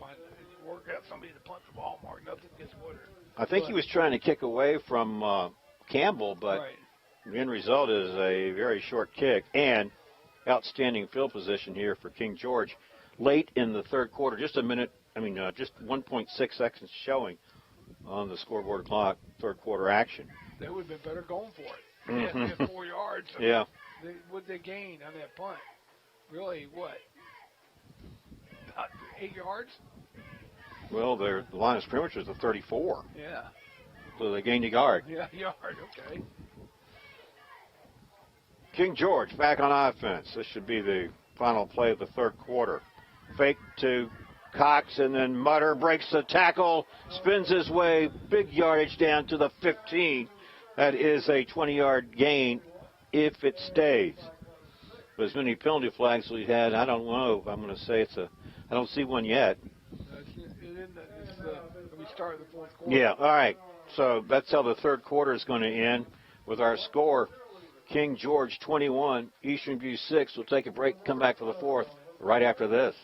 work out somebody to punt the ball, Mark. Nothing against Woodward. I think he was trying to kick away from Campbell, but the end result is a very short kick and outstanding field position here for King George. Late in the third quarter, just 1.6 seconds showing on the scoreboard clock, third quarter action. They would have been better going for it. They had 4 yards. Yeah. What'd they gain on that punt? Really, what? About 8 yards? Well, the line of scrimmage was the 34. Yeah. So they gained a yard. Yeah, yard, okay. King George back on offense. This should be the final play of the third quarter. Fake to Cox, and then Mutter breaks the tackle, spins his way, big yardage down to the 15. That is a 20-yard gain if it stays. But as many penalty flags as we had, I don't know. I'm going to say I don't see one yet. We started the fourth quarter. Yeah, all right. So that's how the third quarter is going to end with our score. King George 21, Eastern View 6. We'll take a break, come back for the fourth right after this.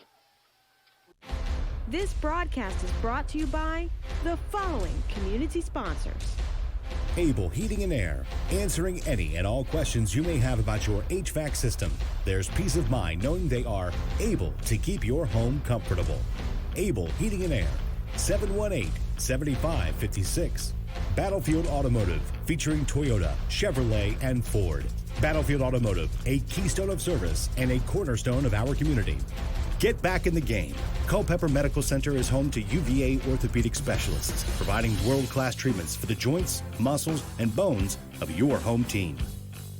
This broadcast is brought to you by the following community sponsors. Able Heating and Air, answering any and all questions you may have about your HVAC system. There's peace of mind knowing they are able to keep your home comfortable. Able Heating and Air, 718-7556. Battlefield Automotive, featuring Toyota, Chevrolet, and Ford. Battlefield Automotive, a keystone of service and a cornerstone of our community. Get back in the game. Culpeper Medical Center is home to UVA orthopedic specialists, providing world-class treatments for the joints, muscles, and bones of your home team.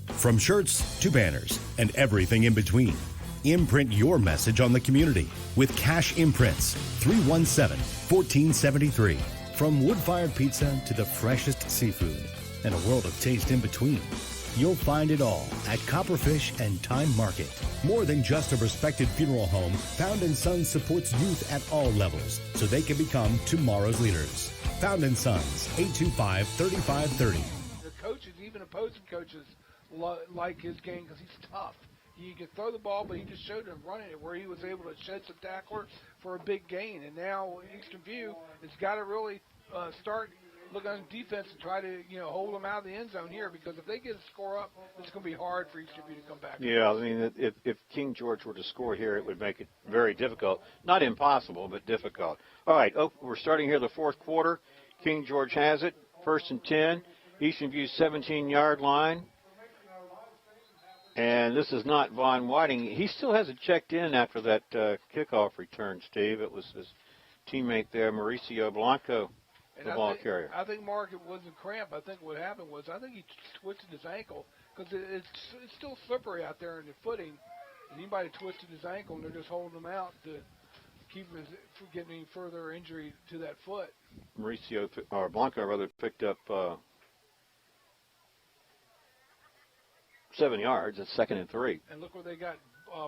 From shirts to banners and everything in between, imprint your message on the community with Cash Imprints, 317-1473. From wood-fired pizza to the freshest seafood and a world of taste in between, you'll find it all at Copperfish and Time Market. More than just a respected funeral home, Found & Sons supports youth at all levels so they can become tomorrow's leaders. Found & Sons, 825-3530. The coaches, even opposing coaches, like his game because he's tough. He can throw the ball, but he just showed him running it where he was able to shed some tacklers for a big gain. And now Eastern View has got to really start looking on defense and try to hold them out of the end zone here, because if they get a score up, it's going to be hard for Eastern View to come back. Yeah, I mean, if King George were to score here, it would make it very difficult. Not impossible, but difficult. All right, we're starting here the fourth quarter. King George has it, 1st and 10. Eastern View's 17-yard line. And this is not Von Whiting. He still hasn't checked in after that kickoff return, Steve. It was his teammate there, Mauricio Blanco, the ball carrier. I think Mark, it wasn't cramp. I think what happened was he twisted his ankle because it's still slippery out there in the footing. And he might have twisted his ankle, and they're just holding him out to keep him from getting any further injury to that foot. Blanco picked up 7 yards. It's 2nd and 3. And look where they got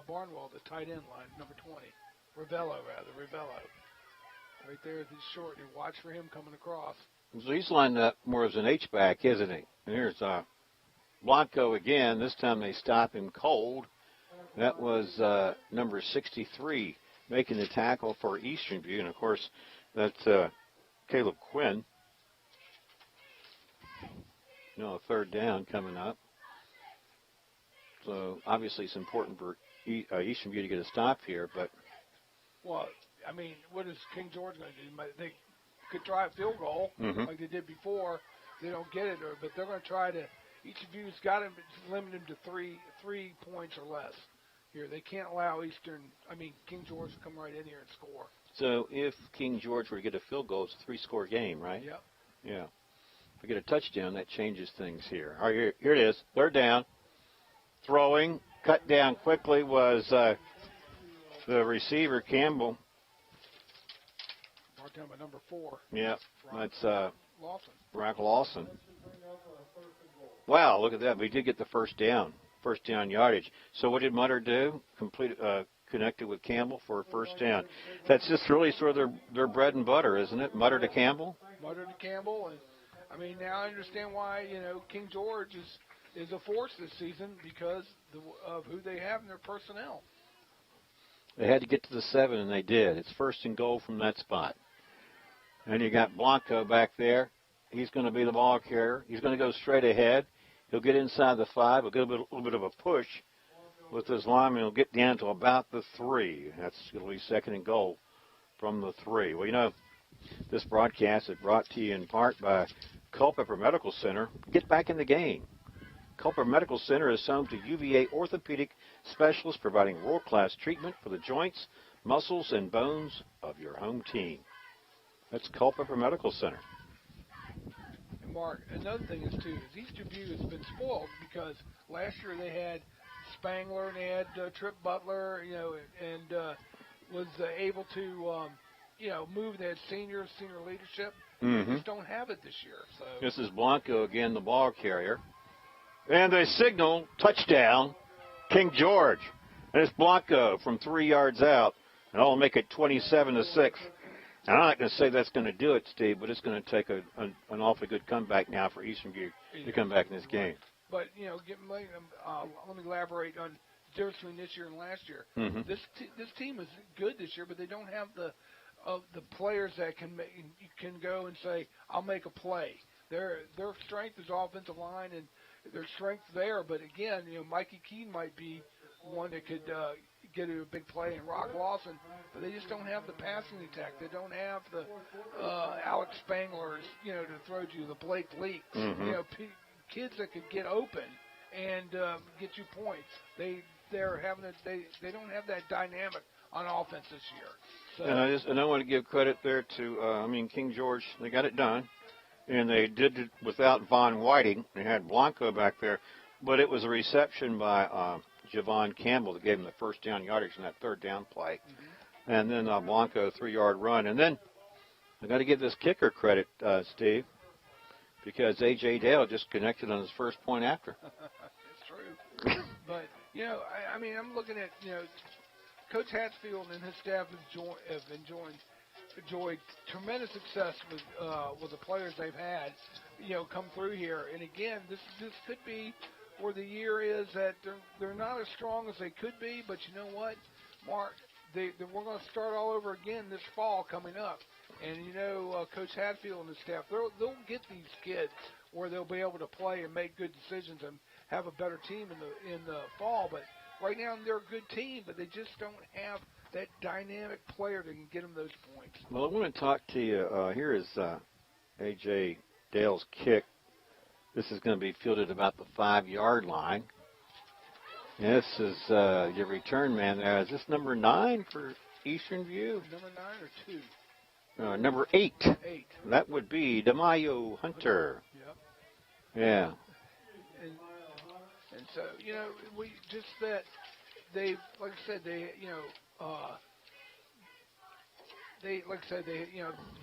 Barnwell, the tight end line, number 20. Ravello. Right there is his short. You watch for him coming across. So he's lined up more as an H-back, isn't he? And here's Blanco again. This time they stop him cold. That was number 63 making the tackle for Eastern View. And, of course, that's Caleb Quinn. A 3rd down coming up. So, obviously, it's important for Eastern View to get a stop here. But well, I mean, what is King George going to do? They could try a field goal like they did before. They don't get it, but they're going to try to. Eastern View's got to limit them to three points or less. Here, they can't allow King George to come right in here and score. So, if King George were to get a field goal, it's a 3-score game, right? Yep. Yeah. If we get a touchdown, that changes things here. All right, here it is. 3rd down. Throwing, cut down quickly was the receiver, Campbell. Brought down by number 4. Yeah, that's Lawson. Brock Lawson. Wow, look at that. We did get the first down yardage. So what did Mutter do? Connected with Campbell for a 1st down. That's just really sort of their bread and butter, isn't it? Mutter to Campbell? Mutter to Campbell. And, now I understand why, King George is a force this season because of who they have in their personnel. They had to get to the 7, and they did. It's 1st and goal from that spot. And you got Blanco back there. He's going to be the ball carrier. He's going to go straight ahead. He'll get inside the 5. He'll get a little bit of a push with his lineman. He'll get down to about the 3. That's going to be 2nd and goal from the 3. Well, this broadcast is brought to you in part by Culpeper Medical Center. Get back in the game. Culpeper Medical Center is home to UVA orthopedic specialists providing world-class treatment for the joints, muscles, and bones of your home team. That's Culpeper Medical Center. And Mark, another thing is Eastern View has been spoiled because last year they had Spangler and they had Trip Butler, and was able to, move. They had senior leadership. They just don't have it this year. So this is Blanco again, the ball carrier. And they signal touchdown, King George. And it's Blanco from 3 yards out. And I'll make it 27-6. And I'm not going to say that's going to do it, Steve, but it's going to take an awfully good comeback now for Eastern View to come back in this game. But, let me elaborate on the difference between this year and last year. This team is good this year, but they don't have the players that can go and say, I'll make a play. Their strength is offensive line, and their strength there. But again, Mikey Keene might be one that could get a big play, and Rock Lawson, but they just don't have the passing attack. They don't have the Alex Spanglers, to throw to you, the Blake Leaks, kids that could get open and get you points. They don't have that dynamic on offense this year. So, and I want to give credit there to King George. They got it done, and they did it without Von Whiting. They had Blanco back there, but it was a reception by Javon Campbell that gave him the first down yardage in that third down play. And then Blanco, 3-yard run. And then I got to give this kicker credit, Steve, because A.J. Dale just connected on his first point after. It's true. But, I'm looking at, Coach Hatfield and his staff have enjoyed tremendous success with the players they've had, come through here. And, again, this could be where the year is that they're not as strong as they could be, but you know what, Mark, we're going to start all over again this fall coming up. And, Coach Hatfield and his staff, they'll get these kids where they'll be able to play and make good decisions and have a better team in the fall. But right now they're a good team, but they just don't have that dynamic player that can get them those points. Well, I want to talk to you. Here is A.J. Dale's kick. This is going to be fielded about the 5-yard line. This is your return man there. Is this number 9 for Eastern View? Number 9 or 2? Number 8. 8. That would be DeMayo Hunter. Yep. Yeah. And so, we just that they, like I said,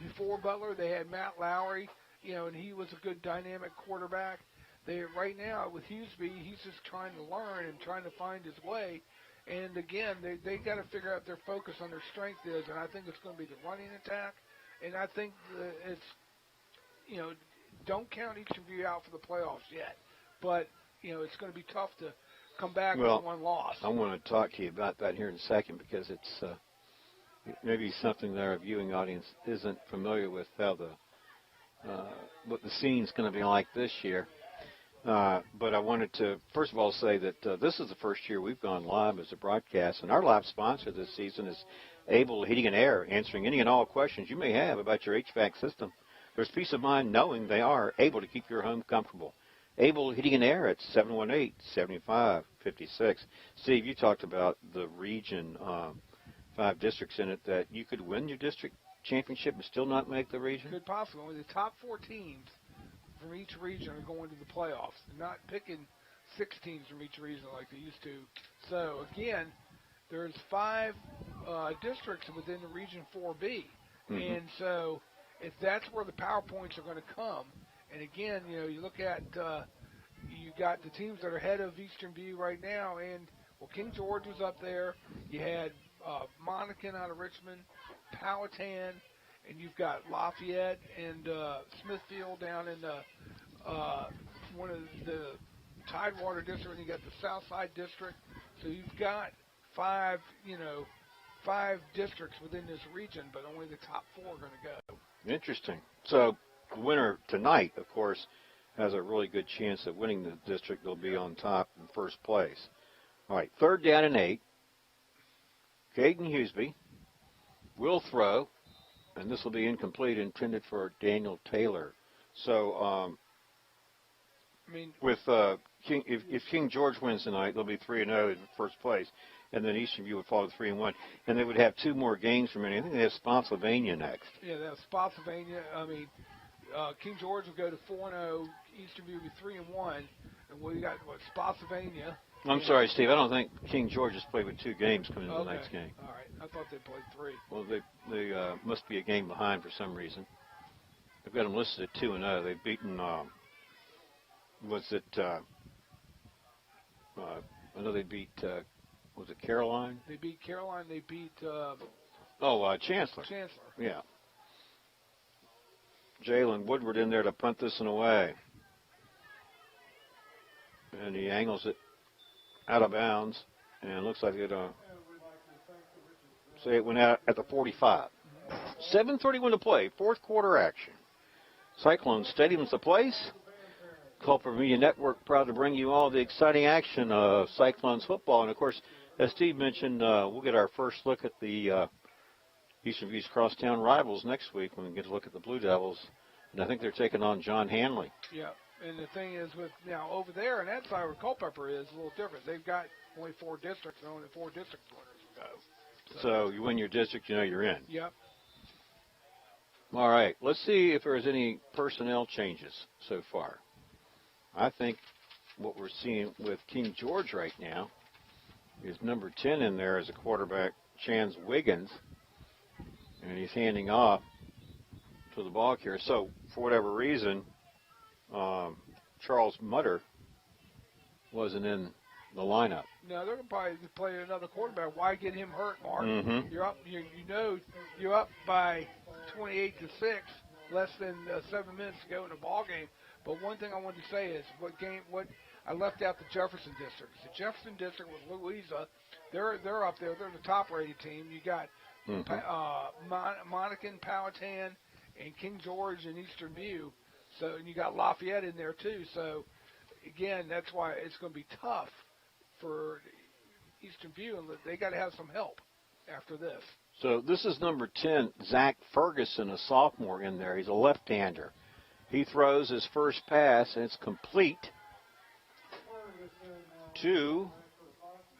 before Butler, they had Matt Lowry, and he was a good dynamic quarterback. Right now with Hughesby, he's just trying to learn and trying to find his way. And again, they got to figure out their focus on their strength is, and I think it's going to be the running attack. And I think it's, don't count Eastern View out for the playoffs yet, but it's going to be tough to come back with one loss. I want to talk to you about that here in a second because it's maybe something that our viewing audience isn't familiar with how what the scene's going to be like this year. But I wanted to, first of all, say that this is the first year we've gone live as a broadcast, and our live sponsor this season is Able Heating and Air, answering any and all questions you may have about your HVAC system. There's peace of mind knowing they are able to keep your home comfortable. Able Heating and Air at 718-7556. Steve, you talked about the region, 5 districts in it, that you could win your district championship and still not make the region? Could possibly. Only the top 4 teams from each region are going to the playoffs. They're not picking 6 teams from each region like they used to. So, again, there's 5 districts within the Region 4B. Mm-hmm. And so if that's where the power points are going to come, and again, you look at you got the teams that are ahead of Eastern View right now, and, King George was up there. You had Monacan out of Richmond, Powhatan, and you've got Lafayette and Smithfield down in one of the Tidewater district, and you got the Southside district. So you've got 5 districts within this region, but only the top 4 are going to go. Interesting. So the winner tonight, of course, has a really good chance of winning the district. They'll be on top in first place. All right, 3rd down and 8. Caden Hughesby will throw, and this will be incomplete, intended for Daniel Taylor. So, if King George wins tonight, they'll be 3-0 in first place, and then Eastern View would fall to 3-1, and they would have 2 more games remaining. I think they have Spotsylvania next. Yeah, they have Spotsylvania. King George will go to 4-0. Eastern View will be 3-1, and we got Spotsylvania. I'm sorry, Steve. I don't think King George has played with 2 games coming into the next game. All right. I thought they played 3. Well, they must be a game behind for some reason. They've got them listed at 2-0. They've beaten, I know they beat, was it Caroline? They beat Caroline. They beat... Chancellor. Chancellor. Yeah. Jalen Woodward in there to punt this one away. And he angles it out of bounds, and it looks like it went out at the 45. 7:31 to play, 4th quarter action. Cyclone Stadium's the place. Culper Media Network proud to bring you all the exciting action of Cyclones football. And, of course, as Steve mentioned, we'll get our first look at the Eastern View's crosstown rivals next week when we get to look at the Blue Devils. And I think they're taking on John Hanley. Yeah, and the thing is with now over there and that side where Culpeper is a little different. They've got only 4 districts and only 4 district winners to go. So you win your district, you know you're in. Yep. All right, let's see if there's any personnel changes so far. I think what we're seeing with King George right now is number 10 in there as a quarterback, Chance Wiggins, and he's handing off to the ball carrier. So for whatever reason, Charles Mutter wasn't in the lineup. No, they're going to probably play another quarterback. Why get him hurt, Mark? Mm-hmm. You're up. You know you're up by 28-6, less than 7 minutes to go in the ball game. But one thing I wanted to say is what I left out the Jefferson district. The Jefferson district with Louisa, they're up there. They're the top-rated team. You got Monacan, Powhatan, and King George and Eastern View. So and you got Lafayette in there too. So again, that's why it's going to be tough for Eastern View, and they got to have some help after this. So this is number 10, Zach Ferguson, a sophomore in there. He's a left-hander. He throws his first pass, and it's complete to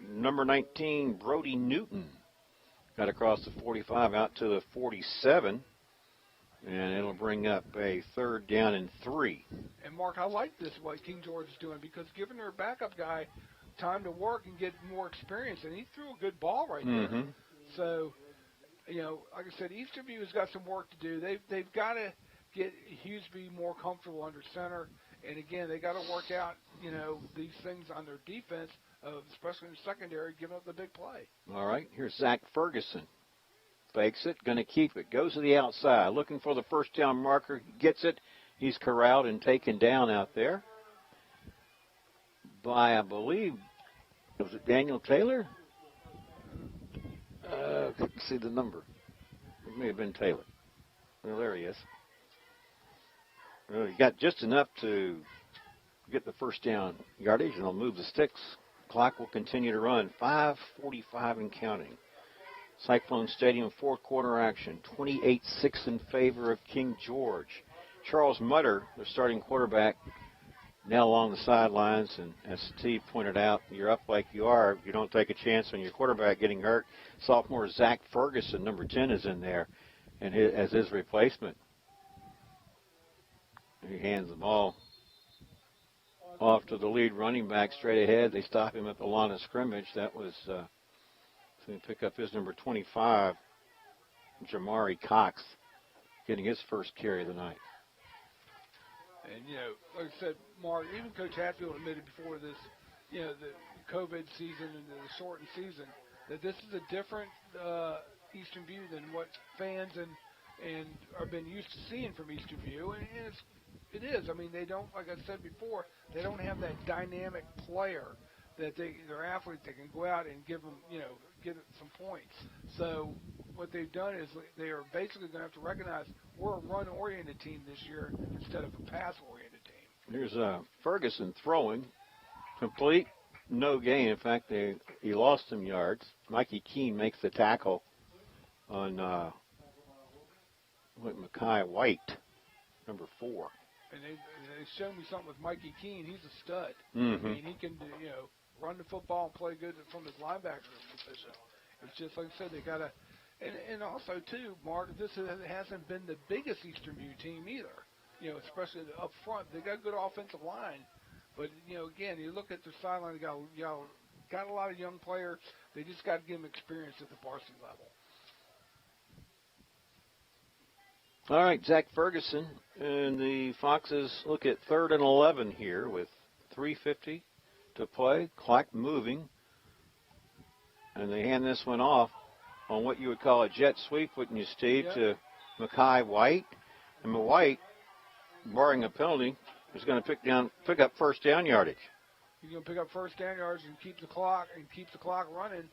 number 19, Brody Newton. Got across the 45 out to the 47, and it'll bring up a 3rd down and 3. And, Mark, I like this, what King George is doing, because giving their backup guy time to work and get more experience, and he threw a good ball right there. So, you know, like I said, Eastern View has got some work to do. They've got to get Hughesby more comfortable under center, and again, they got to work out, you know, these things on their defense, especially in the secondary, giving up the big play. All right, here's Zach Ferguson. Fakes it, going to keep it, goes to the outside, looking for the first down marker, gets it. He's corralled and taken down out there by, I believe, was it Daniel Taylor? Couldn't see the number. It may have been Taylor. Well, there he is. Well, he got just enough to get the first down yardage, and he'll move the sticks. Clock will continue to run. 5:45 and counting. Cyclone Stadium fourth quarter action. 28-6 in favor of King George. Charles Mutter, the starting quarterback, now along the sidelines, and as Steve pointed out, you're up like you are. You don't take a chance on your quarterback getting hurt. Sophomore Zach Ferguson, number 10, is in there and as his replacement. He hands the ball off to the lead running back straight ahead. They stop him at the line of scrimmage. That was going to pick up his number 25, Jamari Cox, getting his first carry of the night. And, you know, like I said, Mark, even Coach Hatfield admitted before this, you know, the COVID season and the shortened season, that this is a different Eastern View than what fans and are been used to seeing from Eastern View. And it is. I mean, they don't, like I said before, they don't have that dynamic player that they're athletes that can go out and give them, you know, get some points. So what they've done is they are basically going to have to recognize we're a run-oriented team this year instead of a pass-oriented team. Here's Ferguson throwing. Complete. No gain. In fact, he lost some yards. Mikey Keene makes the tackle on Mekhi White, number 4. And they showed me something with Mikey Keene. He's a stud. Mm-hmm. I mean, he can, you know, run the football and play good from his linebacker position. It's just like I said, they got to – and also, too, Mark, this hasn't been the biggest Eastern View team either, you know, especially up front. They got a good offensive line. But, you know, again, you look at their sideline, they got a lot of young players. They just got to give them experience at the varsity level. All right, Zach Ferguson and the Foxes look at 3rd and 11 here with 3:50 to play. Clock moving. And they hand this one off on what you would call a jet sweep, wouldn't you, Steve, Yep. to Mekhi White. And White, barring a penalty, is going to pick up first down yardage. He's going to pick up first down yards and keep the clock running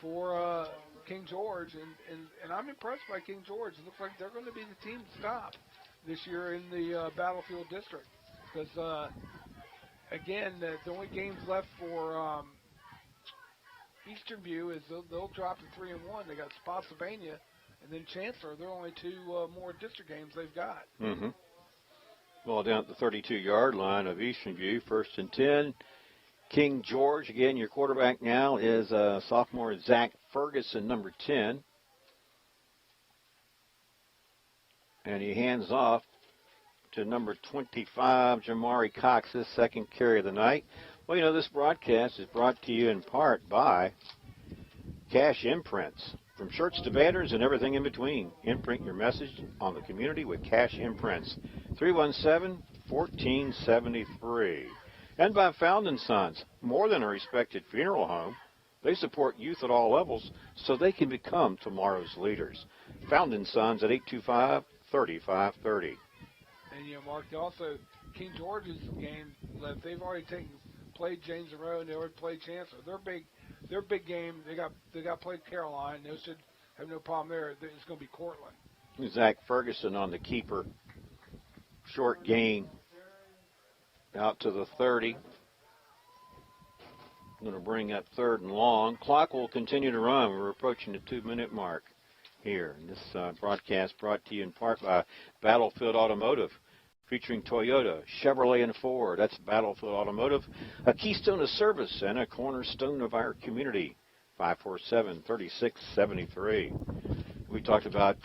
for King George. And I'm impressed by King George. It looks like they're going to be the team to stop. this year in the Battlefield District. Because, again, the only games left for Eastern View is they'll drop to 3-1. They got Spotsylvania and then Chancellor. They're only two more district games they've got. Mm-hmm. Well, down at the 32-yard line of Eastern View, 1st and 10. King George, again, your quarterback now is sophomore Zach Ferguson, number 10. And he hands off to number 25, Jamari Cox, his second carry of the night. Well, you know, this broadcast is brought to you in part by Cash Imprints. From shirts to banners and everything in between, imprint your message on the community with Cash Imprints. 317-1473. And by Found & Sons, more than a respected funeral home, they support youth at all levels so they can become tomorrow's leaders. Found & Sons at 825-3530. And, you know, Mark, also, King George's game left. They've already played James Monroe, and they already played Chancellor. Their big game, they got played Caroline. They should have no problem there. It's going to be Cortland. Zach Ferguson on the keeper. Short gain out to the 30. Going to bring up 3rd and long. Clock will continue to run. We're approaching the 2-minute mark here. And this broadcast brought to you in part by Battlefield Automotive, featuring Toyota, Chevrolet, and Ford. That's Battlefield Automotive, a keystone of service and a cornerstone of our community. 547-3673. We talked about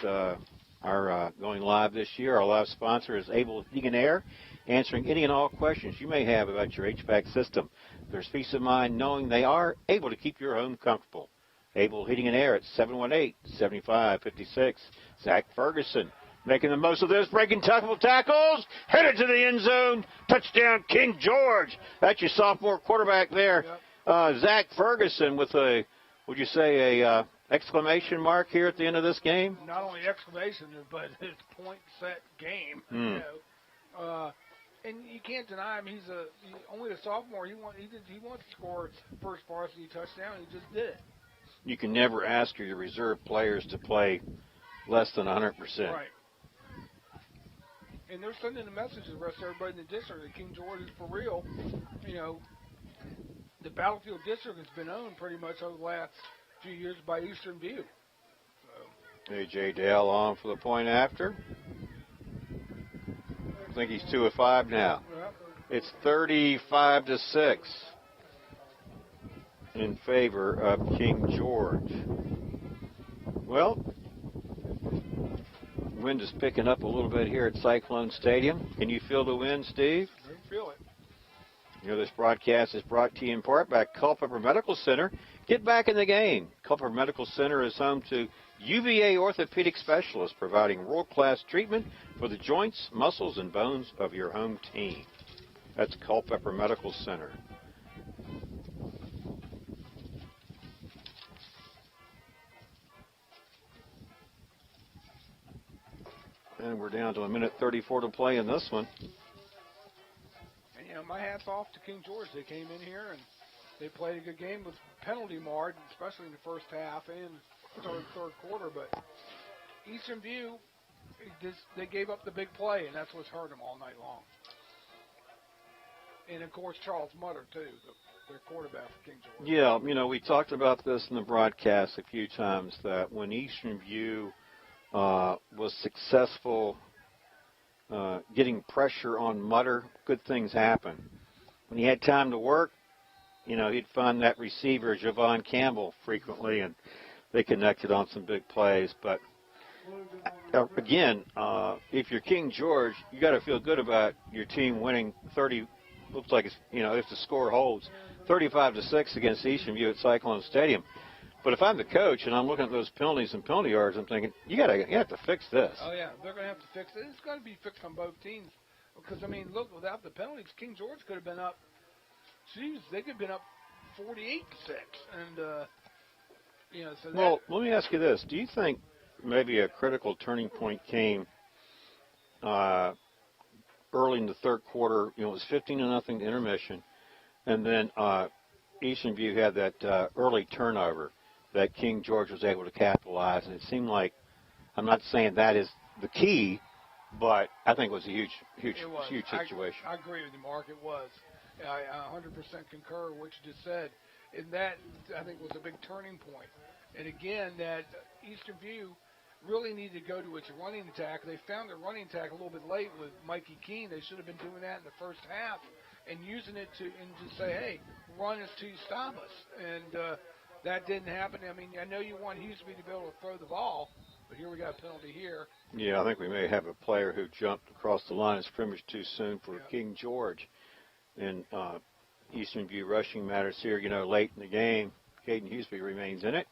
our going live this year. Our live sponsor is Able Heating and Air, answering any and all questions you may have about your HVAC system. There's peace of mind knowing they are able to keep your home comfortable. Able Heating and Air at 718-7556. Zach Ferguson making the most of this, breaking tackles, headed to the end zone. Touchdown, King George. That's your sophomore quarterback there. Yep. Zach Ferguson with a, would you say, a exclamation mark here at the end of this game? Not only exclamation, but his point-set game. You know. And you can't deny him. He's only a sophomore. He wants to score first varsity touchdown, and he just did it. You can never ask your reserve players to play less than 100%. Right. And they're sending a message to the rest of everybody in the district that King George is for real. You know, the Battlefield District has been owned pretty much over the last few years by Eastern View. So. A.J. Dale on for the point after. I think he's 2 of 5 now. Yep. It's 35-6 in favor of King George. Well, wind is picking up a little bit here at Cyclone Stadium. Can you feel the wind, Steve? I can feel it. You know, this broadcast is brought to you in part by Culpeper Medical Center. Get back in the game. Culpeper Medical Center is home to UVA orthopedic specialists providing world-class treatment for the joints, muscles, and bones of your home team. That's Culpeper Medical Center. And we're down to 1:34 to play in this one. And, you know, my hat's off to King George. They came in here and they played a good game with penalty margin, especially in the first half and third quarter. But Eastern View, they gave up the big play, and that's what's hurt them all night long. And, of course, Charles Mutter, too, their quarterback for King George. Yeah, you know, we talked about this in the broadcast a few times, that when Eastern View was successful getting pressure on Mutter, good things happen. When he had time to work, you know, he'd find that receiver, Javon Campbell, frequently, and they connected on some big plays. But, again, if you're King George, you got to feel good about your team winning 30, looks like it's, you know, if the score holds, 35-6 against Eastern View at Cyclone Stadium. But if I'm the coach and I'm looking at those penalties and penalty yards, I'm thinking, you have to fix this. Oh, yeah, they're going to have to fix it. It's got to be fixed on both teams. Because, I mean, look, without the penalties, King George could have been up, they could have been up 48-6. And, you know, so well, let me ask you this. Do you think maybe a critical turning point came early in the third quarter? You know, it was 15-0 intermission. And then Eastern View had that early turnover that King George was able to capitalize. And it seemed like, I'm not saying that is the key, But I think it was a huge It was. situation. I agree with you, Mark. It was. I 100% concur with what you just said. And that, I think, was a big turning point. And again, that Eastern View really needed to go to its running attack. They found their running attack a little bit late with Mikey Keene. They should have been doing that in the first half and using it to say, hey, run us till you stop us. And that didn't happen. I mean, I know you want Huseby to be able to throw the ball, but here we got a penalty here. Yeah, I think we may have a player who jumped across the line of scrimmage too soon for King George. And Eastern View rushing matters here, late in the game. Caden Huseby remains in it.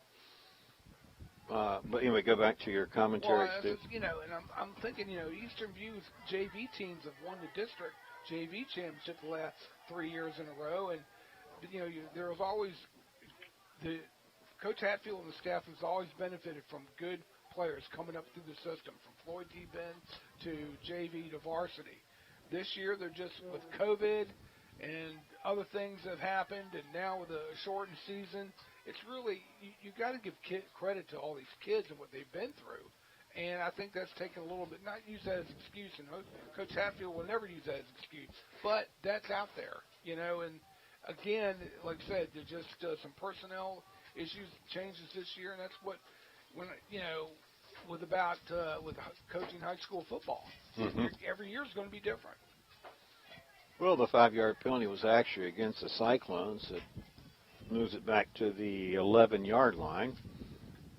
But anyway, go back to your commentary, Stu. And I'm thinking, Eastern View's JV teams have won the district JV championship the last 3 years in a row. And, there was always Coach Hatfield and the staff has always benefited from good players coming up through the system, from Floyd T. Ben to JV to varsity. This year, they're just with COVID and other things have happened, and now with a shortened season, it's really, you got to give credit to all these kids and what they've been through. And I think that's taken a little bit, not use that as an excuse, and Coach Hatfield will never use that as an excuse, but that's out there, and again, like I said, there's just some personnel issues, changes this year, and that's what, with coaching high school football. Mm-hmm. Every year is going to be different. Well, the 5-yard penalty was actually against the Cyclones. It moves it back to the 11-yard line.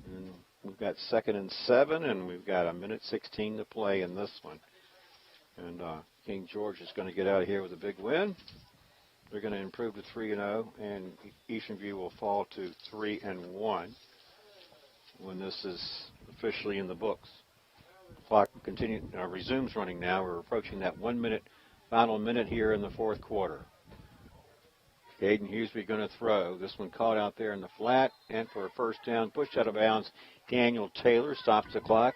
And we've got 2nd and 7, and we've got 1:16 to play in this one. And King George is going to get out of here with a big win. They're going to improve to 3-0, and Eastern View will fall to 3-1 when this is officially in the books. The clock resumes running now. We're approaching that 1 minute. Final minute here in the fourth quarter. Caden Huseby going to throw. This one caught out there in the flat, and for a first down, pushed out of bounds. Daniel Taylor stops the clock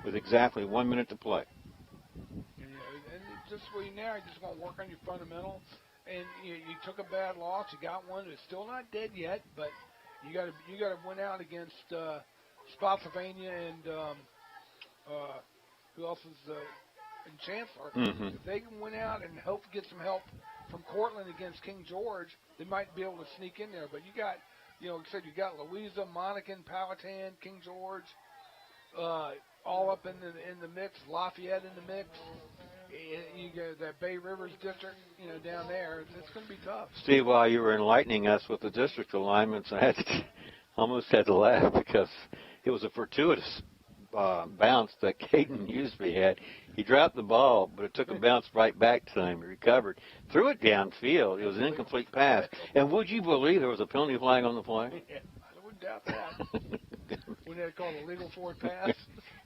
with exactly 1 minute to play. And just for you now, you just want to work on your fundamentals. And you took a bad loss. You got one that's still not dead yet, but you got to win out against Spotsylvania and who else is and Chancellor. Mm-hmm. If they can win out and hope to get some help from Cortland against King George, they might be able to sneak in there. But you got, like I said, you got Louisa, Monacan, Powhatan, King George, all up in the mix. Lafayette in the mix. You got that Bay Rivers district, down there. It's going to be tough. Steve, while you were enlightening us with the district alignments, I almost had to laugh because it was a fortuitous bounce that Caden Huseby had. He dropped the ball, but it took a bounce right back to him. He recovered, threw it downfield. It was an incomplete pass. And would you believe there was a penalty flag on the play? Yeah, I wouldn't doubt that. Wouldn't that call a legal forward pass?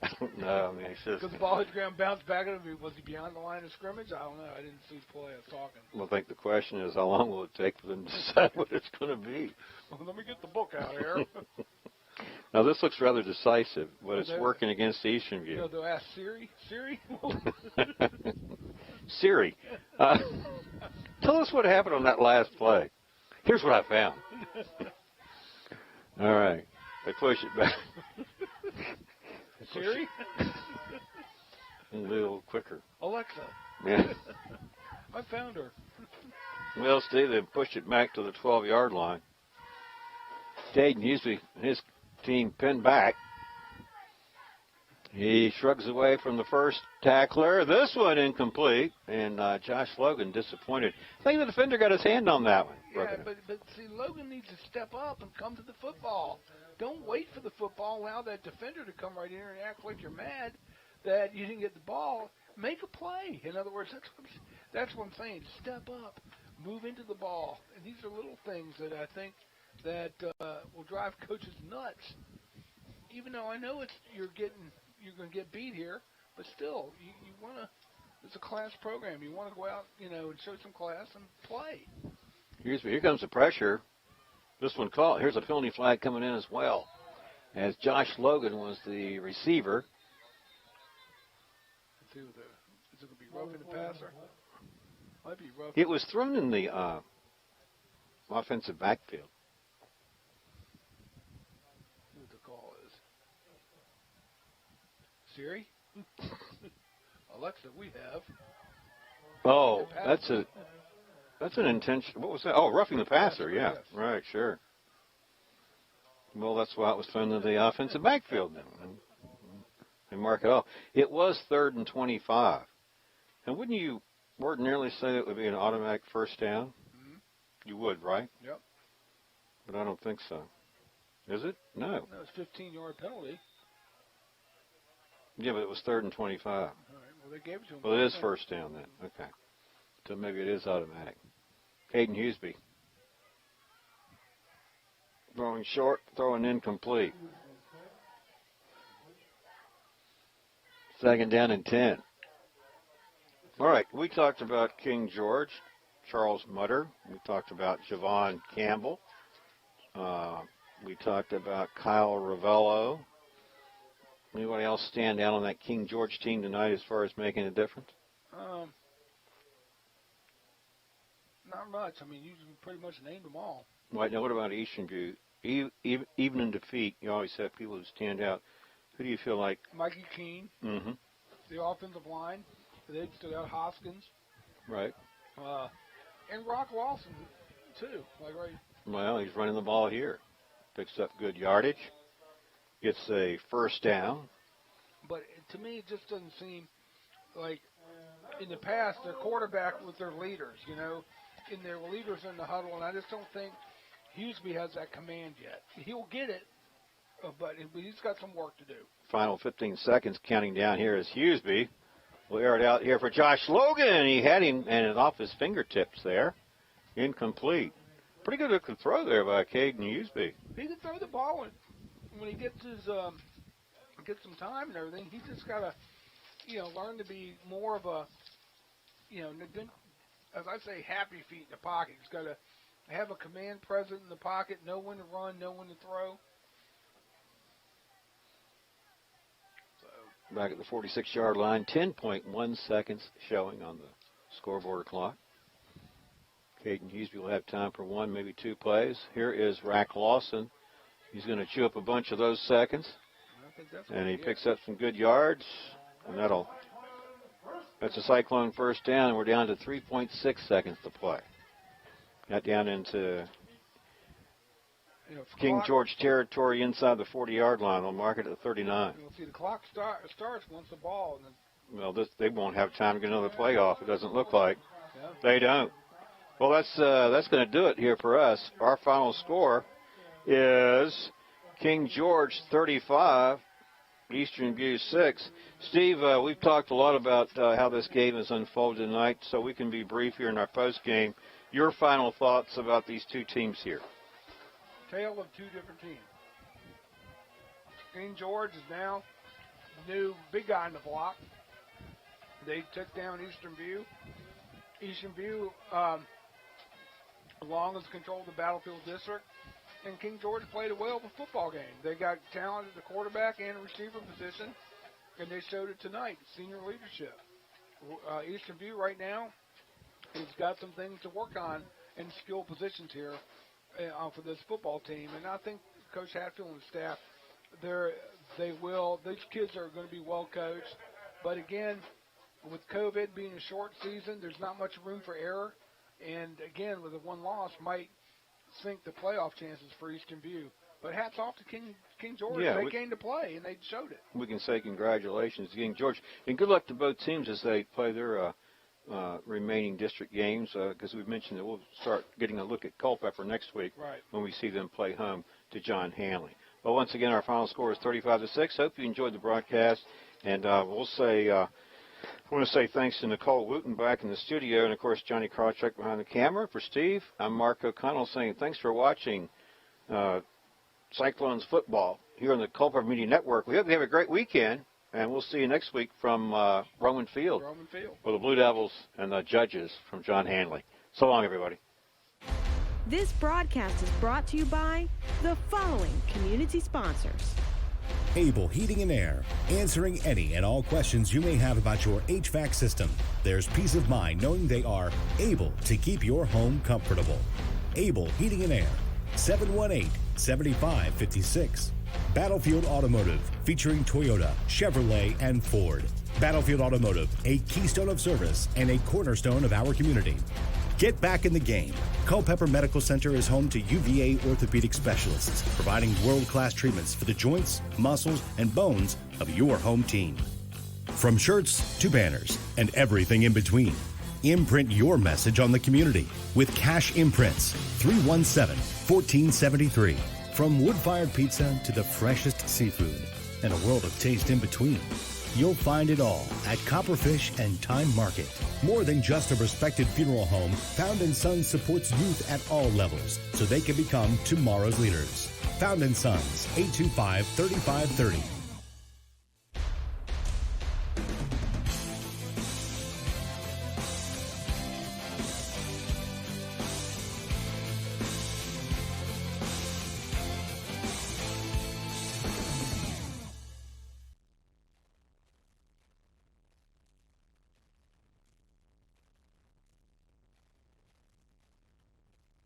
I don't know. I mean, because the ball hit the ground, bounced back at him. Was he beyond the line of scrimmage? I don't know. I didn't see the play. I was talking. Well, I think the question is, how long will it take for them to decide what it's going to be? Well, let me get the book out here. Now, this looks rather decisive, but it's working against Eastern View. They'll ask Siri. Siri, tell us what happened on that last play. Here's what I found. All right. They push it back. Siri? A little quicker. Alexa. Yeah. I found her. Well, Steve, they pushed it back to the 12-yard line. Caden Huseby and his team pinned back. He shrugs away from the first tackler. This one incomplete, and Josh Logan disappointed. I think the defender got his hand on that one. Yeah, but see, Logan needs to step up and come to the football. Don't wait for the football. Allow that defender to come right in here and act like you're mad that you didn't get the ball. Make a play. In other words, that's what I'm saying. Step up. Move into the ball. And these are little things that I think that will drive coaches nuts. Even though I know you're going to get beat here, but still, you want to. It's a class program. You want to go out, and show some class and play. Here comes the pressure. This one caught. Here's a penalty flag coming in as well, as Josh Logan was the receiver. Let's see is it going to be roughing the passer? Might be rough. It was thrown in the offensive backfield. What the call is? Siri? Alexa, we have. Oh, that's an intention. What was that? Oh, roughing the passer. Yeah, right, sure. Well, that's why it was thrown to the offensive backfield then. And mark it off. It was 3rd and 25. And wouldn't you ordinarily say it would be an automatic first down? Mm-hmm. You would, right? Yep. But I don't think so. Is it? No. No, it's 15-yard penalty. Yeah, but it was 3rd and 25. All right. Well, they gave it to him. Well, it is first down then. Okay. So maybe it is automatic. Caden Huseby. Throwing short, throwing incomplete. 2nd down and 10. All right, we talked about King George, Charles Mutter. We talked about Javon Campbell. We talked about Kyle Ravello. Anybody else stand out on that King George team tonight as far as making a difference? Not much. I mean, you pretty much named them all. Right, now what about Eastern View? Even in defeat, you always have people who stand out. Who do you feel like? Mikey Keene, Mm-hmm. the offensive line. They still got Hoskins. Right. And Rock Lawson, too. Well, he's running the ball here. Picks up good yardage. Gets a first down. But to me, it just doesn't seem like in the past, their quarterback was their leaders, in their leaders in the huddle, and I just don't think Huseby has that command yet. He'll get it, but he's got some work to do. Final 15 seconds counting down here is Huseby. We'll air it out here for Josh Logan. He had him, and it off his fingertips there. Incomplete. Pretty good looking throw there by Caden Huseby. He can throw the ball when he gets his gets some time and everything. He's just got to, learn to be more of a, as I say, happy feet in the pocket. He's got to have a command present in the pocket, know when to run, know when to throw. Back at the 46-yard line, 10.1 seconds showing on the scoreboard clock. Caden Huseby will have time for one, maybe two plays. Here is Rack Lawson. He's going to chew up a bunch of those seconds. And he picks up some good yards. And that's a Cyclone first down. And we're down to 3.6 seconds to play. Got down into King George territory inside the 40-yard line. They'll mark it at 39. You'll see the clock starts once the ball. Well, they won't have time to get another play off. It doesn't look like. Yeah. They don't. Well, that's going to do it here for us. Our final score is King George 35, Eastern View 6. Steve, we've talked a lot about how this game has unfolded tonight, so we can be brief here in our post game. Your final thoughts about these two teams here? Tale of two different teams. King George is now the new big guy in the block. They took down Eastern View. Eastern View long as controlled the Battlefield District. And King George played a well of a football game. They got talent at the quarterback and receiver position, and they showed it tonight, senior leadership. Eastern View right now has got some things to work on in skill positions here for this football team. And I think Coach Hatfield and the staff, these kids are going to be well coached. But again, with COVID being a short season, there's not much room for error. And again, with a one loss, might sink the playoff chances for Eastern View. But hats off to King George. Yeah, they came to play, and they showed it. We can say congratulations to King George. And good luck to both teams as they play their remaining district games, because we've mentioned that we'll start getting a look at Culpeper next week when we see them play home to John Hanley. Well, once again, our final score is 35-6. Hope you enjoyed the broadcast. And we'll say I want to say thanks to Nicole Wooten back in the studio, and, of course, Johnny Krawczyk behind the camera. For Steve, I'm Mark O'Connell saying thanks for watching Cyclones football here on the Culpeper Media Network. We hope you have a great weekend, and we'll see you next week from Roman Field for the Blue Devils and the Judges from John Hanley. So long, everybody. This broadcast is brought to you by the following community sponsors. Able Heating and Air, answering any and all questions you may have about your HVAC system. There's peace of mind knowing they are able to keep your home comfortable. Able Heating and Air, 718-7556. Battlefield Automotive, featuring Toyota, Chevrolet, and Ford. Battlefield Automotive, a keystone of service and a cornerstone of our community. Get back in the game. Culpeper Medical Center is home to UVA orthopedic specialists, providing world-class treatments for the joints, muscles, and bones of your home team. From shirts to banners and everything in between, imprint your message on the community with Cash Imprints, 317-1473. From wood-fired pizza to the freshest seafood and a world of taste in between, you'll find it all at Copperfish and Time Market. More than just a respected funeral home, Found & Sons supports youth at all levels so they can become tomorrow's leaders. Found & Sons, 825-3530.